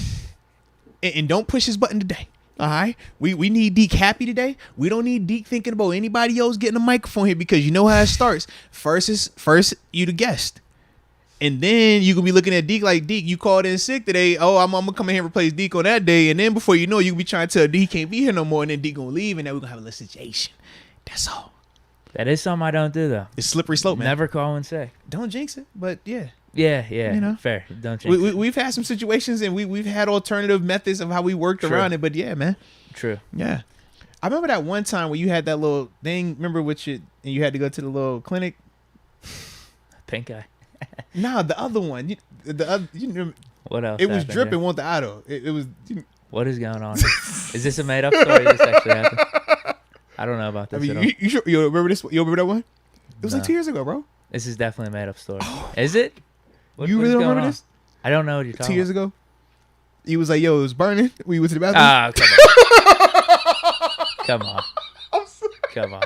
And don't push his button today. All right, we need Deke happy today. We don't need Deke thinking about anybody else getting a microphone here because you know how it starts. First you the guest, and then you gonna be looking at Deke like, Deke, you called in sick today. Oh, I'm gonna come in here and replace Deke on that day, and then before you know, you gonna be trying to tell Deke he can't be here no more, and then Deke gonna leave, and then we're gonna have a little situation. That's all. That is something I don't do, though. It's slippery slope, man. Never call and say. Don't jinx it, but yeah. Yeah, You know? fair. Don't jinx it. We've had some situations, and we've had alternative methods of how we worked True. around it, but yeah, man. True. Yeah. I remember that one time where you had that little thing, remember with you, and you had to go to the little clinic? Pink eye. Nah, the other one. What else? It was happened dripping, here? want the auto. It was. What is going on here? Is this a made up story? This actually happened? I don't know about I this at all. mean, you remember this? You remember that one? It was like No. 2 years ago, bro. This is definitely a made up story. Is it? You what really is don't going remember on? this? I don't know what you're 2 talking years about. ago. He was like, "Yo, it was burning." We went to the bathroom. Ah, come on. Come on.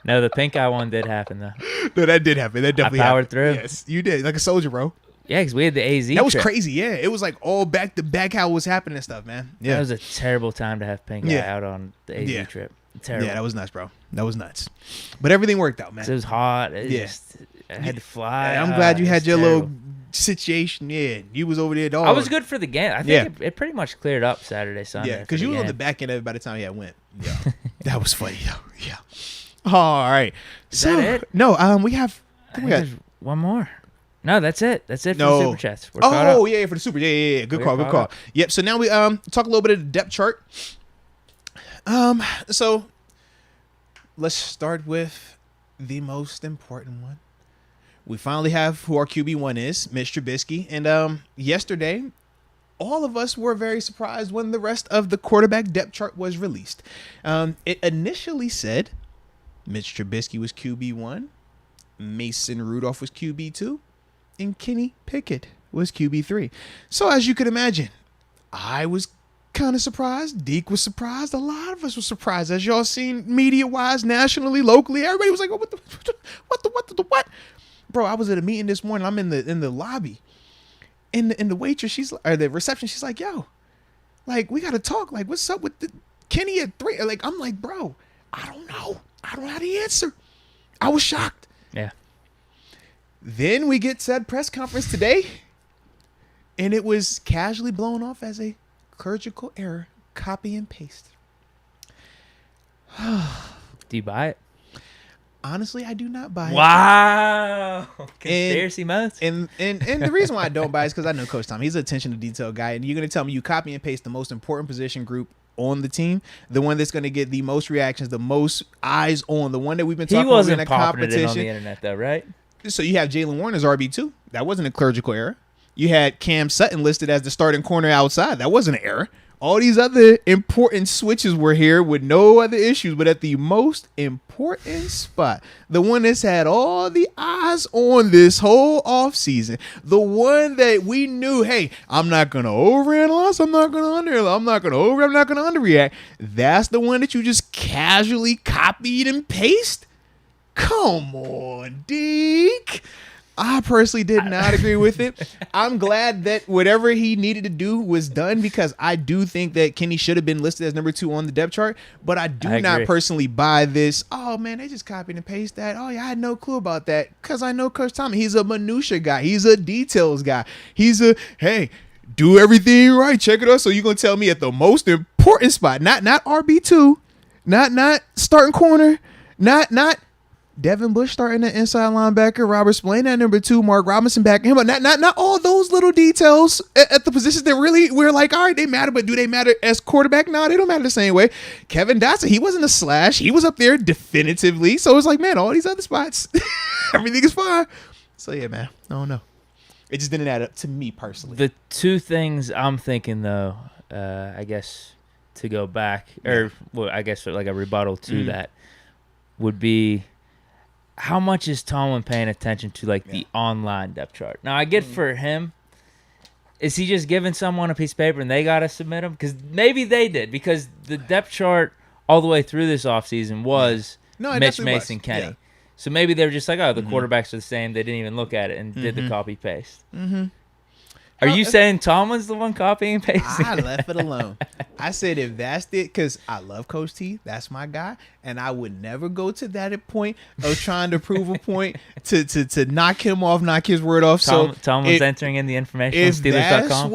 No, the pink eye one did happen, though. No, that did happen. That definitely powered happened. through. Yes, you did, like a soldier, bro. Yeah, because we had the AZ That was trip. crazy. Yeah, it was like all back to back how it was happening and stuff, man. Yeah, That was a terrible time to have pink eye Yeah. out on the AZ Yeah. trip. Terrible. yeah, that was nuts, bro. That was nuts. But everything worked out, man. 'Cause it was hot. It Yeah. just, I had to fly. I'm glad you It had was your terrible. little situation. Yeah, you was over there, dog. I was good for the game. I Yeah. think it pretty much cleared up Saturday, Sunday. Yeah, because for you the was on game. the back end of it by the time you went. Yeah, that was funny. Yeah. All right. Is that it? No, we have. I think there's one more. No, that's it. That's it for No. the super chats. We're caught up. Yeah, for the super. Yeah. Good We're call. Good caught call. up. Yep. So now we talk a little bit of the depth chart. So let's start with the most important one. We finally have who our QB1 is, Mitch Trubisky. And yesterday, all of us were very surprised when the rest of the quarterback depth chart was released. It initially said Mitch Trubisky was QB1, Mason Rudolph was QB2, and Kenny Pickett was QB3. So as you could imagine, I was kind of surprised. Deke was surprised. A lot of us were surprised. As y'all seen media-wise, nationally, locally, everybody was like, "Oh, what?" Bro, I was at a meeting this morning. I'm in the lobby, and the waitress, or the reception, she's like, "Yo, like we gotta talk. Like, what's up with the Kenny at 3?" Like, I'm like, "Bro, I don't know. I don't have the answer." I was shocked. Yeah. Then we get said press conference today, and it was casually blown off as a clerical error, copy and paste. Do you buy it? Honestly, I do not buy it. Wow. Conspiracy modes. And the reason why I don't buy it is because I know Coach Tom. He's an attention to detail guy, and you're going to tell me you copy and paste the most important position group on the team, the one that's going to get the most reactions, the most eyes on, the one that we've been talking about in a popping it on competition. the internet, though, right? So you have Jalen Warren as RB2. That wasn't a clerical error. You had Cam Sutton listed as the starting corner outside. That wasn't an error. All these other important switches were here with no other issues, but at the most important spot, the one that's had all the eyes on this whole offseason, the one that we knew, hey, I'm not going to overanalyze, I'm not going to underreact. That's the one that you just casually copied and paste? Come on, Deke. I personally did not agree with it. I'm glad that whatever he needed to do was done, because I do think that Kenny should have been listed as number 2 on the depth chart. But I do not personally buy this. Oh, man, they just copied and pasted that. Oh, yeah, I had no clue about that, because I know Coach Tomlin. He's a minutia guy. He's a details guy. He's a, hey, do everything right. Check it out. So you're going to tell me at the most important spot, not RB2, not starting corner, not Devin Bush starting the inside linebacker, Robert Spillane at number 2, Mark Robinson backing him up. Not all those little details at the positions that really we're like, all right, they matter, but do they matter as quarterback? No, they don't matter the same way. Kevin Dotson, he wasn't a slash. He was up there definitively. So it's like, man, all these other spots, everything is fine. So yeah, man, I don't know. It just didn't add up to me personally. The two things I'm thinking, though, I guess to go back, or well, I guess like a rebuttal to that would be, how much is Tomlin paying attention to like the online depth chart? Now, I get for him, is he just giving someone a piece of paper and they got to submit them? Because maybe they did, because the depth chart all the way through this offseason was Mitch, Mason, Kenny. Yeah. So maybe they were just like, oh, the quarterbacks are the same. They didn't even look at it and did the copy-paste. Are you saying Tomlin's the one copying and pasting? I left it alone. I said if that's it, because I love Coach T. That's my guy. And I would never go to that point of trying to prove a point to knock him off, knock his word off. Tomlin's entering in the information on Steelers.com.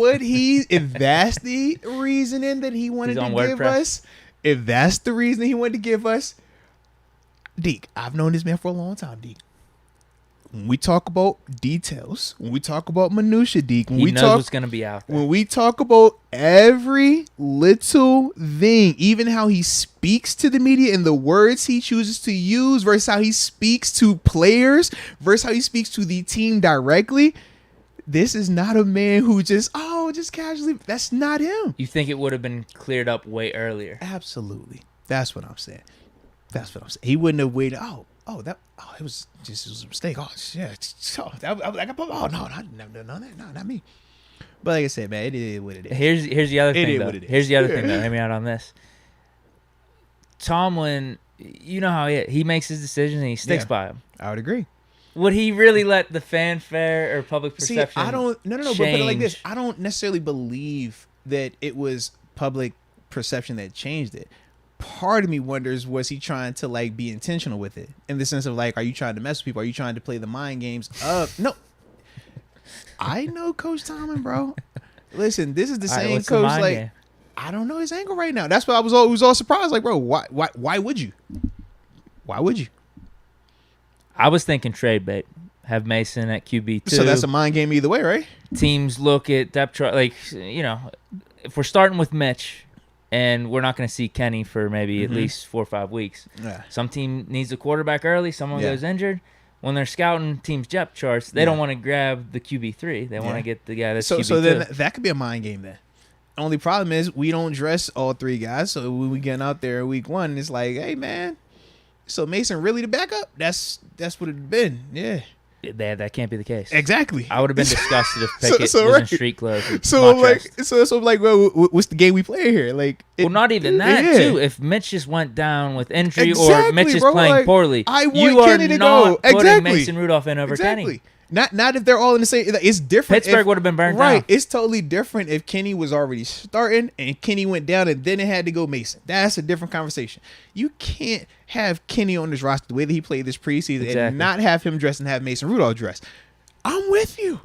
If that's the reasoning that he wanted to give us, if that's the reason he wanted to give us, Deke, I've known this man for a long time, Deke. When we talk about details, when we talk about minutia, Deke, he knows what's going to be out there. When we talk about every little thing, even how he speaks to the media and the words he chooses to use versus how he speaks to players versus how he speaks to the team directly, this is not a man who just casually, that's not him. You think it would have been cleared up way earlier? Absolutely. That's what I'm saying. He wouldn't have waited. It was a mistake. Oh, shit. No, not me. But like I said, man, it is what it is. Here's the other thing, though. Here's the other thing, though. Hear me out on this. Tomlin, you know how he makes his decisions and he sticks by them. I would agree. Would he really let the fanfare or public perception but like this, I don't necessarily believe that it was public perception that changed it. Part of me wonders, was he trying to like be intentional with it, in the sense of like, are you trying to mess with people? Are you trying to play the mind games? No, I know Coach Tomlin, bro. Listen, this is the same coach. Like, game? I don't know his angle right now. That's why I was all surprised. Like, bro, why would you? Why would you? I was thinking trade bait. Have Mason at QB2. So that's a mind game either way, right? Teams look at depth chart, like, if we're starting with Mitch. And we're not going to see Kenny for maybe at least 4 or 5 weeks. Yeah. Some team needs a quarterback early. Someone goes injured. When they're scouting teams' depth charts, they don't want to grab the QB3. They want to get the guy that's QB2. So then that could be a mind game then. Only problem is we don't dress all 3 guys. So when we get out there in week 1, it's like, hey, man, so Mason really the backup? That's what it'd been. Yeah. That can't be the case. Exactly. I would have been disgusted if Pickett was in street clothes. So well, what's the game we play here? Like, not even that too. If Mitch just went down with injury or Mitch is playing poorly, you are not putting Mason Rudolph in over Kenny. Not if they're all in the same. It's different. Pittsburgh would have been burned down. Right. It's totally different if Kenny was already starting and Kenny went down and then it had to go Mason. That's a different conversation. You can't have Kenny on this roster the way that he played this preseason and not have him dressed and have Mason Rudolph dressed. I'm with you.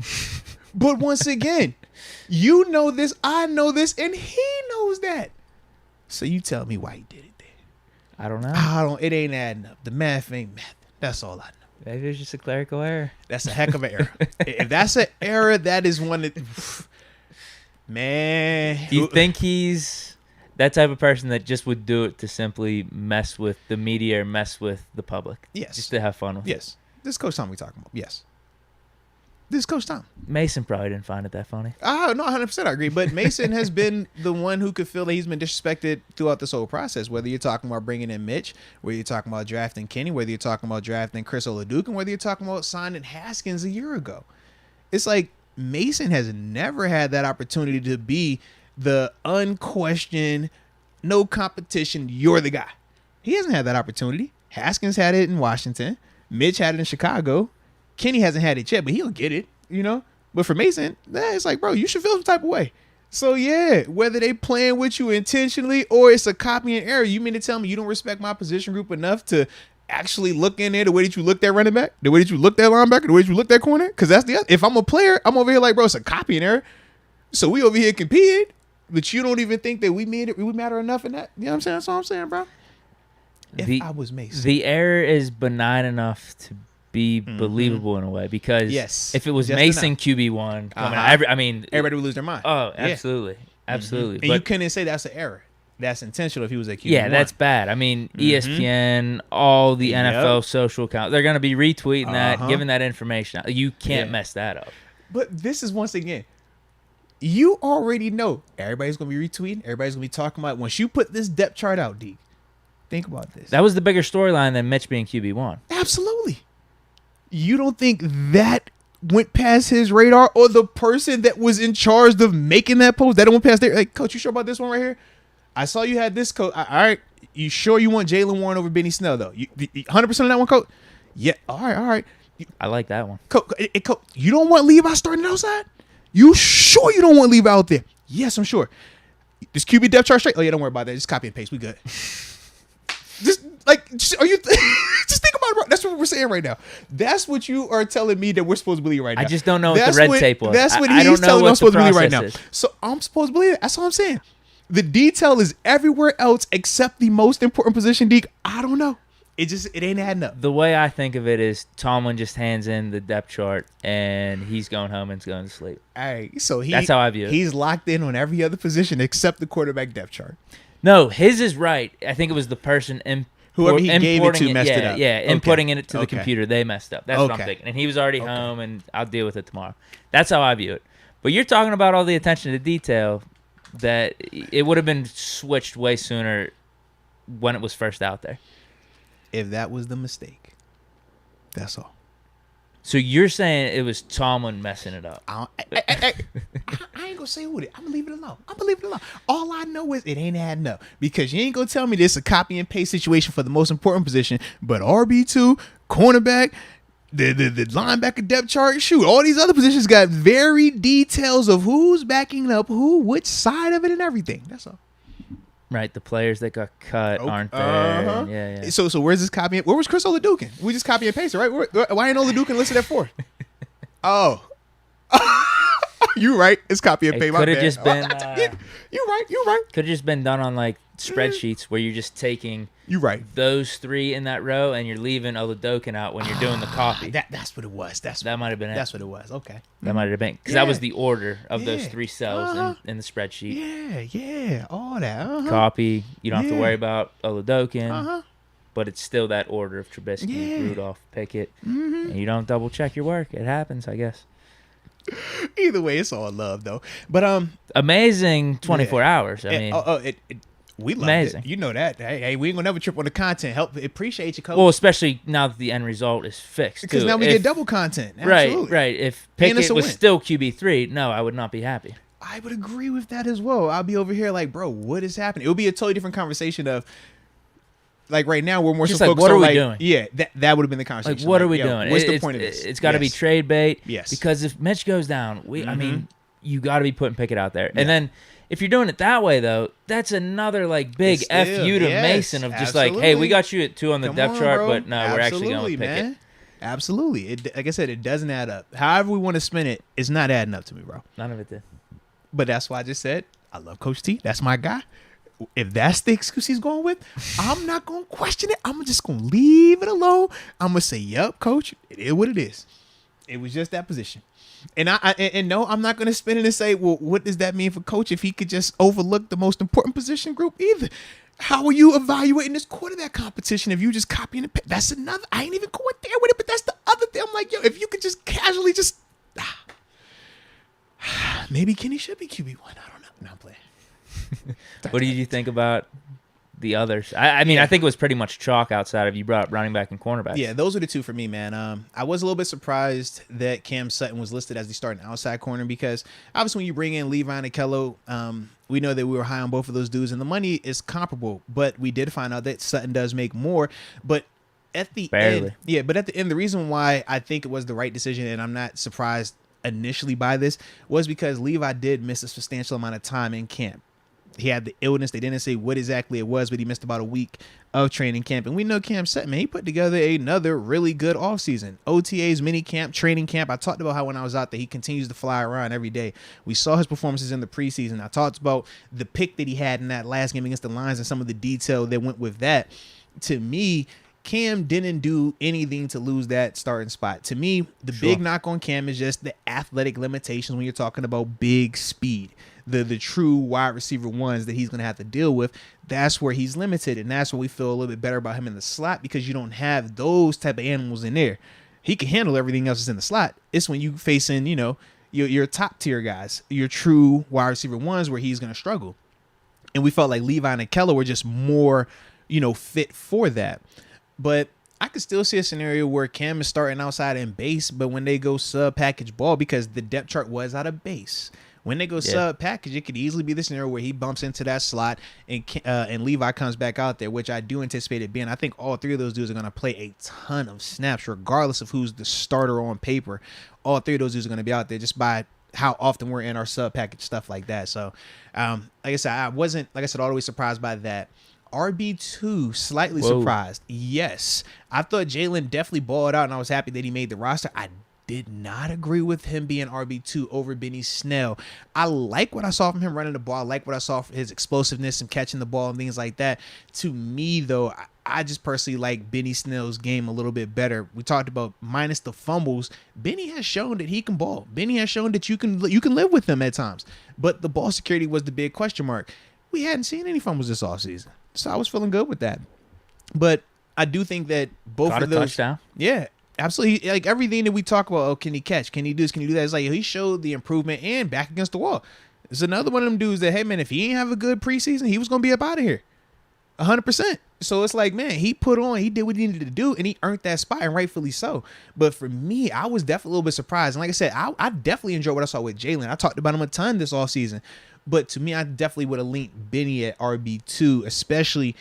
But once again, you know this, I know this, and he knows that. So you tell me why he did it there. I don't know. It ain't adding up. The math ain't math. That's all I know. Maybe it's just a clerical error. That's a heck of an error. If that's an error, that is one that, man. Do you think he's that type of person that just would do it to simply mess with the media or mess with the public? Yes. Just to have fun with it? Yes. This is Coach Tom we talking about. Yes. This is Coach Tom. Mason probably didn't find it that funny. Oh, no, 100% I agree. But Mason has been the one who could feel that he's been disrespected throughout this whole process, whether you're talking about bringing in Mitch, whether you're talking about drafting Kenny, whether you're talking about drafting Chris Oladuke, and whether you're talking about signing Haskins a year ago. It's like Mason has never had that opportunity to be the unquestioned, no competition, you're the guy. He hasn't had that opportunity. Haskins had it in Washington. Mitch had it in Chicago. Kenny hasn't had it yet, but he'll get it, But for Mason, it's like, bro, you should feel some type of way. So, yeah, whether they playing with you intentionally or it's a copy and error, you mean to tell me you don't respect my position group enough to actually look in there the way that you looked at running back, the way that you looked at linebacker, the way that you looked at corner? Because that's the other. If I'm a player, I'm over here like, bro, it's a copy and error. So we over here competing, but you don't even think that we matter enough in that. You know what I'm saying? That's all I'm saying, bro. If I was Mason. The error is benign enough to be believable in a way, because if it was Mason QB1, everybody would lose their mind. Oh, absolutely. Absolutely. And you couldn't say that's an error. That's intentional if he was a QB1. Yeah, that's bad. I mean, ESPN, all the NFL social accounts, they're going to be retweeting that, giving that information out. You can't mess that up. But this is, once again, you already know everybody's going to be retweeting. Everybody's going to be talking about, once you put this depth chart out, Deke, think about this. That was the bigger storyline than Mitch being QB1. Absolutely. You don't think that went past his radar, or the person that was in charge of making that post, that went past there? Like, coach, you sure about this one right here? I saw you had this coach. All right. You sure you want Jalen Warren over Benny Snell, though? You 100% of that one, coach? Yeah. All right. I like that one. Coach, you don't want Levi starting outside? You sure you don't want Levi out there? Yes, I'm sure. This QB depth chart straight? Oh, yeah, don't worry about that. Just copy and paste. We good. Just think about it, bro. That's what we're saying right now. That's what you are telling me that we're supposed to believe right now. I just don't know what the red tape was. That's what he's telling me I'm supposed to believe right now. So I'm supposed to believe it. That's all I'm saying. The detail is everywhere else except the most important position, Deke. I don't know. It ain't adding up. The way I think of it is Tomlin just hands in the depth chart and he's going home and going to sleep. All right. So that's how I view it. He's locked in on every other position except the quarterback depth chart. No, his is right. I think it was the person whoever he gave it to messed it up. Yeah, inputting it to the computer, they messed up. That's what I'm thinking. And he was already home, and I'll deal with it tomorrow. That's how I view it. But you're talking about all the attention to detail that it would have been switched way sooner when it was first out there. If that was the mistake, that's all. So you're saying it was Tomlin messing it up? I ain't gonna say who it is. I'm gonna leave it alone. All I know is it ain't adding up, because you ain't gonna tell me this is a copy and paste situation for the most important position, but RB2, cornerback, the linebacker depth chart, shoot, all these other positions got varied details of who's backing up who, which side of it, and everything. That's all. Right, the players that got cut aren't there. Yeah. So where's this copy? Where was Chris Oladukin? We just copy and paste it, right? Why ain't Oladukin listed at 4? Oh. You right. It's copy and paste. Could have just been. You're right. Could have just been done on like spreadsheets where you're just taking. You're right. Those 3 in that row, and you're leaving Oladukin out when you're doing the copy. That's what it was. That might have been it. That's what it was. Okay. That might have been, because that was the order of those 3 cells in the spreadsheet. Yeah. All that. Copy. You don't have to worry about Oladukin. But it's still that order of Trubisky, Rudolph, Pickett. And you don't double check your work. It happens, I guess. Either way, it's all love, though. But amazing 24 hours. I mean, we love it. You know that. Hey, we ain't gonna never trip on the content. Appreciate you, coach. Well, especially now that the end result is fixed. Because now we get double content. Absolutely. Right. If Pickett was still QB3, no, I would not be happy. I would agree with that as well. I'll be over here like, bro, what is happening? It would be a totally different conversation of, like, right now we're more just so like, focused what on, are we doing? Yeah, that would have been the conversation. Like, what are we doing? What's the point of this? It's got to be trade bait. Yes. Because if Mitch goes down, I mean, you got to be putting Pickett out there. And then if you're doing it that way, though, that's another like big FU to Mason of just like, hey, we got you at 2 on the depth chart, but no, we're actually going with Pickett. Absolutely. Like I said, it doesn't add up. However we want to spin it, it's not adding up to me, bro. None of it did. But that's why I just said I love Coach T. That's my guy. If that's the excuse he's going with, I'm not going to question it. I'm just going to leave it alone. I'm going to say, yep, coach, it is what it is. It was just that position. And no, I'm not going to spin it and say, well, what does that mean for coach if he could just overlook the most important position group either? How are you evaluating this quarterback competition if you just copying it? That's another. I ain't even going there with it, but that's the other thing. I'm like, yo, if you could just casually just. Maybe Kenny should be QB1. I don't know. No, I'm playing. What did you think about the others? I mean, I think it was pretty much chalk outside of you brought up running back and cornerback. Yeah, those are the 2 for me, man. I was a little bit surprised that Cam Sutton was listed as the starting outside corner, because obviously when you bring in Levi and Akello, we know that we were high on both of those dudes, and the money is comparable. But we did find out that Sutton does make more. But at the Barely. end, but at the end, the reason why I think it was the right decision, and I'm not surprised initially by this, was because Levi did miss a substantial amount of time in camp. He had the illness. They didn't say what exactly it was, but he missed about a week of training camp. And we know Cam Sutton, man, he put together another really good offseason. OTAs, mini camp, training camp. I talked about how when I was out there, he continues to fly around every day. We saw his performances in the preseason. I talked about the pick that he had in that last game against the Lions and some of the detail that went with that. To me, Cam didn't do anything to lose that starting spot. To me, the big knock on Cam is just the athletic limitations when you're talking about big speed. The true wide receiver ones that he's going to have to deal with, that's where he's limited. And that's where we feel a little bit better about him in the slot, because you don't have those type of animals in there. He can handle everything else that's in the slot. It's when you facing, your top tier guys, your true wide receiver ones, where he's going to struggle. And we felt like Levi and Keller were just more, fit for that. But I could still see a scenario where Cam is starting outside in base, but when they go sub package ball, because the depth chart was out of base. When they go sub package, it could easily be the scenario where he bumps into that slot and Levi comes back out there, which I do anticipate it being. I think all three of those dudes are going to play a ton of snaps, regardless of who's the starter on paper. All three of those dudes are going to be out there just by how often we're in our sub package, stuff like that. So, like I said, I wasn't, all the way surprised by that. RB2, slightly surprised. Yes. I thought Jalen definitely balled out, and I was happy that he made the roster. I did not agree with him being RB2 over Benny Snell. I like what I saw from him running the ball. I like what I saw from his explosiveness and catching the ball and things like that. To me, though, I just personally like Benny Snell's game a little bit better. We talked about minus the fumbles. Benny has shown that he can ball. Benny has shown that you can live with him at times. But the ball security was the big question mark. We hadn't seen any fumbles this offseason, so I was feeling good with that. But I do think that both of those, touchdown. Yeah. Absolutely. Like everything that we talk about, can he catch? Can he do this? Can he do that? It's like he showed the improvement and back against the wall. It's another one of them dudes that, hey, man, if he ain't have a good preseason, he was going to be up out of here. 100%. So it's like, man, he did what he needed to do, and he earned that spot, and rightfully so. But for me, I was definitely a little bit surprised. And like I said, I definitely enjoyed what I saw with Jalen. I talked about him a ton this offseason. But to me, I definitely would have leaned Benny at RB2, especially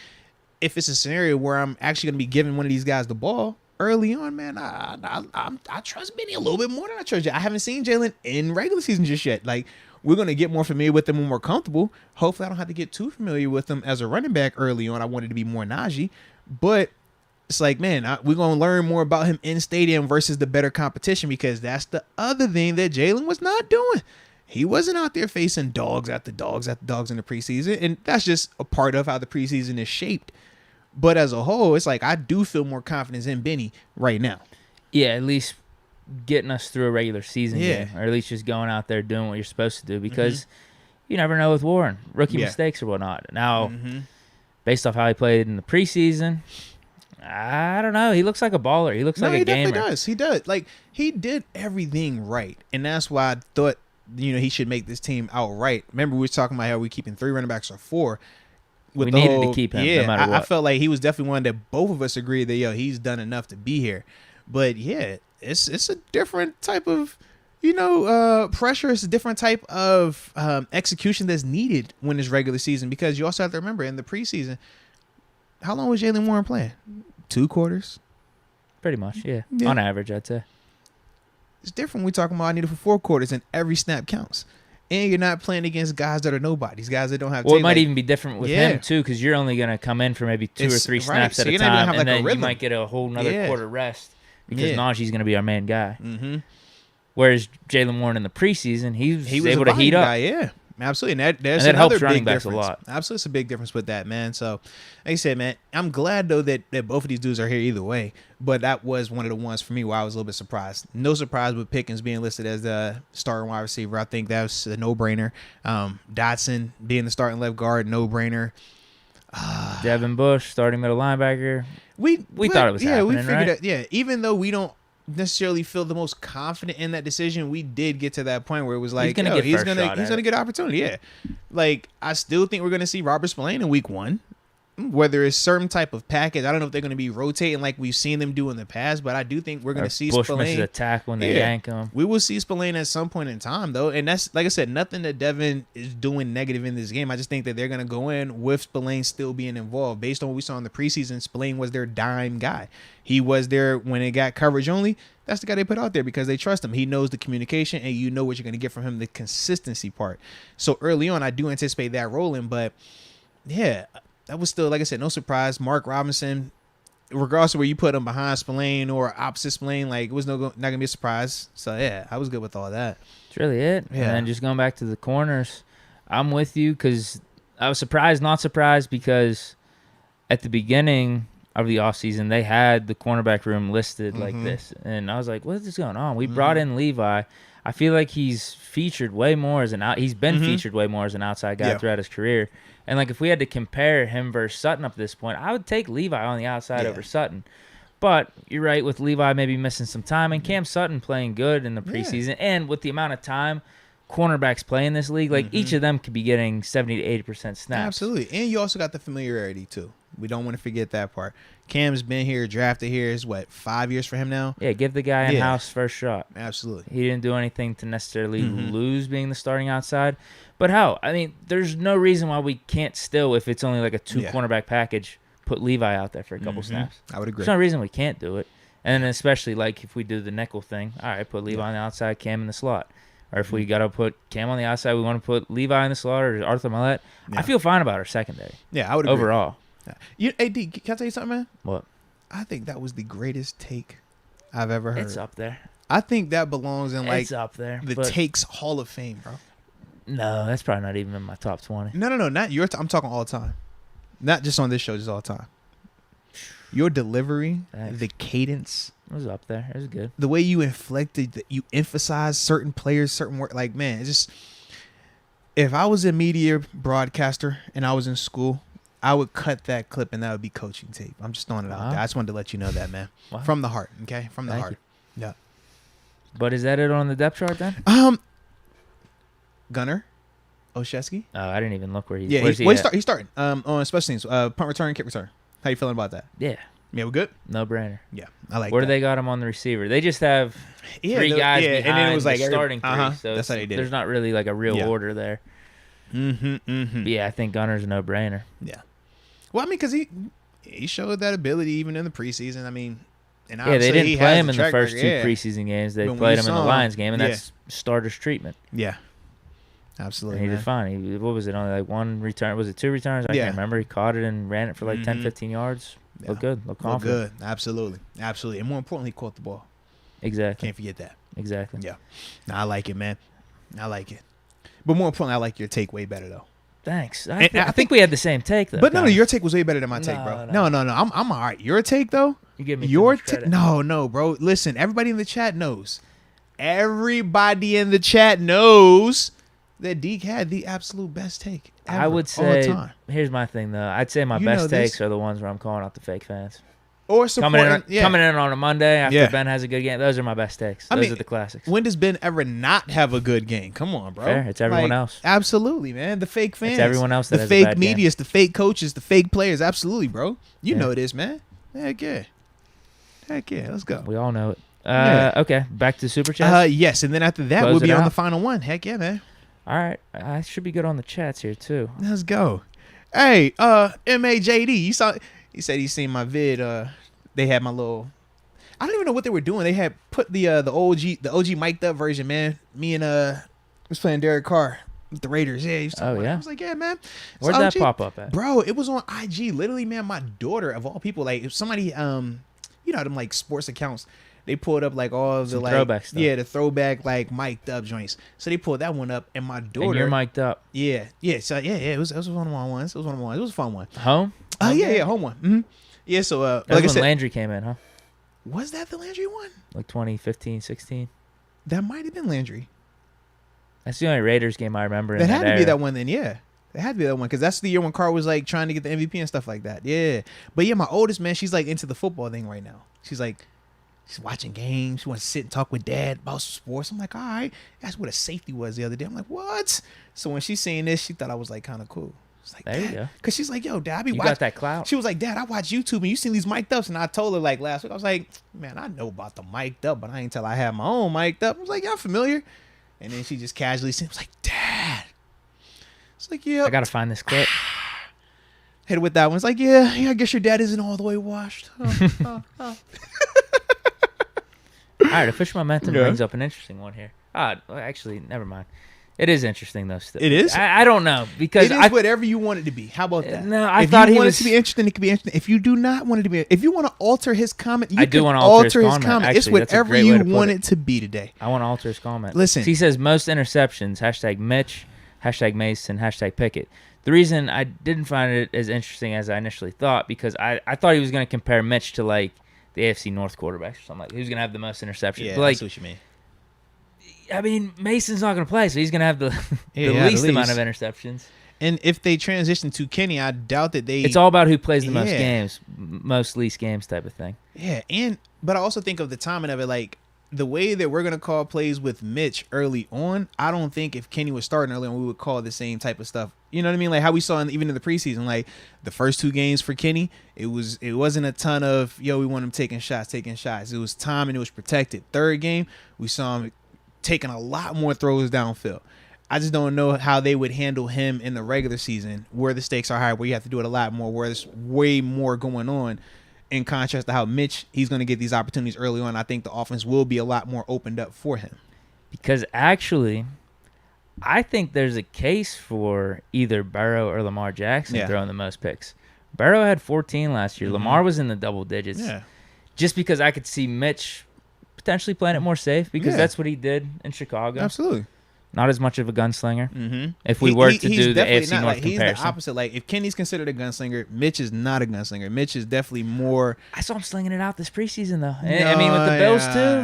if it's a scenario where I'm actually going to be giving one of these guys the ball early on. Man, I trust Benny a little bit more than I trust Jalen. I haven't seen Jalen in regular season just yet. Like, we're going to get more familiar with him when we're comfortable. Hopefully, I don't have to get too familiar with him as a running back early on. I wanted to be more Najee. But it's like, man, we're going to learn more about him in stadium versus the better competition, because that's the other thing that Jalen was not doing. He wasn't out there facing dogs after dogs after dogs in the preseason, and that's just a part of how the preseason is shaped. But as a whole, it's like I do feel more confidence in Benny right now. Yeah, at least getting us through a regular season game, or at least just going out there doing what you're supposed to do, because you never know with Warren, rookie mistakes or whatnot. Now, based off how he played in the preseason, I don't know. He looks like a baller. He looks like a gamer. He definitely does. He does. Like, he did everything right, and that's why I thought, he should make this team outright. Remember, we were talking about how we're keeping 3 running backs or 4. We needed to keep him no matter what. I felt like he was definitely one that both of us agreed that, he's done enough to be here. But, yeah, it's a different type of, pressure. It's a different type of execution that's needed when it's regular season, because you also have to remember, in the preseason, how long was Jalen Warren playing? 2 quarters? Pretty much, yeah. On average, I'd say. It's different when we're talking about I need it for 4 quarters and every snap counts. And you're not playing against guys that are nobodies, guys that don't have. Well, it might even be different with him too, because you're only going to come in for maybe 2 or 3 snaps at a time, and then you might get a whole nother quarter rest, because Najee's going to be our main guy. Whereas Jalen Warren in the preseason, he was able to heat up. Yeah, absolutely. And that helps running backs a lot. Absolutely, it's a big difference with that, man. So, like I said, man, I'm glad though that both of these dudes are here either way. But that was one of the ones for me where I was a little bit surprised. No surprise with Pickens being listed as the starting wide receiver. I think that was a no-brainer. Dotson being the starting left guard, no-brainer. Devin Bush, starting middle linebacker. We thought it was happening, we figured right? that. Yeah, even though we don't necessarily feel the most confident in that decision, we did get to that point where it was like, he's gonna get opportunity. Yeah, like I still think we're gonna see Robert Spillane in week 1. whether it's certain type of package. I don't know if they're going to be rotating like we've seen them do in the past, but I do think we're going to see Bushman's attack when they yank him. We will see Spillane at some point in time, though. And that's, like I said, nothing that Devin is doing negative in this game. I just think that they're going to go in with Spillane still being involved. Based on what we saw in the preseason, Spillane was their dime guy. He was there when it got coverage only. That's the guy they put out there because they trust him. He knows the communication, and you know what you're going to get from him, the consistency part. So early on, I do anticipate that rolling, but yeah, that was still, like I said, no surprise. Mark Robinson, regardless of where you put him behind Spillane or opposite Spillane, like it was not going to be a surprise. So yeah, I was good with all that. That's really it. Yeah. And then just going back to the corners, I'm with you because I was surprised, not surprised, because at the beginning of the offseason, they had the cornerback room listed like this. And I was like, what is going on? We brought in Levi. I feel like he's featured way more as he's been featured way more as an outside guy throughout his career. And like if we had to compare him versus Sutton up to this point, I would take Levi on the outside over Sutton. But you're right, with Levi maybe missing some time and Cam Sutton playing good in the preseason, and with the amount of time cornerbacks play in this league, like each of them could be getting 70 to 80% snaps. Absolutely. And you also got the familiarity too. We don't want to forget that part. Cam's been here, drafted here. Is what, 5 years for him now? Yeah, give the guy in-house first shot. Absolutely. He didn't do anything to necessarily lose being the starting outside. But how? I mean, there's no reason why we can't still, if it's only like a 2 cornerback package, put Levi out there for a couple snaps. I would agree. There's no reason we can't do it. And then especially like if we do the nickel thing, all right, put Levi on the outside, Cam in the slot. Or if we got to put Cam on the outside, we want to put Levi in the slot or Arthur Millette. I feel fine about our secondary. Yeah, I would agree. Overall. Hey, Deke, can I tell you something, man? What? I think that was the greatest take I've ever heard. It's up there. I think that belongs in like it's up there, the takes Hall of Fame, bro. No, that's probably not even in my top 20. No, not your. I'm talking all the time, not just on this show, just all the time. Your delivery, the cadence, it was up there. It was good. The way you inflected, you emphasized certain players, certain work. Like, man, it's just. If I was a media broadcaster and I was in school, I would cut that clip and that would be coaching tape. I'm just throwing it out there. I just wanted to let you know that, man. From the heart, okay? From the heart. Yeah. But is that it on the depth chart then? Gunnar Olszewski. Oh, I didn't even look where he's. Yeah, he's starting. On special teams, punt return, kick return. How you feeling about that? Yeah, we're good. No brainer. Yeah, I like. Where do they got him on the receiver? They just have 3 guys behind, and then it was like starting 3. So that's how they did. There's not really like a real order there. But yeah, I think Gunner's a no-brainer. Yeah. Well, I mean, because he showed that ability even in the preseason. I mean, and they didn't play him in the first 2 preseason games. They played him in the Lions game, and that's starter's treatment. Yeah. Absolutely. And he did fine. What was it? Only like 1 return? Was it 2 returns? I can't remember. He caught it and ran it for like 10, 15 yards. Yeah. Looked good. Looked confident. Looked good. Absolutely. And more importantly, he caught the ball. Exactly. Can't forget that. Exactly. Yeah. I like it, man. I like it. But more importantly, I like your take way better, though. Thanks. I think we had the same take, though. But no, your take was way better than my take, bro. No. I'm all right. Your take, though? You give me your take. No, bro. Listen, everybody in the chat knows. Everybody in the chat knows that Deke had the absolute best take ever, I would say, all the time. Here's my thing, though. I'd say my best takes are the ones where I'm calling out the fake fans. Or supporting, coming in on a Monday after Ben has a good game. Those are my best takes. Those are the classics. When does Ben ever not have a good game? Come on, bro. Fair. It's everyone else. Absolutely, man. The fake fans. It's everyone else that the has fake a bad media, game. the fake coaches, the fake players. Absolutely, bro. You know this, man. Heck yeah. Let's go. We all know it. Okay, back to Super Chat. Yes, and then after that, we'll be on the final one. Heck yeah, man. All right, I should be good on the chats here too. Let's go. Hey, MAJD, he said he seen my vid. They had my little. I don't even know what they were doing. They had put the OG mic'd up version, man. Me and was playing Derek Carr with the Raiders. Yeah, he was talking about it. I was like, yeah, man. Where'd that pop up at? Bro, it was on IG. Literally, man, my daughter of all people, like if somebody you know them like sports accounts. They pulled up like all of the like throwback stuff. Yeah, the throwback like mic'd up joints. So they pulled that one up, and my daughter. And you're mic'd up. Yeah. So it was one of my ones. It was one of my ones. It was a fun one. Home? Yeah, home one. Mm-hmm. Yeah. So that's like when I said, Landry came in, huh? Was that the Landry one? Like 2015, 16. That might have been Landry. That's the only Raiders game I remember. That had to be that one then. Yeah. It had to be that one because that's the year when Carr was like trying to get the MVP and stuff like that. Yeah. But yeah, my oldest, man, she's like into the football thing right now. She's watching games. She wants to sit and talk with dad about some sports. I'm like, all right. That's what a safety was the other day. I'm like, what? So when she's seeing this, she thought I was like kind of cool. was like, There you Dad. go. Because she's like, yo, Dad, I be You watching. got that clout. She was like, Dad, I watch YouTube and you seen these mic'd ups. And I told her like last week, I was like, man, I know about the mic'd up, but I ain't tell I have my own mic'd up. I was like, y'all familiar? And then she just casually said, was like, Dad. It's like, yeah. I got to find this clip. Hit it with that one. It's like, yeah, I guess your dad isn't all the way washed. All right, official momentum brings up an interesting one here. Well, actually, never mind. It is interesting though. Still, It is. I don't know because it is whatever you want it to be. How about that? No, I if thought you he want was. it to be interesting, it can be interesting. If you do not want it to be, if you want to alter his comment, you I do can want to alter his comment. Actually, it's whatever you want it to be today. I want to alter his comment. Listen, he says most interceptions. # Mitch. # Mason. # Pickett. The reason I didn't find it as interesting as I initially thought because I thought he was going to compare Mitch to like the AFC North quarterbacks or something like that. Who's going to have the most interceptions? Yeah, but like, that's what you mean. I mean, Mason's not going to play, so he's going to have the the least amount of interceptions. And if they transition to Kenny, I doubt that they. It's all about who plays the most games, most least games type of thing. Yeah, but I also think of the timing of it, like the way that we're gonna call plays with Mitch early on. I don't think if Kenny was starting early on, we would call the same type of stuff. You know what I mean? Like how we saw even in the preseason, like the first 2 games for Kenny, it wasn't a ton of we want him taking shots. It was time and it was protected. Third game, we saw him taking a lot more throws downfield. I just don't know how they would handle him in the regular season where the stakes are higher, where you have to do it a lot more, where there's way more going on in contrast to how Mitch, he's going to get these opportunities early on. I think the offense will be a lot more opened up for him. Because actually, I think there's a case for either Burrow or Lamar Jackson throwing the most picks. Burrow had 14 last year. Lamar was in the double digits. Yeah. Just because I could see Mitch potentially playing it more safe because that's what he did in Chicago. Absolutely. Not as much of a gunslinger. Mm-hmm. If we were to do the AFC North comparison. He's the opposite. Like, if Kenny's considered a gunslinger, Mitch is not a gunslinger. Mitch is definitely more. I saw him slinging it out this preseason, though. I mean, with the Bills, too.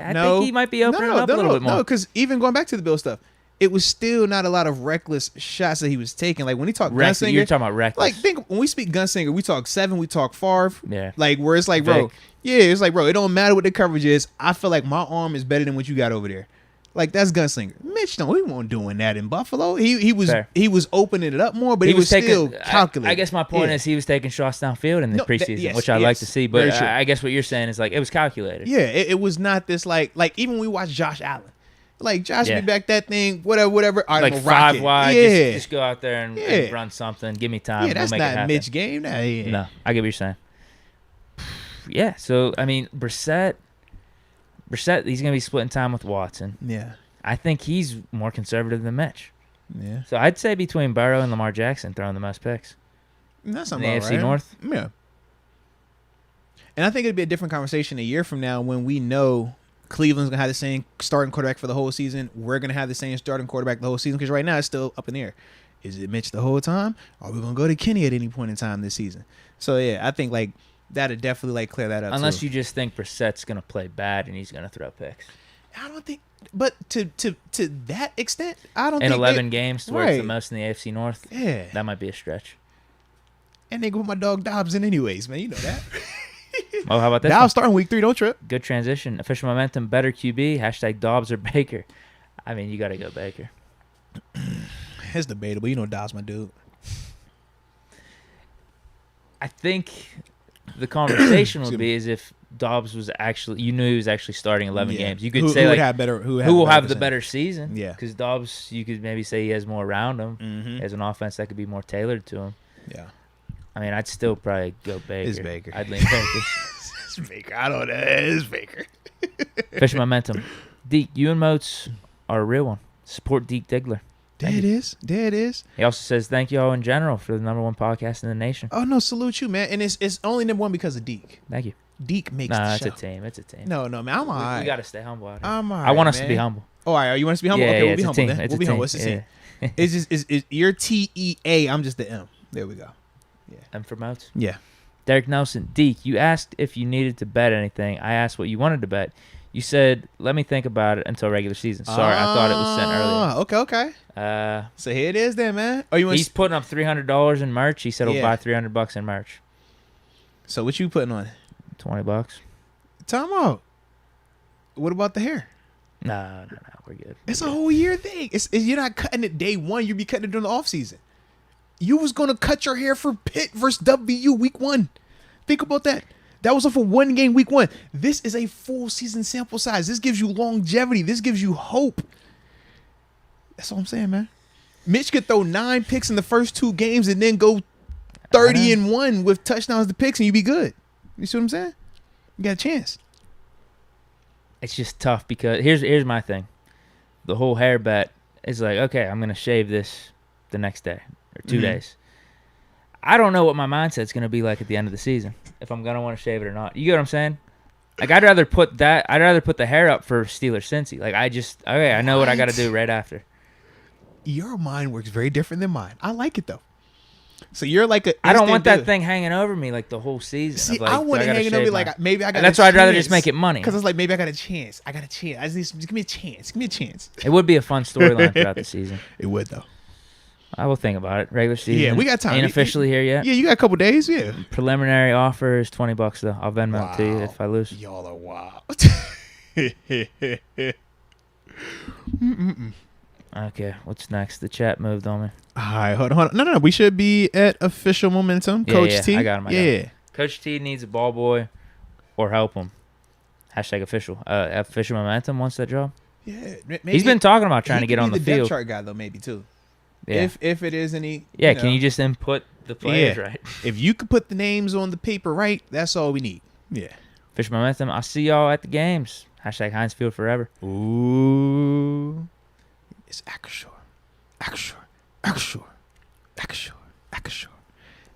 I think he might be opening it up a little bit more. No, because even going back to the Bills stuff, it was still not a lot of reckless shots that he was taking. Like, when he talked gunslinger. You're talking about reckless. Like, when we speak gunslinger, we talk 7, we talk Favre. Yeah. Like, where it's like, bro. Yeah, it's like, bro, it don't matter what the coverage is. I feel like my arm is better than what you got over there. Like, that's gunslinger. Mitch, he wasn't doing that in Buffalo. He was opening it up more, but he was still calculating. I guess my point is he was taking shots downfield in the preseason, which I like to see. But I guess what you're saying is like it was calculated. Yeah, it was not this like even when we watched Josh Allen, like Josh be back that thing, whatever. All right, like 5 wide, just go out there and run something. Give me time. Yeah, that's not Mitch game. No, I get what you're saying. Yeah, so I mean Brissett, he's going to be splitting time with Watson. Yeah. I think he's more conservative than Mitch. Yeah. So I'd say between Burrow and Lamar Jackson throwing the most picks. That's in the AFC North. Yeah. And I think it'd be a different conversation a year from now when we know Cleveland's going to have the same starting quarterback for the whole season. We're going to have the same starting quarterback the whole season because right now it's still up in the air. Is it Mitch the whole time? Or are we going to go to Kenny at any point in time this season? So, yeah, I think like that'd definitely like clear that up. Unless you just think Brissett's going to play bad and he's going to throw picks. I don't think, but to that extent, I don't in think 11 games to where it's the most in the AFC North. Yeah, that might be a stretch. And they go with my dog Dobbs in anyways, man. You know that. Oh, how about this? Dobbs starting week 3. Don't trip. Good transition. Official momentum. Better QB. # Dobbs or Baker. I mean, you got to go Baker. It's debatable. You know Dobbs, my dude. I think the conversation would be is if Dobbs was actually, you knew he was actually starting 11 games. You could say like who will have the better season. Yeah, because Dobbs, you could maybe say he has more around him. Mm-hmm. He has an offense that could be more tailored to him. Yeah, I mean, I'd still probably go Baker. It's Baker. I'd lean Baker. It's Baker. I don't know. It's Baker. Fish momentum. Deke, you and Moats are a real one. Support Deke Diggler. There it is. He also says thank you all in general for the #1 podcast in the nation. Oh no, salute you, man. And it's only #1 because of Deke. Thank you. Deke makes the show. It's a team. No, man, I'm all right. We got to stay humble out here. I'm all right, I want us man. to be humble. Oh, all right. You want us to be humble? Yeah, okay, we'll be humble then. We'll be humble. What's the team? It's just you're TEA. I'm just the M. There we go. Yeah. M for Moats? Yeah. Derek Nelson. Deke, you asked if you needed to bet anything. I asked what you wanted to bet. You said, let me think about it until regular season. Sorry, I thought it was sent earlier. Okay. So here it is then, man. Oh, he's putting up $300 in merch. He said he'll buy $300 in merch. So what you putting on? $20. Time out. What about the hair? No, we're good. It's a whole year thing. You're not cutting it day one. You'll be cutting it during the off season. You was going to cut your hair for Pitt versus WU week 1. Think about that. That was off of 1 game week 1. This is a full season sample size. This gives you longevity. This gives you hope. That's all I'm saying, man. Mitch could throw 9 picks in the first 2 games and then go 30-1 with touchdowns to picks and you be good. You see what I'm saying? You got a chance. It's just tough because here's my thing. The whole hair bet is like, okay, I'm going to shave this the next day or 2 days. I don't know what my mindset's going to be like at the end of the season, if I'm going to want to shave it or not. You get what I'm saying? Like, I'd rather put the hair up for Steelers Cincy. Like, I know what I got to do right after. Your mind works very different than mine. I like it, though. So you're like a. I don't want that thing hanging over me like the whole season. See, like, I want it hanging over me like maybe I got. That's why I'd rather just make it money. Because it's like maybe I got a chance. I just give me a chance. Give me a chance. It would be a fun storyline throughout the season. It would though. I will think about it. Regular season. Yeah, we got time. Ain't officially here yet. Yeah, you got a couple days. Yeah. Preliminary offer is $20 though. I'll Venmo it to you if I lose. Y'all are wild. Okay, what's next? The chat moved on me. All right, hold on. No. We should be at official momentum. Yeah, Coach T. I got him. Coach T needs a ball boy or help him. # official. Official momentum wants that job. Yeah. He's been talking about trying to get on the field. Depth chart guy though, maybe too. Yeah. If it is any. Yeah, can you just input the players right? If you could put the names on the paper right, that's all we need. Yeah. Official momentum. I'll see y'all at the games. # Heinz Field forever. Ooh. It's Akashore.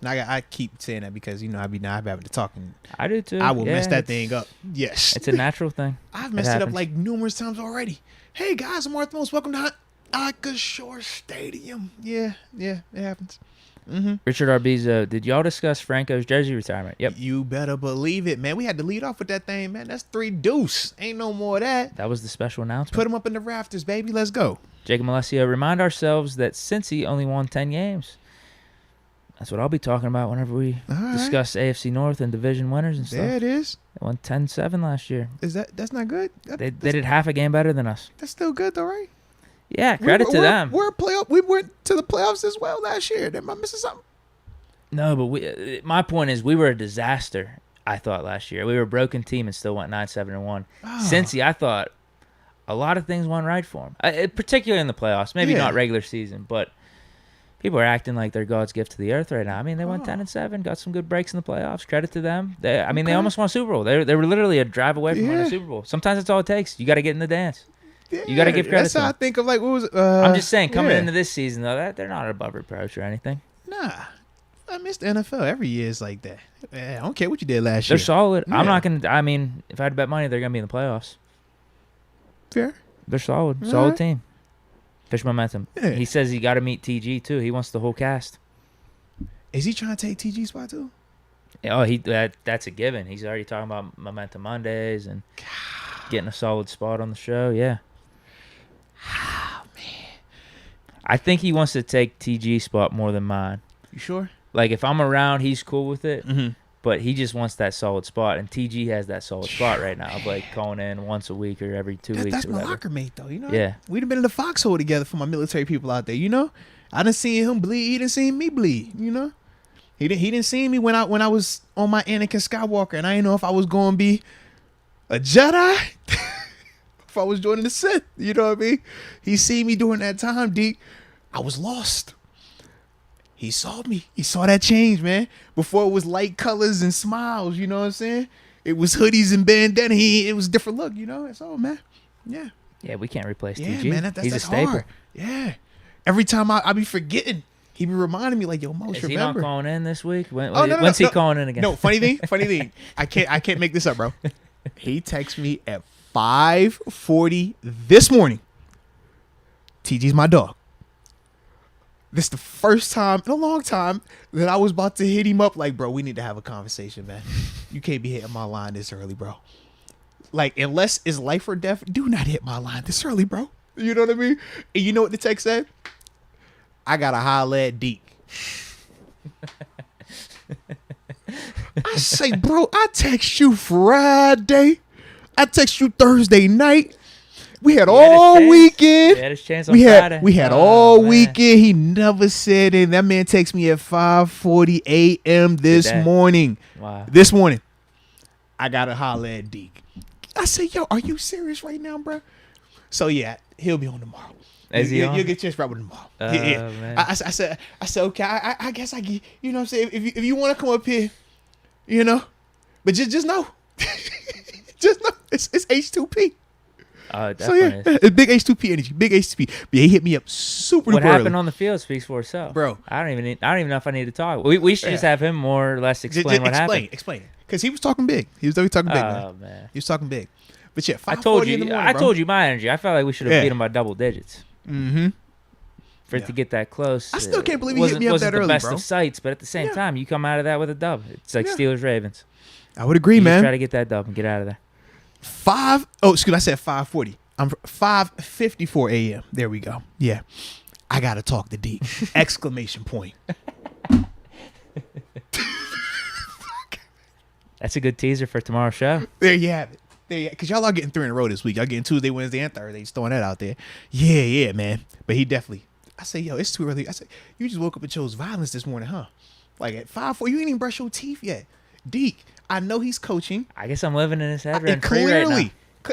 And I keep saying that because I be having to talk and I do too. I will mess that thing up. Yes, it's a natural thing. I've messed it up like numerous times already. Hey guys, I'm Arthmos. Welcome to Akashore Stadium. Yeah, it happens. Richard Arbizo, did y'all discuss Franco's jersey retirement? Yep. You better believe it, man. We had to lead off with that thing, man. That's 3 deuce. Ain't no more of that. That was the special announcement. Put him up in the rafters, baby. Let's go. Jacob Alessio, remind ourselves that Cincy only won 10 games. That's what I'll be talking about whenever we discuss AFC North and division winners and stuff. There it is. They won 10-7 last year. That's not good? They did half a game better than us. That's still good though, right? Yeah, credit to them. We went to the playoffs as well last year. Am I missing something? No, but my point is we were a disaster, I thought, last year. We were a broken team and still went 9-7-1. Cincy, I thought a lot of things went right for them, particularly in the playoffs. Maybe not regular season, but people are acting like they're God's gift to the earth right now. I mean, they went 10-7, got some good breaks in the playoffs. Credit to them. They almost won a Super Bowl. They were literally a drive away from winning a Super Bowl. Sometimes that's all it takes. You got to get in the dance. Yeah, you got to give credit to them. That's how I think of, like, what was it? I'm just saying, coming into this season, though, they're not above reproach or anything. Nah. I miss the NFL. Every year is like that. I don't care what you did last year. They're solid. Yeah. I'm not going to, if I had to bet money, they're going to be in the playoffs. Fair. They're solid. All solid right. team. Fish momentum. Yeah. He says he got to meet TG, too. He wants the whole cast. Is he trying to take TG's spot, too? Oh, that's a given. He's already talking about Momentum Mondays and getting a solid spot on the show. Yeah. Oh, man. I think he wants to take TG's spot more than mine. You sure? Like, if I'm around, he's cool with it. Mm-hmm. But he just wants that solid spot. And TG has that solid spot right now of, like, calling in once a week or every 2 weeks. That's or my whatever. locker mate, though, you know? Yeah. We'd have been in the foxhole together for my military people out there, you know? I done seen him bleed. He done seen me bleed, you know? He didn't see me when I was on my Anakin Skywalker, and I didn't know if I was going to be a Jedi, if I was joining the Sith, you know what I mean? He seen me during that time, Deke. I was lost. He saw me. He saw that change, man. Before it was light colors and smiles, you know what I'm saying? It was hoodies and bandana. It was a different look, you know? That's all, man. Yeah. Yeah, we can't replace TG. Yeah, man, that's a staple. Hard. Yeah. Every time I be forgetting, he be reminding me like, yo, Moats, remember. Is he not calling in this week? When's he calling in again? No, funny thing. I can't make this up, bro. He texted me at 5:40 this morning. TG's my dog. This is the first time in a long time that I was about to hit him up like, bro, we need to have a conversation, man. You can't be hitting my line this early, bro. Like, unless it's life or death, do not hit my line this early, bro. You know what I mean? And you know what the text said? I got to holler at Deke. I say, bro, I text you Friday. I text you Thursday night. We had all weekend. He had his chance on Friday. We had all weekend. He never said it. That man texts me at 5:40 a.m. this morning. Wow. This morning. I got to holler at Deke. I said, yo, are you serious right now, bro? So, yeah, he'll be on tomorrow. You'll get a chance to rap with him tomorrow. Man. I said, okay, I guess I get, you know what I'm saying? If you want to come up here, you know, but just know. Just know. It's H2P. So, yeah, it's big H2P energy. Big H2P. But he hit me up super What happened early. on the field speaks for itself. Bro. I don't even know if I need to talk. We should just have him more or less explain what happened. Explain it. Because he was talking big. He was talking big, man. Oh, man. He was talking big. But yeah, I told you my energy. I felt like we should have beat him by double digits. Mm-hmm. For it to get that close. I still can't believe he hit me up that early, bro. Wasn't the best of sights, but at the same time, you come out of that with a dub. It's like Steelers-Ravens. I would agree, man. Just try to get that dub and get out of there. I said 5:40. I'm 5:54 a.m. There we go. Yeah. I got to talk to Deke. Exclamation point. That's a good teaser for tomorrow's show. There you have it. Because y'all are getting 3 in a row this week. Y'all getting Tuesday, Wednesday, and Thursday. Just throwing that out there. Yeah, man. But he definitely. I say, yo, it's too early. I said, you just woke up and chose violence this morning, huh? Like at 5:40, you ain't even brush your teeth yet. Deke, I know he's coaching. I guess I'm living in his head clearly. Right now.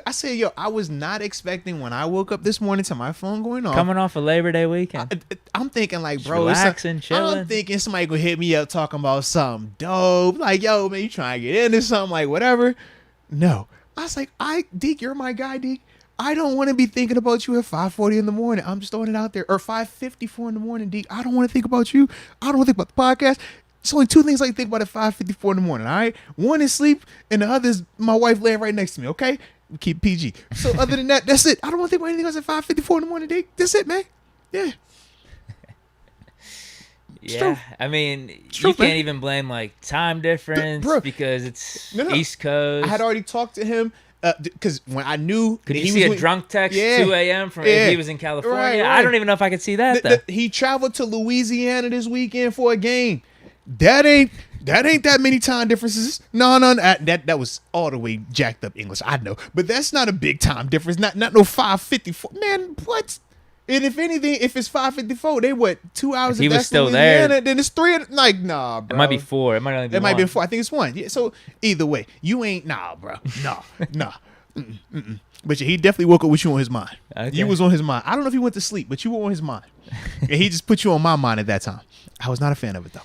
I said, yo, I was not expecting when I woke up this morning to my phone going off. Coming off a Labor Day weekend. I'm thinking like, bro, relaxing, chilling. I'm thinking somebody gonna hit me up talking about something dope. Like, yo, man, you trying to get into something, like whatever. No. I was like, Deke, you're my guy, Deke. I don't want to be thinking about you at 5:40 in the morning. I'm just throwing it out there. Or 5:54 in the morning, Deke. I don't want to think about you. I don't want to think about the podcast. It's only 2 things I can think about at 5:54 in the morning, all right? One is sleep, and the other is my wife laying right next to me, okay? We keep PG. So other than that, that's it. I don't want to think about anything else at 5:54 in the morning, Deke. That's it, man. Yeah. Yeah, I mean, you can't even blame like time difference because it's East Coast. I had already talked to him because when I knew, could you see a drunk text 2 a.m. from if he was in California? Right. I don't even know if I could see that. He traveled to Louisiana this weekend for a game. That ain't that many time differences. No, that was all the way jacked up English. I know, but that's not a big time difference. Not no 5:54. Man, what? And if anything, if it's 5:54, they what 2 hours? If he was still there, then it's 3. Like, nah, bro. It might be 4. It might only be. It might be 4. I think it's 1. Yeah. So either way, you ain't bro. Nah. But yeah, he definitely woke up with you on his mind. Okay. You was on his mind. I don't know if he went to sleep, but you were on his mind, and he just put you on my mind at that time. I was not a fan of it though.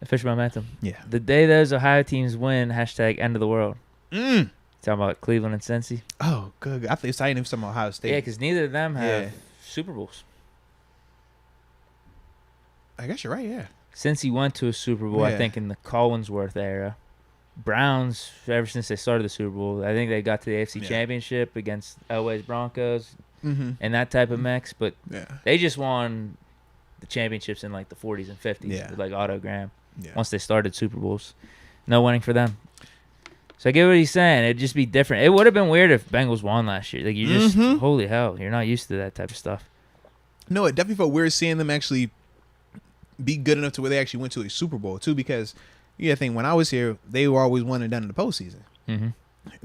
Official momentum. Yeah. The day those Ohio teams win, #end of the world. Talking about Cleveland and Cincy. Oh, good. I think it's talking about Ohio State. Yeah, because neither of them have Super Bowls. I guess you're right, yeah. Cincy went to a Super Bowl, I think, in the Collinsworth era. Browns, ever since they started the Super Bowl, I think they got to the AFC Championship against Elway's Broncos and that type of mix. But they just won the championships in like the 40s and 50s with like Otto Graham. Once they started Super Bowls. No winning for them. So I get what he's saying. It'd just be different. It would have been weird if Bengals won last year. Like, you just, holy hell, you're not used to that type of stuff. No, it definitely felt weird seeing them actually be good enough to where they actually went to a Super Bowl, too, because you got to think, when I was here, they were always one and done in the postseason.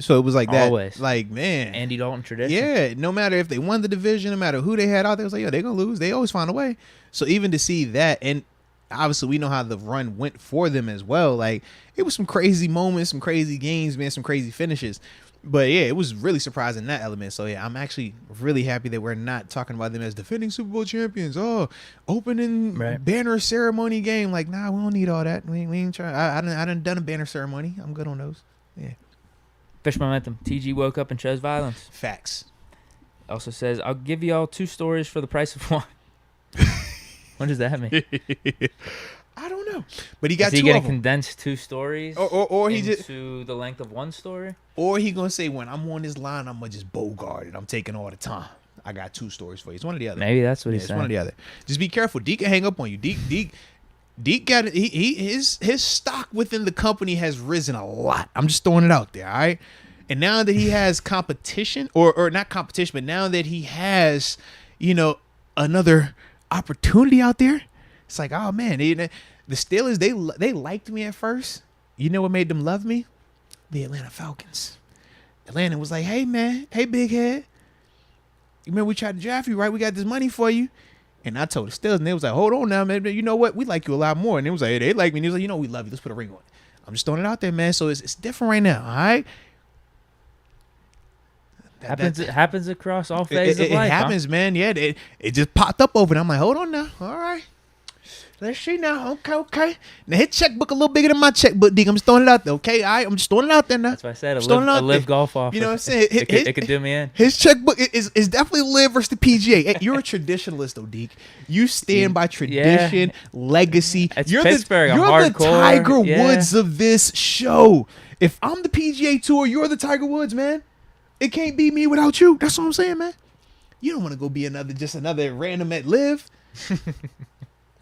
So it was like that. Always. Like, man. Andy Dalton tradition. Yeah, no matter if they won the division, no matter who they had out there, it was like, yo, they're going to lose. They always find a way. So even to see that, and obviously we know how the run went for them as well. Like, it was some crazy moments, some crazy games, man, some crazy finishes. But yeah, it was really surprising, that element. So yeah, I'm actually really happy that we're not talking about them as defending Super Bowl champions. Oh, opening banner ceremony game. Like, nah, we don't need all that. We ain't trying. I done a banner ceremony. I'm good on those. Yeah. Fish momentum. TG woke up and chose violence. Facts. Also says, I'll give y'all 2 stories for the price of 1. What does that mean? I don't know, but he got 2 Is he of gonna them. Condense 2 stories, or he just to the length of 1 story, or he gonna say, when I'm on this line, I'm gonna just bogart it. I'm taking all the time. I got 2 stories for you. It's one or the other. Maybe that's what he's saying. It's one or the other. Just be careful. Deke can hang up on you. Deke got it. His stock within the company has risen a lot. I'm just throwing it out there. All right. And now that he has competition, or not competition, but now that he has, another opportunity out there, it's like, oh man, the Steelers, they liked me at first. You know what made them love me? The Atlanta Falcons. Atlanta was like, hey man, hey big head, remember we tried to draft you, right? We got this money for you. And I told the Steelers, and they was like, hold on now, man. You know what? We like you a lot more. And it was like, hey, they like me. And he was like, you know, we love you. Let's put a ring on it. I'm just throwing it out there, man. So it's different right now, all right? Happens across all phases of life. It happens, man. Yeah, it just popped up over. And I'm like, hold on now. All right. Let's see now. Okay. Now his checkbook a little bigger than my checkbook, Deke. I'm just throwing it out there. Okay, all right. I'm just throwing it out there now. That's why I said a live golf offer. You know what I'm saying? It could do me in. His checkbook is definitely live versus the PGA. Hey, you're a traditionalist, though, Deke. You stand by tradition, legacy. It's you're Pittsburgh. You're I'm the hardcore. Tiger Woods of this show. If I'm the PGA Tour, you're the Tiger Woods, man. It can't be me without you. That's what I'm saying, man. You don't want to go be another random at live.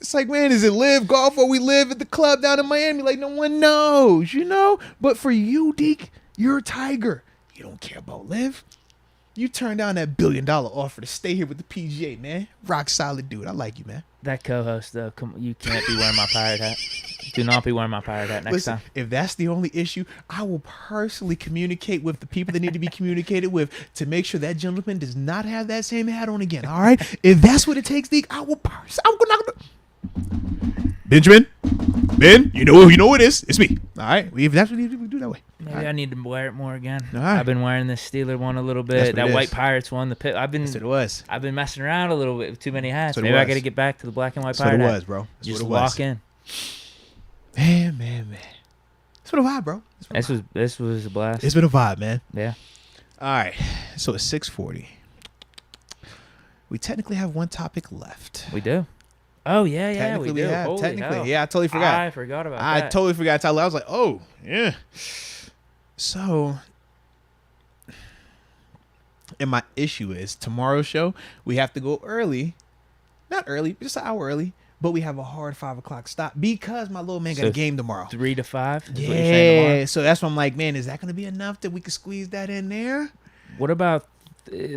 It's like, man, is it live golf or we live at the club down in Miami? Like, no one knows, you know? But for you, Deke, you're a Tiger. You don't care about live. You turned down that $1 billion offer to stay here with the PGA, man. Rock solid dude. I like you, man. That co-host, though, you can't be wearing my pirate hat. Do not be wearing my pirate hat next time. If that's the only issue, I will personally communicate with the people that need to be communicated with to make sure that gentleman does not have that same hat on again, all right? If that's what it takes, Deke, I'm going to... Benjamin, Ben, you know who it is. It's me. All right. If that's what you do that way. Maybe right. I need to wear it more again. All right. I've been wearing this Steeler one a little bit. That White Pirates one. That's what it was. I've been messing around a little bit with too many hats. Maybe I got to get back to the black and white pirate hat. That's what it was, bro. That's just what it was. walk in. Man. It's been a vibe, bro. This was a blast. It's been a vibe, man. Yeah. All right. So it's 6:40. We technically have one topic left. We do. Oh, yeah, we do. Have. Holy Technically, hell. yeah, I totally forgot. I forgot about that. I totally forgot to tell you. I was like, oh, yeah. So, and my issue is tomorrow's show, we have to go early. Not early, just an hour early. But we have a hard 5 o'clock stop because my little man got a game tomorrow. 3 to 5? Yeah. So that's why I'm like, man, is that going to be enough that we can squeeze that in there? What about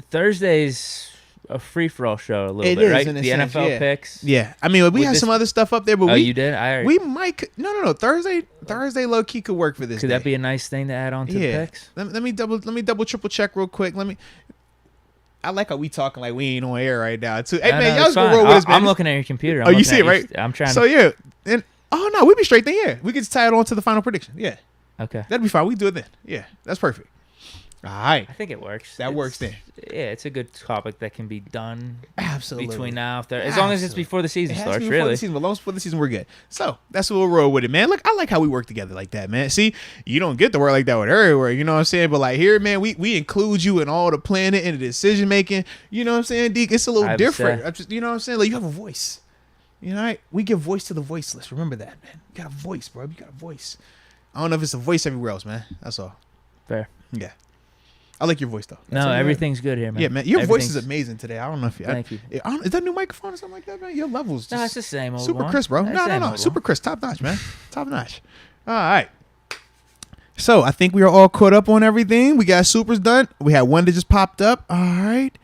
Thursday's a free-for-all show a little bit, right? The sense, NFL picks. Yeah. I mean, we have some other stuff up there, but you did? We might. No. Thursday low-key could work for this. Could that be a nice thing to add on to the picks? Let me double triple check real quick. I like how we talking like we ain't on air right now too. Hey, man, y'all just go roll with us, man. I'm looking at your computer. You see it, right? I'm trying. So yeah, and no, we be straight then. Yeah, we get tie it on to the final prediction. Yeah. Okay. That'd be fine. We do it then. Yeah, that's perfect. All right. I think it works. That works then. Yeah, it's a good topic that can be done. Absolutely. Between now and as long as it's before the season starts, before really. The season, but as long as before the season, we're good. So that's what we'll roll with it, man. Look, I like how we work together like that, man. See, you don't get to work like that with everywhere, you know what I'm saying? But like here, man, we include you in all the planning and the decision making. You know what I'm saying, Deke? It's a little different. You know what I'm saying? Like you have a voice. You know, right? We give voice to the voiceless. Remember that, man. You got a voice, bro. You got a voice. I don't know if it's a voice everywhere else, man. That's all. Fair. Yeah. I like your voice, though. No, everything's good here, man. Yeah, man. Your voice is amazing today. I don't know if you... Thank you. Is that a new microphone or something like that, man? Your levels No, it's the same old super one. crisp, bro. No. Super crisp. Top notch, man. Top notch. All right. So, I think we are all caught up on everything. We got supers done. We had one that just popped up. All right.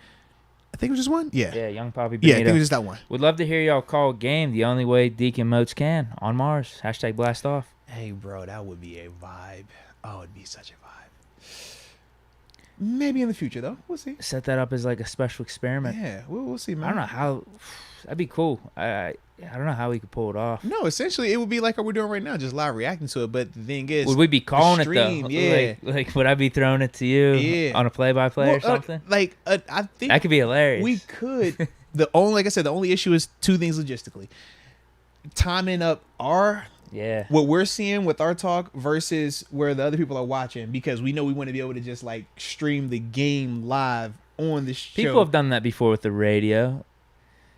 I think it was just one. Yeah. Yeah, Young Poppy Benito. Yeah, I think it was just that one. Would love to hear y'all call a game the only way Deke and Moats can on Mars. # blast off. Hey, bro, that would be a vibe. Oh, it'd be such a vibe. Maybe in the future, though. We'll see. Set that up as like a special experiment. Yeah, we'll see, man. I don't know how. That'd be cool. I don't know how we could pull it off. No, essentially, it would be like what we're doing right now, just live reacting to it. But the thing is, would we be calling it though? Yeah. Like would I be throwing it to you on a play-by-play or something? I think that could be hilarious. We could. Like I said, the only issue is two things logistically: timing up what we're seeing with our talk versus where the other people are watching, because we know we want to be able to just like stream the game live on the show. People have done that before with the radio.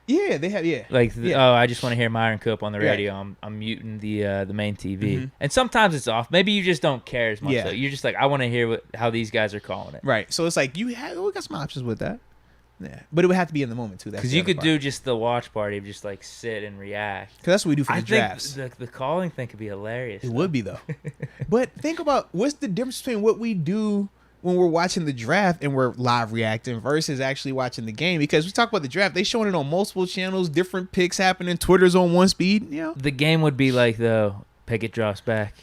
Yeah, they have. Yeah, I just want to hear Myron Coop on the radio. I'm muting the main TV, and sometimes it's off. Maybe you just don't care as much. Yeah. You're just like, I want to hear how these guys are calling it. Right. So it's like we got some options with that. Yeah, but it would have to be in the moment too. Because you could do just the watch party of just like sit and react. Because that's what we do for the drafts. The calling thing could be hilarious. It would be though. But think about what's the difference between what we do when we're watching the draft and we're live reacting versus actually watching the game. Because we talk about the draft, they showing it on multiple channels, different picks happening. Twitter's on one speed. You know, the game would be like though, Pickett drops back,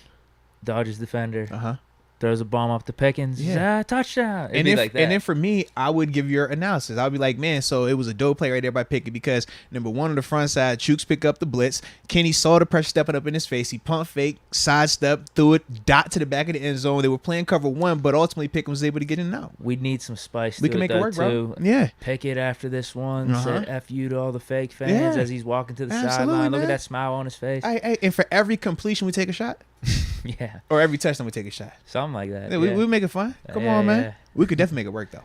dodges defender. throws a bomb up to Pickens. Yeah. Touchdown. It'd And be if, like that. and then for me, I would give your analysis. I would be like, man, so it was a dope play right there by Pickett because number one on the front side, Chooks pick up the blitz. Kenny saw the pressure stepping up in his face. He pump fake, sidestep, threw it, dot to the back of the end zone. They were playing cover one, but ultimately Pickett was able to get in and out. We'd need some spice. We to can make it though, work, too. bro. Yeah. Pickett after this one said F you to all the fake fans Yeah. as he's walking to the Absolutely, sideline. Look man. at that smile on his face. And for every completion, we take a shot. Yeah. Or every touchdown, we take a shot. Something like that. Yeah, Yeah. we make it fun. Come Yeah, on, man. yeah. We could definitely make it work, though.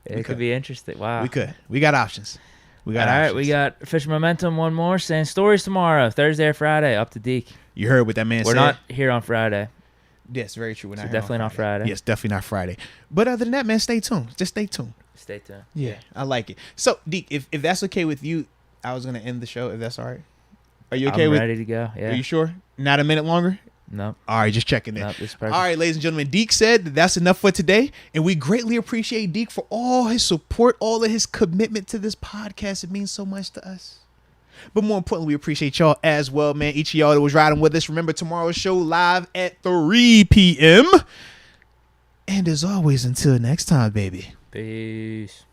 It could be interesting. Wow. We could. We got options. We got All options. right, we got official momentum. One more saying stories tomorrow, Thursday or Friday, up to Deke. You heard what that man We're said. not here on Friday. Yes, very true. We're not So here definitely not Friday. Yes, definitely not Friday. But other than that, man, stay tuned. Just stay tuned. Stay tuned. Yeah, I like it. So, Deke, if that's okay with you, I was gonna end the show. If that's all right, are you okay I'm with? ready to go. Yeah. Are you sure? Not a minute longer. No. All right, just checking in. No, this is perfect. All right, ladies and gentlemen, Deke said that's enough for today, and we greatly appreciate Deke for all his support, all of his commitment to this podcast. It means so much to us. But more importantly, we appreciate y'all as well, man. Each of y'all that was riding with us. Remember, tomorrow's show live at 3 p.m. And as always, until next time, baby. Peace.